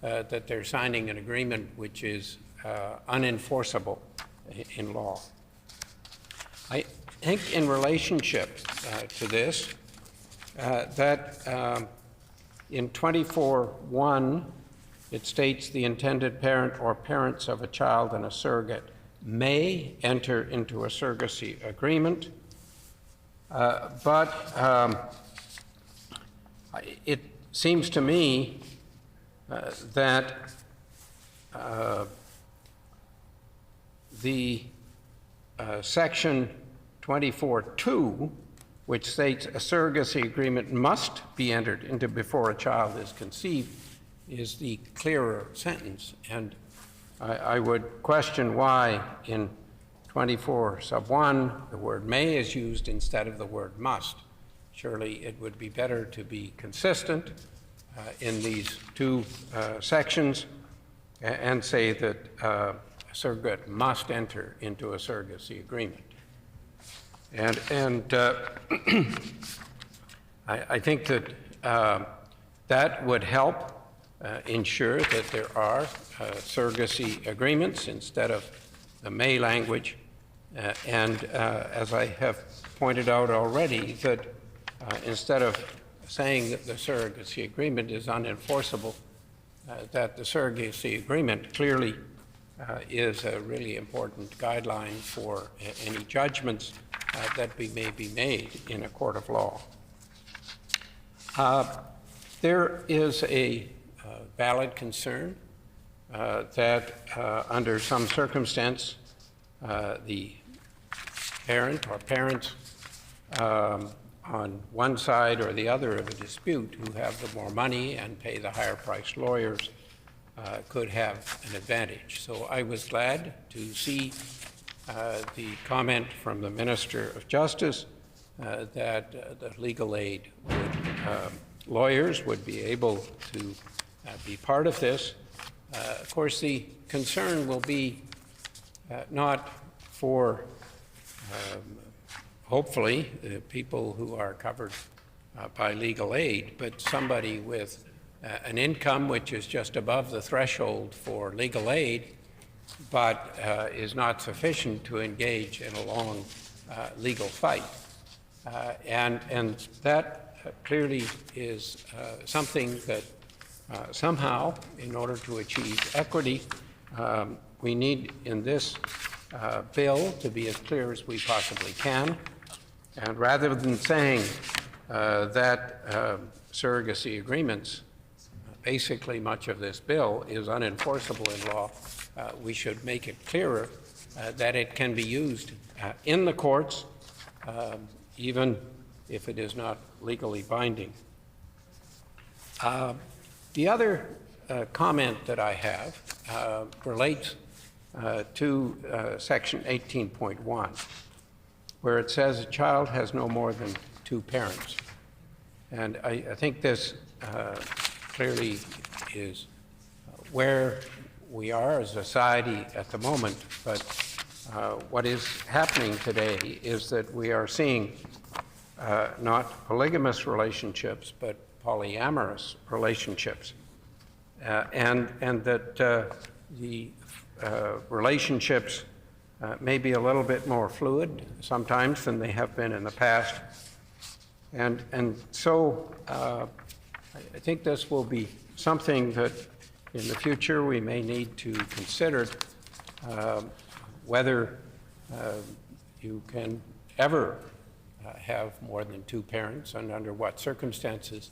that they're signing an agreement which is unenforceable in law. I think in relationship to this, that in 24(1), it states the intended parent or parents of a child and a surrogate may enter into a surrogacy agreement, but it seems to me that the section 24(2), which states a surrogacy agreement must be entered into before a child is conceived, is the clearer sentence. And I would question why in 24(1) the word may is used instead of the word must. Surely it would be better to be consistent in these two sections and say that a surrogate must enter into a surrogacy agreement. And I think that that would help ensure that there are surrogacy agreements instead of the may language. And as I have pointed out already, that instead of saying that the surrogacy agreement is unenforceable, that the surrogacy agreement clearly is a really important guideline for any judgments that may be made in a court of law. There is a valid concern that under some circumstance the parent or parents on one side or the other of a dispute who have the more money and pay the higher priced lawyers could have an advantage. So I was glad to see the comment from the Minister of Justice that the legal aid lawyers would be able to be part of this. Of course, the concern will be not for hopefully people who are covered by legal aid, but somebody with an income which is just above the threshold for legal aid, but is not sufficient to engage in a long legal fight. And that clearly is something that somehow, in order to achieve equity, we need in this bill to be as clear as we possibly can. And rather than saying that surrogacy agreements, basically much of this bill is unenforceable in law, we should make it clearer that it can be used in the courts, even if it is not legally binding. The other comment that I have relates to section 18.1, where it says a child has no more than two parents. And I think this clearly is where we are as a society at the moment, but what is happening today is that we are seeing not polygamous relationships, but polyamorous relationships, and that the relationships may be a little bit more fluid sometimes than they have been in the past. And so I think this will be something that in the future we may need to consider whether you can ever have more than two parents and under what circumstances.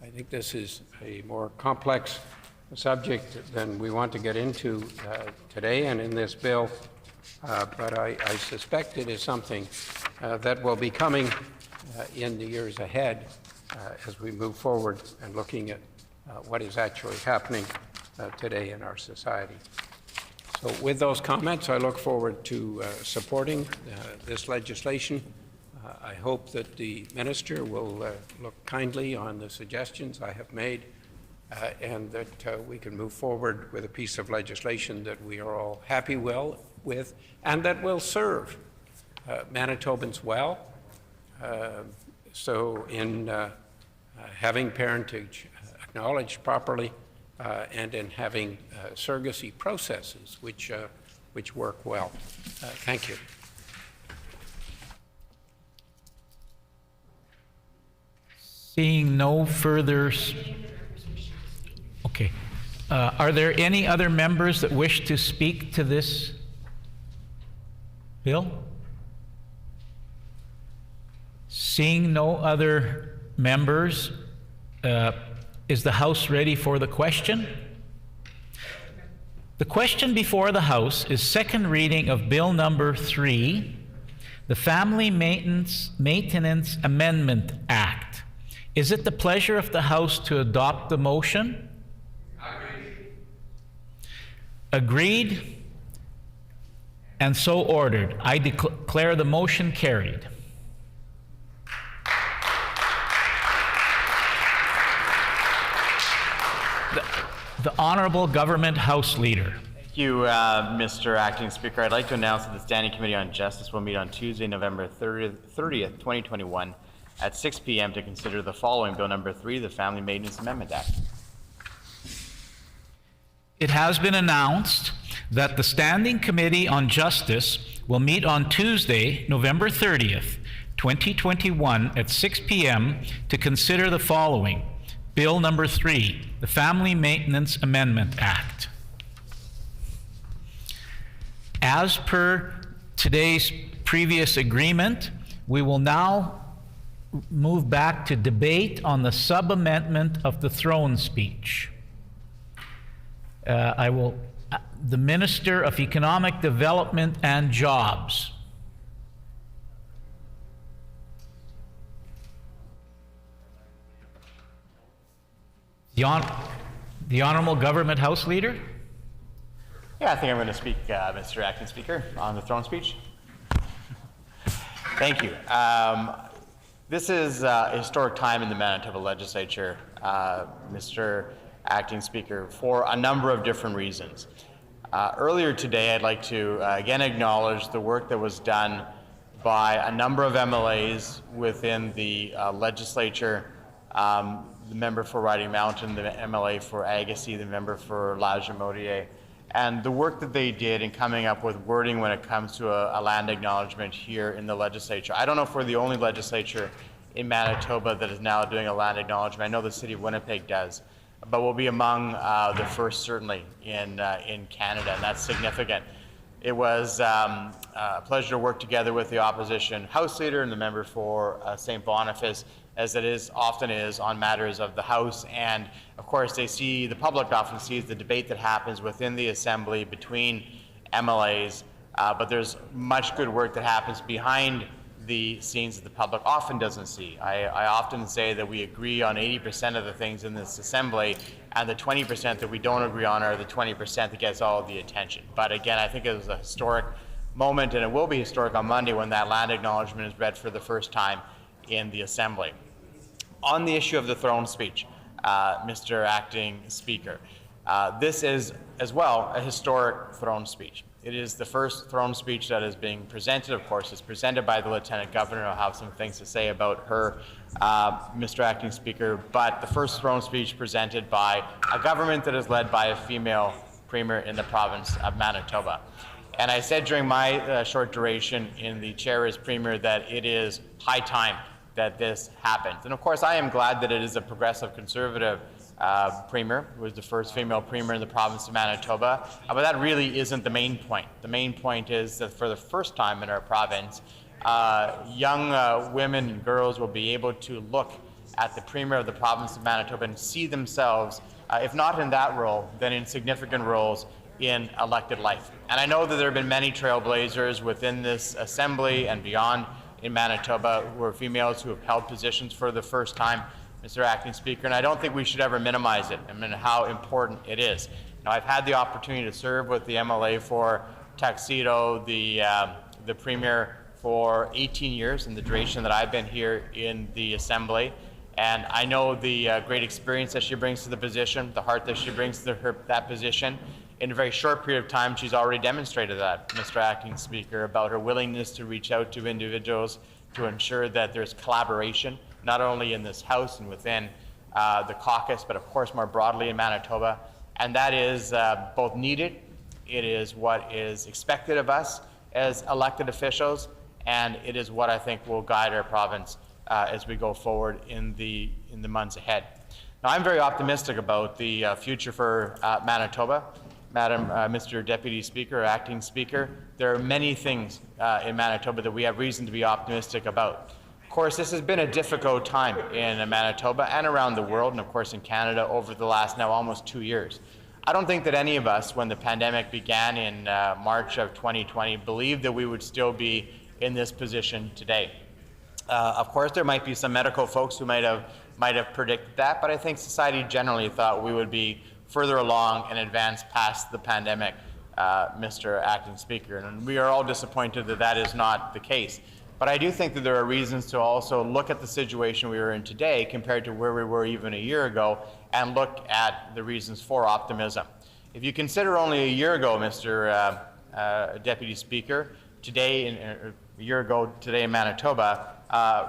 I think this is a more complex subject than we want to get into today and in this bill, but I suspect it is something that will be coming in the years ahead as we move forward and looking at what is actually happening today in our society. So with those comments, I look forward to supporting this legislation. I hope that the minister will look kindly on the suggestions I have made and that we can move forward with a piece of legislation that we are all happy with and that will serve Manitobans well. So in having parentage acknowledged properly and in having surrogacy processes which work well. Thank you. Seeing no further... Okay. Are there any other members that wish to speak to this bill? Seeing no other members, is the House ready for the question? The question before the House is second reading of Bill number 3, the Family Maintenance Amendment Act. Is it the pleasure of the House to adopt the motion? Agreed, and so ordered. I declare the motion carried. The Honorable Government House Leader. Thank you, Mr. Acting Speaker. I'd like to announce that the Standing Committee on Justice will meet on Tuesday, November 30th, 2021 at 6 p.m. to consider the following Bill number 3, the Family Maintenance Amendment Act. It has been announced that the Standing Committee on Justice will meet on Tuesday, November 30th, 2021 at 6 p.m. to consider the following. Bill number 3, the Family Maintenance Amendment Act. As per today's previous agreement, we will now move back to debate on the sub-amendment of the throne speech. The Minister of Economic Development and Jobs. The Honorable Government House Leader? Yeah, I think I'm going to speak, Mr. Acting Speaker, on the throne speech. Thank you. This is a historic time in the Manitoba Legislature, Mr. Acting Speaker, for a number of different reasons. Earlier today, I'd like to again acknowledge the work that was done by a number of MLAs within the legislature, the member for Riding Mountain, the MLA for Agassiz, the member for La Jamodier, and the work that they did in coming up with wording when it comes to a land acknowledgement here in the legislature. I don't know if we're the only legislature in Manitoba that is now doing a land acknowledgement. I know the city of Winnipeg does, but we'll be among the first certainly in Canada, and that's significant. It was a pleasure to work together with the opposition House Leader and the member for St. Boniface, as it often is on matters of the House. And of course, the public often sees the debate that happens within the Assembly between MLAs, but there's much good work that happens behind the scenes that the public often doesn't see. I often say that we agree on 80% of the things in this Assembly, and the 20% that we don't agree on are the 20% that gets all of the attention. But again, I think it was a historic moment, and it will be historic on Monday when that land acknowledgement is read for the first time in the Assembly. On the issue of the throne speech, Mr. Acting Speaker, This is, as well, a historic throne speech. It is the first throne speech that is being presented, of course. It's presented by the Lieutenant Governor. I'll have some things to say about her, Mr. Acting Speaker, but the first throne speech presented by a government that is led by a female Premier in the province of Manitoba. And I said during my short duration in the chair as Premier that it is high time that this happens. And of course, I am glad that it is a progressive Conservative Premier, who was the first female Premier in the province of Manitoba. But that really isn't the main point. The main point is that for the first time in our province, young women and girls will be able to look at the Premier of the province of Manitoba and see themselves, if not in that role, then in significant roles in elected life. And I know that there have been many trailblazers within this Assembly and beyond in Manitoba who are females who have held positions for the first time, Mr. Acting Speaker, and I don't think we should ever minimize it and how important it is. Now, I've had the opportunity to serve with the MLA for Tuxedo, the Premier, for 18 years in the duration that I've been here in the Assembly. And I know the great experience that she brings to the position, the heart that she brings to that position. In a very short period of time, she's already demonstrated that, Mr. Acting Speaker, about her willingness to reach out to individuals to ensure that there's collaboration, not only in this House and within the caucus, but of course more broadly in Manitoba. And that is both needed, it is what is expected of us as elected officials, and it is what I think will guide our province as we go forward in the months ahead. Now, I'm very optimistic about the future for Manitoba. Mr. Deputy Speaker, Acting Speaker, there are many things in Manitoba that we have reason to be optimistic about. Of course, this has been a difficult time in Manitoba and around the world, and of course in Canada over the last now almost 2 years. I don't think that any of us, when the pandemic began in March of 2020, believed that we would still be in this position today. Of course, there might be some medical folks who might have predicted that, but I think society generally thought we would be further along and advance past the pandemic, Mr. Acting Speaker. And we are all disappointed that that is not the case. But I do think that there are reasons to also look at the situation we are in today compared to where we were even a year ago and look at the reasons for optimism. If you consider only a year ago, Mr. Deputy Speaker, a year ago today in Manitoba,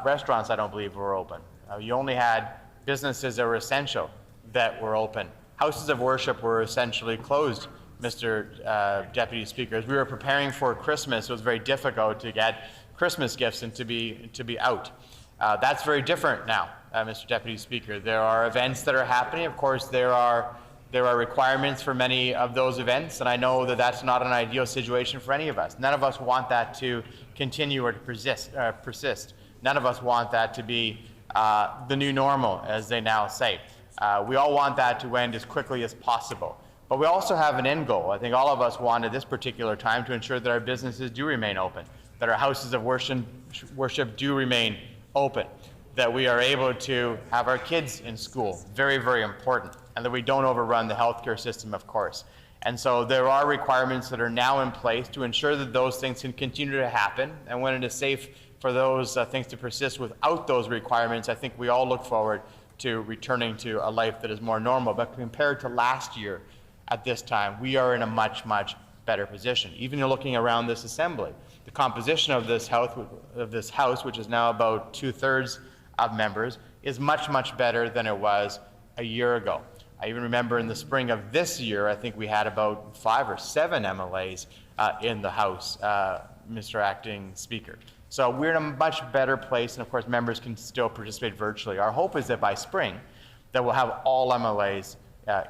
restaurants I don't believe were open. You only had businesses that were essential that were open. Houses of worship were essentially closed, Mr. Deputy Speaker. As we were preparing for Christmas, it was very difficult to get Christmas gifts and to be out. That's very different now, Mr. Deputy Speaker. There are events that are happening. Of course, there are requirements for many of those events, and I know that that's not an ideal situation for any of us. None of us want that to continue or to persist. None of us want that to be the new normal, as they now say. We all want that to end as quickly as possible. But we also have an end goal. I think all of us want at this particular time to ensure that our businesses do remain open, that our houses of worship do remain open, that we are able to have our kids in school, very, very important, and that we don't overrun the healthcare system, of course. And so there are requirements that are now in place to ensure that those things can continue to happen. And when it is safe for those things to persist without those requirements, I think we all look forward to returning to a life that is more normal. But compared to last year at this time, we are in a much, much better position. Even looking around this Assembly, the composition of this House, which is now about 2/3 of members, is much, much better than it was a year ago. I even remember in the spring of this year, I think we had about 5 or 7 MLAs in the House, Mr. Acting Speaker. So we're in a much better place, and of course members can still participate virtually. Our hope is that by spring, that we'll have all MLAs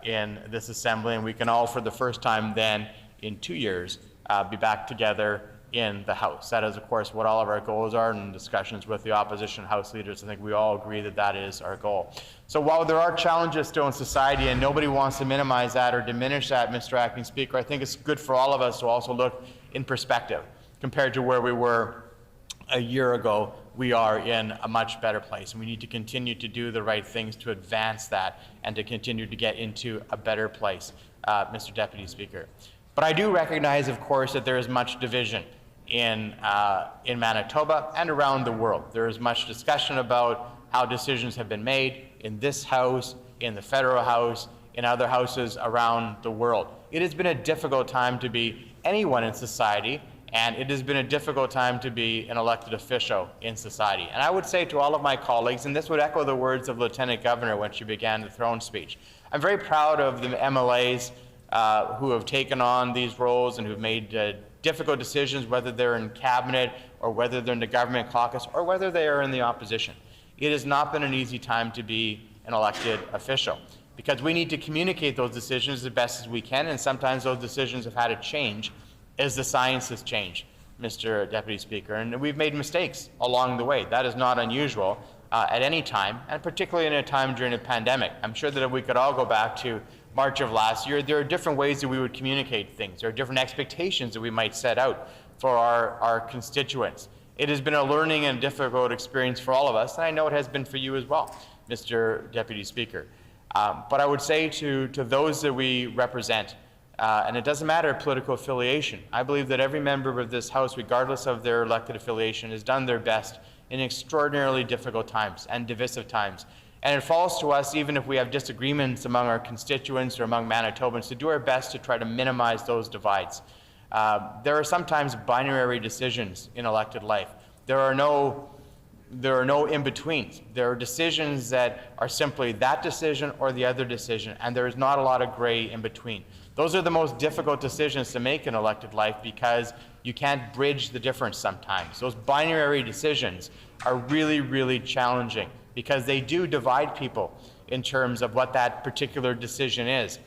in this Assembly, and we can all, for the first time then in 2 years, be back together in the House. That is, of course, what all of our goals are, and in discussions with the opposition House leaders, I think we all agree that that is our goal. So while there are challenges still in society, and nobody wants to minimize that or diminish that, Mr. Acting Speaker, I think it's good for all of us to also look in perspective. Compared to where we were a year ago, we are in a much better place, and we need to continue to do the right things to advance that and to continue to get into a better place, Mr. Deputy Speaker. But I do recognize, of course, that there is much division in Manitoba and around the world. There is much discussion about how decisions have been made in this House, in the Federal House, in other houses around the world. It has been a difficult time to be anyone in society, and it has been a difficult time to be an elected official in society. And I would say to all of my colleagues, and this would echo the words of Lieutenant Governor when she began the throne speech, I'm very proud of the MLAs who have taken on these roles and who've made difficult decisions, whether they're in cabinet or whether they're in the government caucus or whether they are in the opposition. It has not been an easy time to be an elected official because we need to communicate those decisions as best as we can, and sometimes those decisions have had to change as the science has changed, Mr. Deputy Speaker, and we've made mistakes along the way. That is not unusual at any time, and particularly in a time during a pandemic. I'm sure that if we could all go back to March of last year, there are different ways that we would communicate things. There are different expectations that we might set out for our constituents. It has been a learning and difficult experience for all of us, and I know it has been for you as well, Mr. Deputy Speaker. But I would say to those that we represent, and it doesn't matter political affiliation, I believe that every member of this House, regardless of their elected affiliation, has done their best in extraordinarily difficult times and divisive times. And it falls to us, even if we have disagreements among our constituents or among Manitobans, to do our best to try to minimize those divides. There are sometimes binary decisions in elected life. There are no in-betweens. There are decisions that are simply that decision or the other decision, and there is not a lot of gray in between. Those are the most difficult decisions to make in elected life because you can't bridge the difference sometimes. Those binary decisions are really, really challenging because they do divide people in terms of what that particular decision is.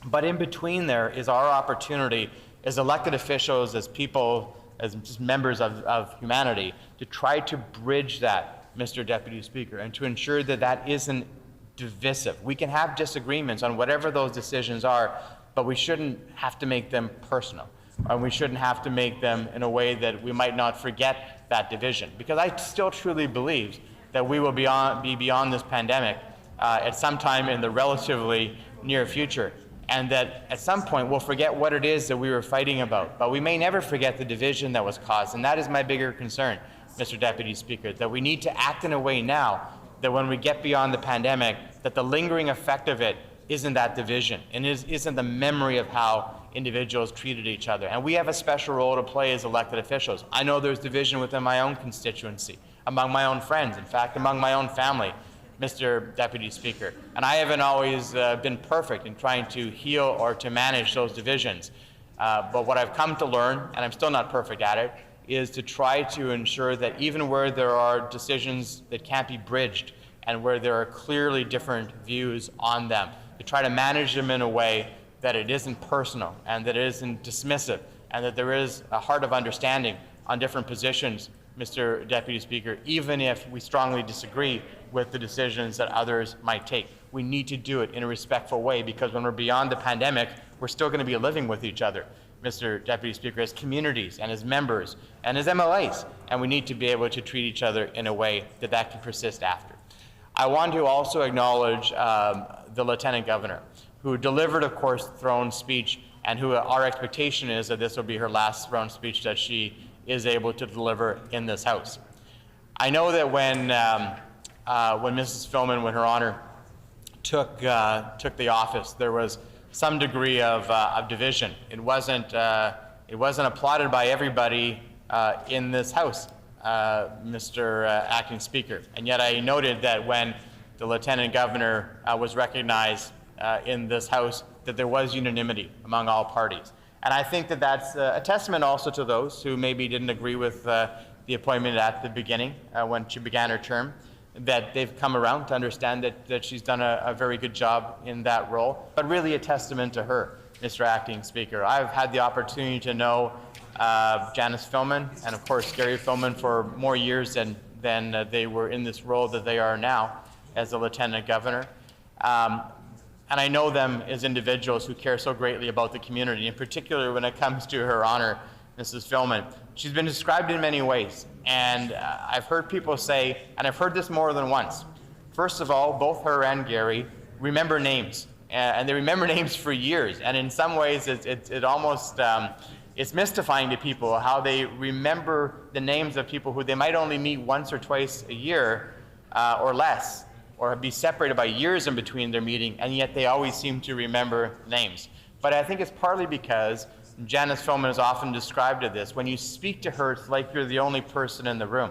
But in between there is our opportunity as elected officials, as people, as just members of humanity, to try to bridge that, Mr. Deputy Speaker, and to ensure that that isn't divisive. We can have disagreements on whatever those decisions are, but we shouldn't have to make them personal, and we shouldn't have to make them in a way that we might not forget that division. Because I still truly believe that we will be beyond this pandemic at some time in the relatively near future, and that at some point we'll forget what it is that we were fighting about. But we may never forget the division that was caused, and that is my bigger concern, Mr. Deputy Speaker, that we need to act in a way now that when we get beyond the pandemic, that the lingering effect of it isn't that division and isn't the memory of how individuals treated each other. And we have a special role to play as elected officials. I know there's division within my own constituency, among my own friends, in fact, among my own family, Mr. Deputy Speaker. And I haven't always been perfect in trying to heal or to manage those divisions. But what I've come to learn, and I'm still not perfect at it, is to try to ensure that even where there are decisions that can't be bridged and where there are clearly different views on them, to try to manage them in a way that it isn't personal and that it isn't dismissive and that there is a heart of understanding on different positions, Mr. Deputy Speaker, even if we strongly disagree with the decisions that others might take. We need to do it in a respectful way because when we're beyond the pandemic, we're still going to be living with each other, Mr. Deputy Speaker, as communities and as members and as MLAs, and we need to be able to treat each other in a way that that can persist after. I want to also acknowledge the Lieutenant Governor, who delivered, of course, the throne speech, and who our expectation is that this will be her last throne speech that she is able to deliver in this House. I know that when Mrs. Filmon, when Her Honor took the office, there was some degree of division. It wasn't applauded by everybody in this House, Mr. Acting Speaker. And yet I noted that when the Lieutenant Governor was recognized in this House, that there was unanimity among all parties. And I think that that's a testament also to those who maybe didn't agree with the appointment at the beginning when she began her term, that they've come around to understand that she's done a very good job in that role, but really a testament to her, Mr. Acting Speaker. I've had the opportunity to know Janice Filmon and, of course, Gary Filmon for more years than they were in this role that they are now as a Lieutenant Governor. And I know them as individuals who care so greatly about the community, in particular when it comes to Her Honor, Mrs. Filmon. She's been described in many ways, and I've heard people say, and I've heard this more than once, first of all, both her and Gary remember names, and they remember names for years, and in some ways it almost, it's mystifying to people how they remember the names of people who they might only meet once or twice a year or less, or be separated by years in between their meeting, and yet they always seem to remember names. But I think it's partly because Janice Filmon is often described as this. When you speak to her, it's like you're the only person in the room.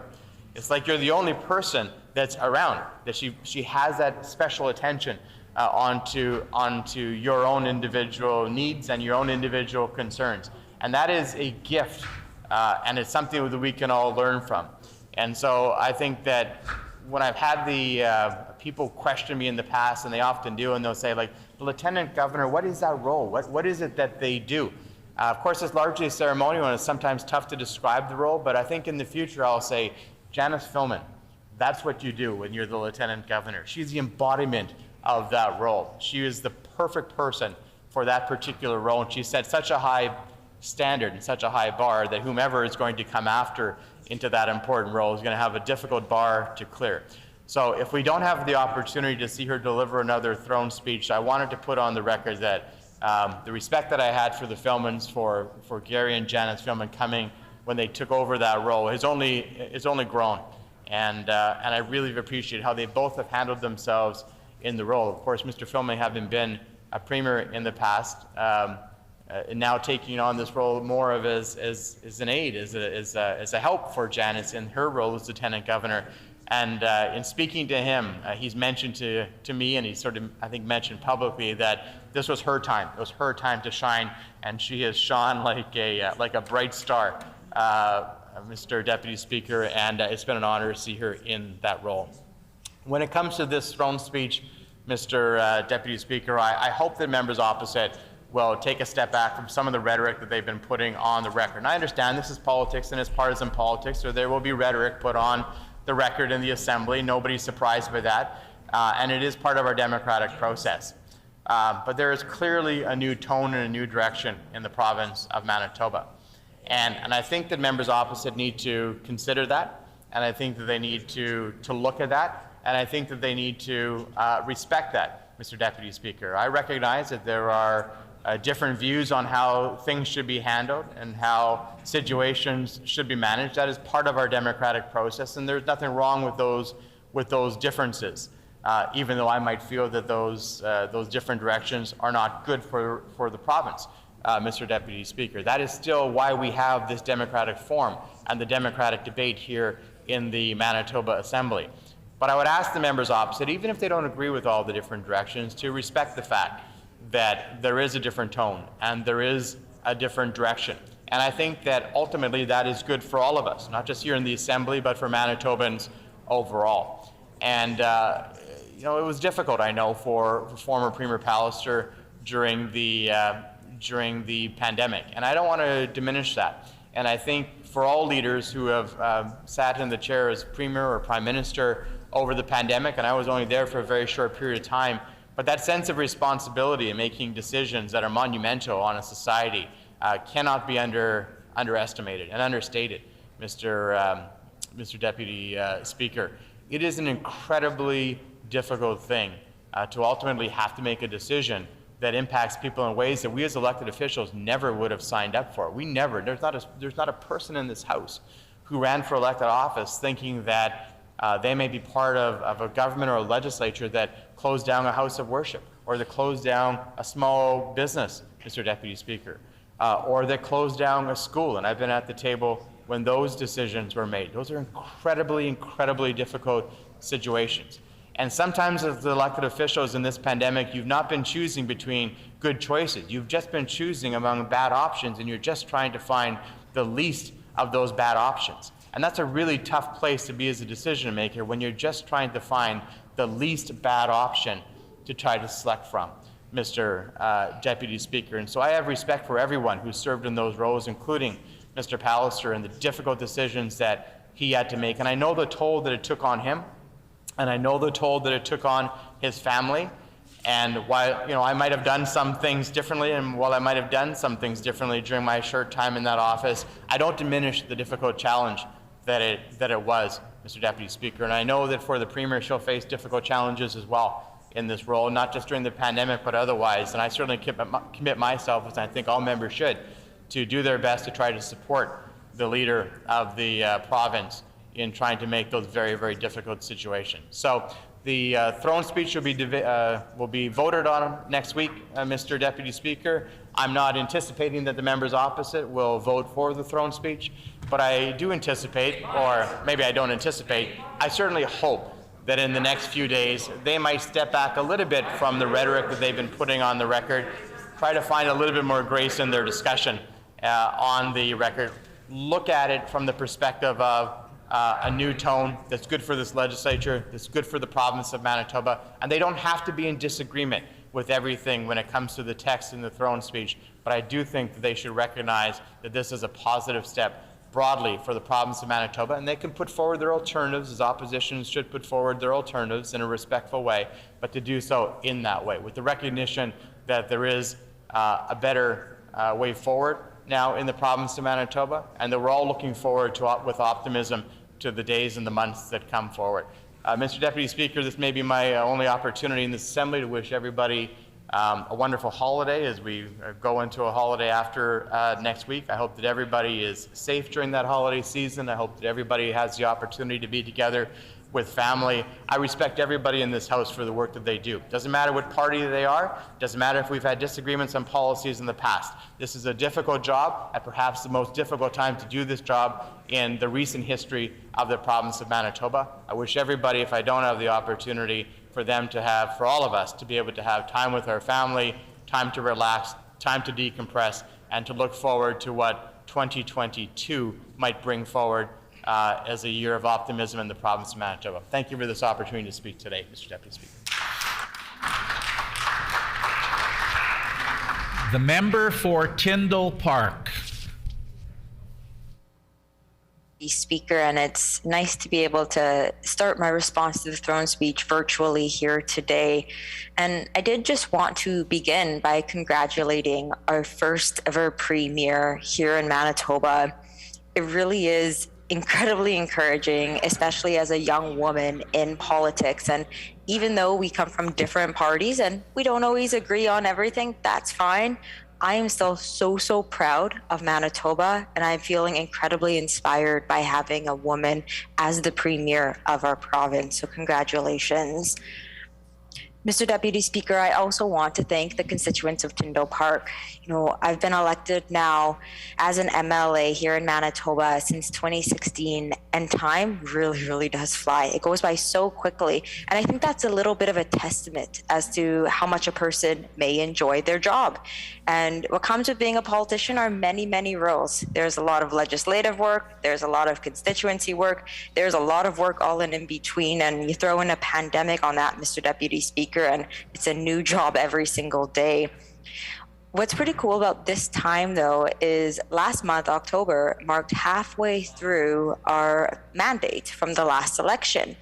It's like you're the only person that's around, that she has that special attention onto your own individual needs and your own individual concerns. And that is a gift, and it's something that we can all learn from. And so I think that when I've had the people question me in the past, and they often do, and they'll say, like, the Lieutenant Governor, what is that role? What is it that they do? Of course, it's largely ceremonial, and it's sometimes tough to describe the role, but I think in the future I'll say, Janice Filmon, that's what you do when you're the Lieutenant Governor. She's the embodiment of that role. She is the perfect person for that particular role, and she set such a high standard and such a high bar that whomever is going to come after into that important role is going to have a difficult bar to clear. So if we don't have the opportunity to see her deliver another throne speech, I wanted to put on the record that the respect that I had for the Filmons, for Gary and Janice Filmon coming when they took over that role, has only grown. And I really appreciate how they both have handled themselves in the role. Of course, Mr. Filmon having been a premier in the past, now taking on this role more of as an aid, as a help for Janice in her role as Lieutenant Governor. And in speaking to him, he's mentioned to me, and he sort of, I think, mentioned publicly that this was her time. It was her time to shine, and she has shone like a bright star, Mr. Deputy Speaker, and it's been an honor to see her in that role. When it comes to this throne speech, Mr. Deputy Speaker, I hope that members opposite will take a step back from some of the rhetoric that they've been putting on the record. And I understand this is politics and it's partisan politics, so there will be rhetoric put on the record in the Assembly. Nobody's surprised by that, and it is part of our democratic process. But there is clearly a new tone and a new direction in the province of Manitoba. And I think that members opposite need to consider that, and I think that they need to look at that, and I think that they need to respect that, Mr. Deputy Speaker. I recognize that there are different views on how things should be handled and how situations should be managed. That is part of our democratic process, and there's nothing wrong with those differences, even though I might feel that those different directions are not good for the province. Mr. Deputy Speaker. That is still why we have this democratic forum and the democratic debate here in the Manitoba Assembly. But I would ask the members opposite, even if they don't agree with all the different directions, to respect the fact that there is a different tone and there is a different direction. And I think that ultimately that is good for all of us, not just here in the Assembly, but for Manitobans overall. And it was difficult, I know, for former Premier Pallister during the pandemic, and I don't want to diminish that. And I think for all leaders who have sat in the chair as Premier or Prime Minister over the pandemic, and I was only there for a very short period of time, but that sense of responsibility in making decisions that are monumental on a society cannot be underestimated and understated, Mr. Deputy Speaker. It is an incredibly difficult thing to ultimately have to make a decision that impacts people in ways that we as elected officials never would have signed up for. There's not a person in this House who ran for elected office thinking that they may be part of a government or a legislature that closed down a house of worship, or that closed down a small business, Mr. Deputy Speaker, or that closed down a school. And I've been at the table when those decisions were made. Those are incredibly, incredibly difficult situations. And sometimes as elected officials in this pandemic, you've not been choosing between good choices. You've just been choosing among bad options, and you're just trying to find the least of those bad options. And that's a really tough place to be as a decision maker, when you're just trying to find the least bad option to try to select from, Mr. Deputy Speaker. And so I have respect for everyone who served in those roles, including Mr. Pallister, and the difficult decisions that he had to make. And I know the toll that it took on him, and I know the toll that it took on his family. And while I might have done some things differently, and while I might have done some things differently during my short time in that office, I don't diminish the difficult challenge that it was, Mr. Deputy Speaker. And I know that for the Premier, she'll face difficult challenges as well in this role, not just during the pandemic, but otherwise. And I certainly commit myself, as I think all members should, to do their best to try to support the leader of the province in trying to make those very, very difficult situations. So the throne speech will be voted on next week, Mr. Deputy Speaker. I'm not anticipating that the members opposite will vote for the throne speech, but I do anticipate, or maybe I don't anticipate, I certainly hope that in the next few days they might step back a little bit from the rhetoric that they've been putting on the record, try to find a little bit more grace in their discussion on the record, look at it from the perspective of a new tone that's good for this legislature, that's good for the province of Manitoba, and they don't have to be in disagreement with everything when it comes to the text in the throne speech, but I do think that they should recognize that this is a positive step broadly for the province of Manitoba, and they can put forward their alternatives, as oppositions should put forward their alternatives in a respectful way, but to do so in that way, with the recognition that there is a better way forward now in the province of Manitoba, and that we're all looking forward to, with optimism, to the days and the months that come forward. Mr. Deputy Speaker, this may be my only opportunity in this Assembly to wish everybody a wonderful holiday as we go into a holiday after next week. I hope that everybody is safe during that holiday season. I hope that everybody has the opportunity to be together with family. I respect everybody in this House for the work that they do. Doesn't matter what party they are, doesn't matter if we've had disagreements on policies in the past. This is a difficult job, at perhaps the most difficult time to do this job in the recent history of the province of Manitoba. I wish everybody, if I don't have the opportunity, for them to have, for all of us, to be able to have time with our family, time to relax, time to decompress, and to look forward to what 2022 might bring forward as a year of optimism in the province of Manitoba. Thank you for this opportunity to speak today, Mr. Deputy Speaker. The member for Tyndall Park. Speaker, and it's nice to be able to start my response to the throne speech virtually here today. And I did just want to begin by congratulating our first ever premier here in Manitoba. It really is incredibly encouraging, especially as a young woman in politics. And even though we come from different parties and we don't always agree on everything, that's fine. I am still so proud of Manitoba, and I'm feeling incredibly inspired by having a woman as the premier of our province. So congratulations. Mr. Deputy Speaker, I also want to thank the constituents of Tyndall Park. You know, I've been elected now as an MLA here in Manitoba since 2016, and time really does fly. It goes by so quickly, and I think that's a little bit of a testament as to how much a person may enjoy their job. And what comes with being a politician are many roles. There's a lot of legislative work, there's a lot of constituency work, there's a lot of work all in between, and you throw in a pandemic on that, Mr. Deputy Speaker, and it's a new job every single day. What's pretty cool about this time, though, is last month, October, marked halfway through our mandate from the last election.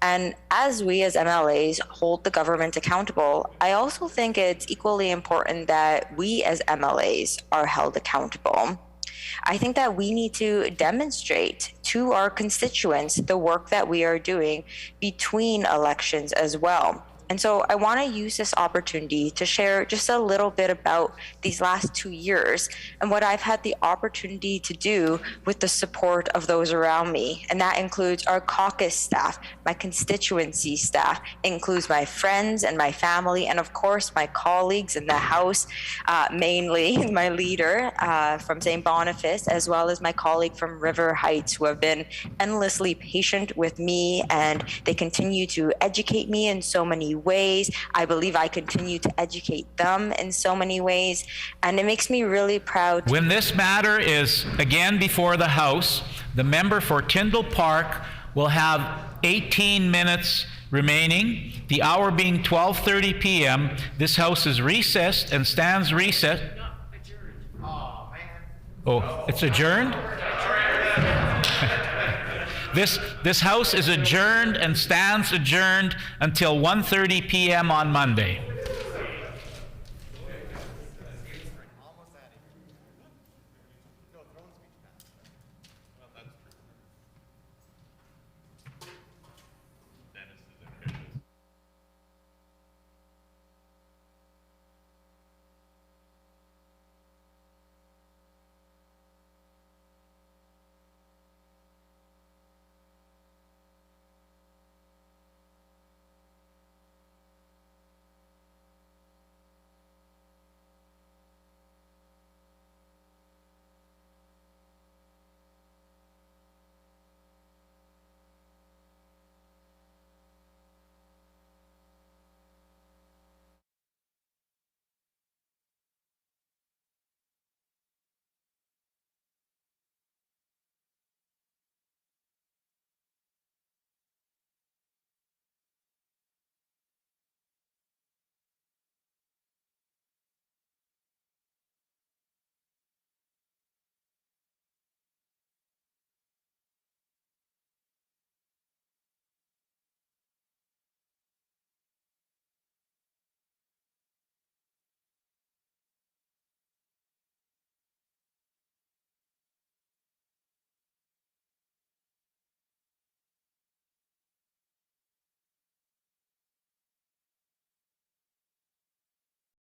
And as we as MLAs hold the government accountable, I also think it's equally important that we as MLAs are held accountable. I think that we need to demonstrate to our constituents the work that we are doing between elections as well. And so I want to use this opportunity to share just a little bit about these last 2 years and what I've had the opportunity to do with the support of those around me. And that includes our caucus staff, my constituency staff, includes my friends and my family, and of course my colleagues in the House, mainly my leader from St. Boniface, as well as my colleague from River Heights, who have been endlessly patient with me, and they continue to educate me in so many ways. I believe I continue to educate them in so many ways, and it makes me really proud. When this matter is again before the House, the member for Tyndall Park will have 18 minutes remaining, the hour being 12:30 p.m. This House is recessed and stands recessed. Oh, it's adjourned? This House is adjourned and stands adjourned until 1:30 p.m. on Monday.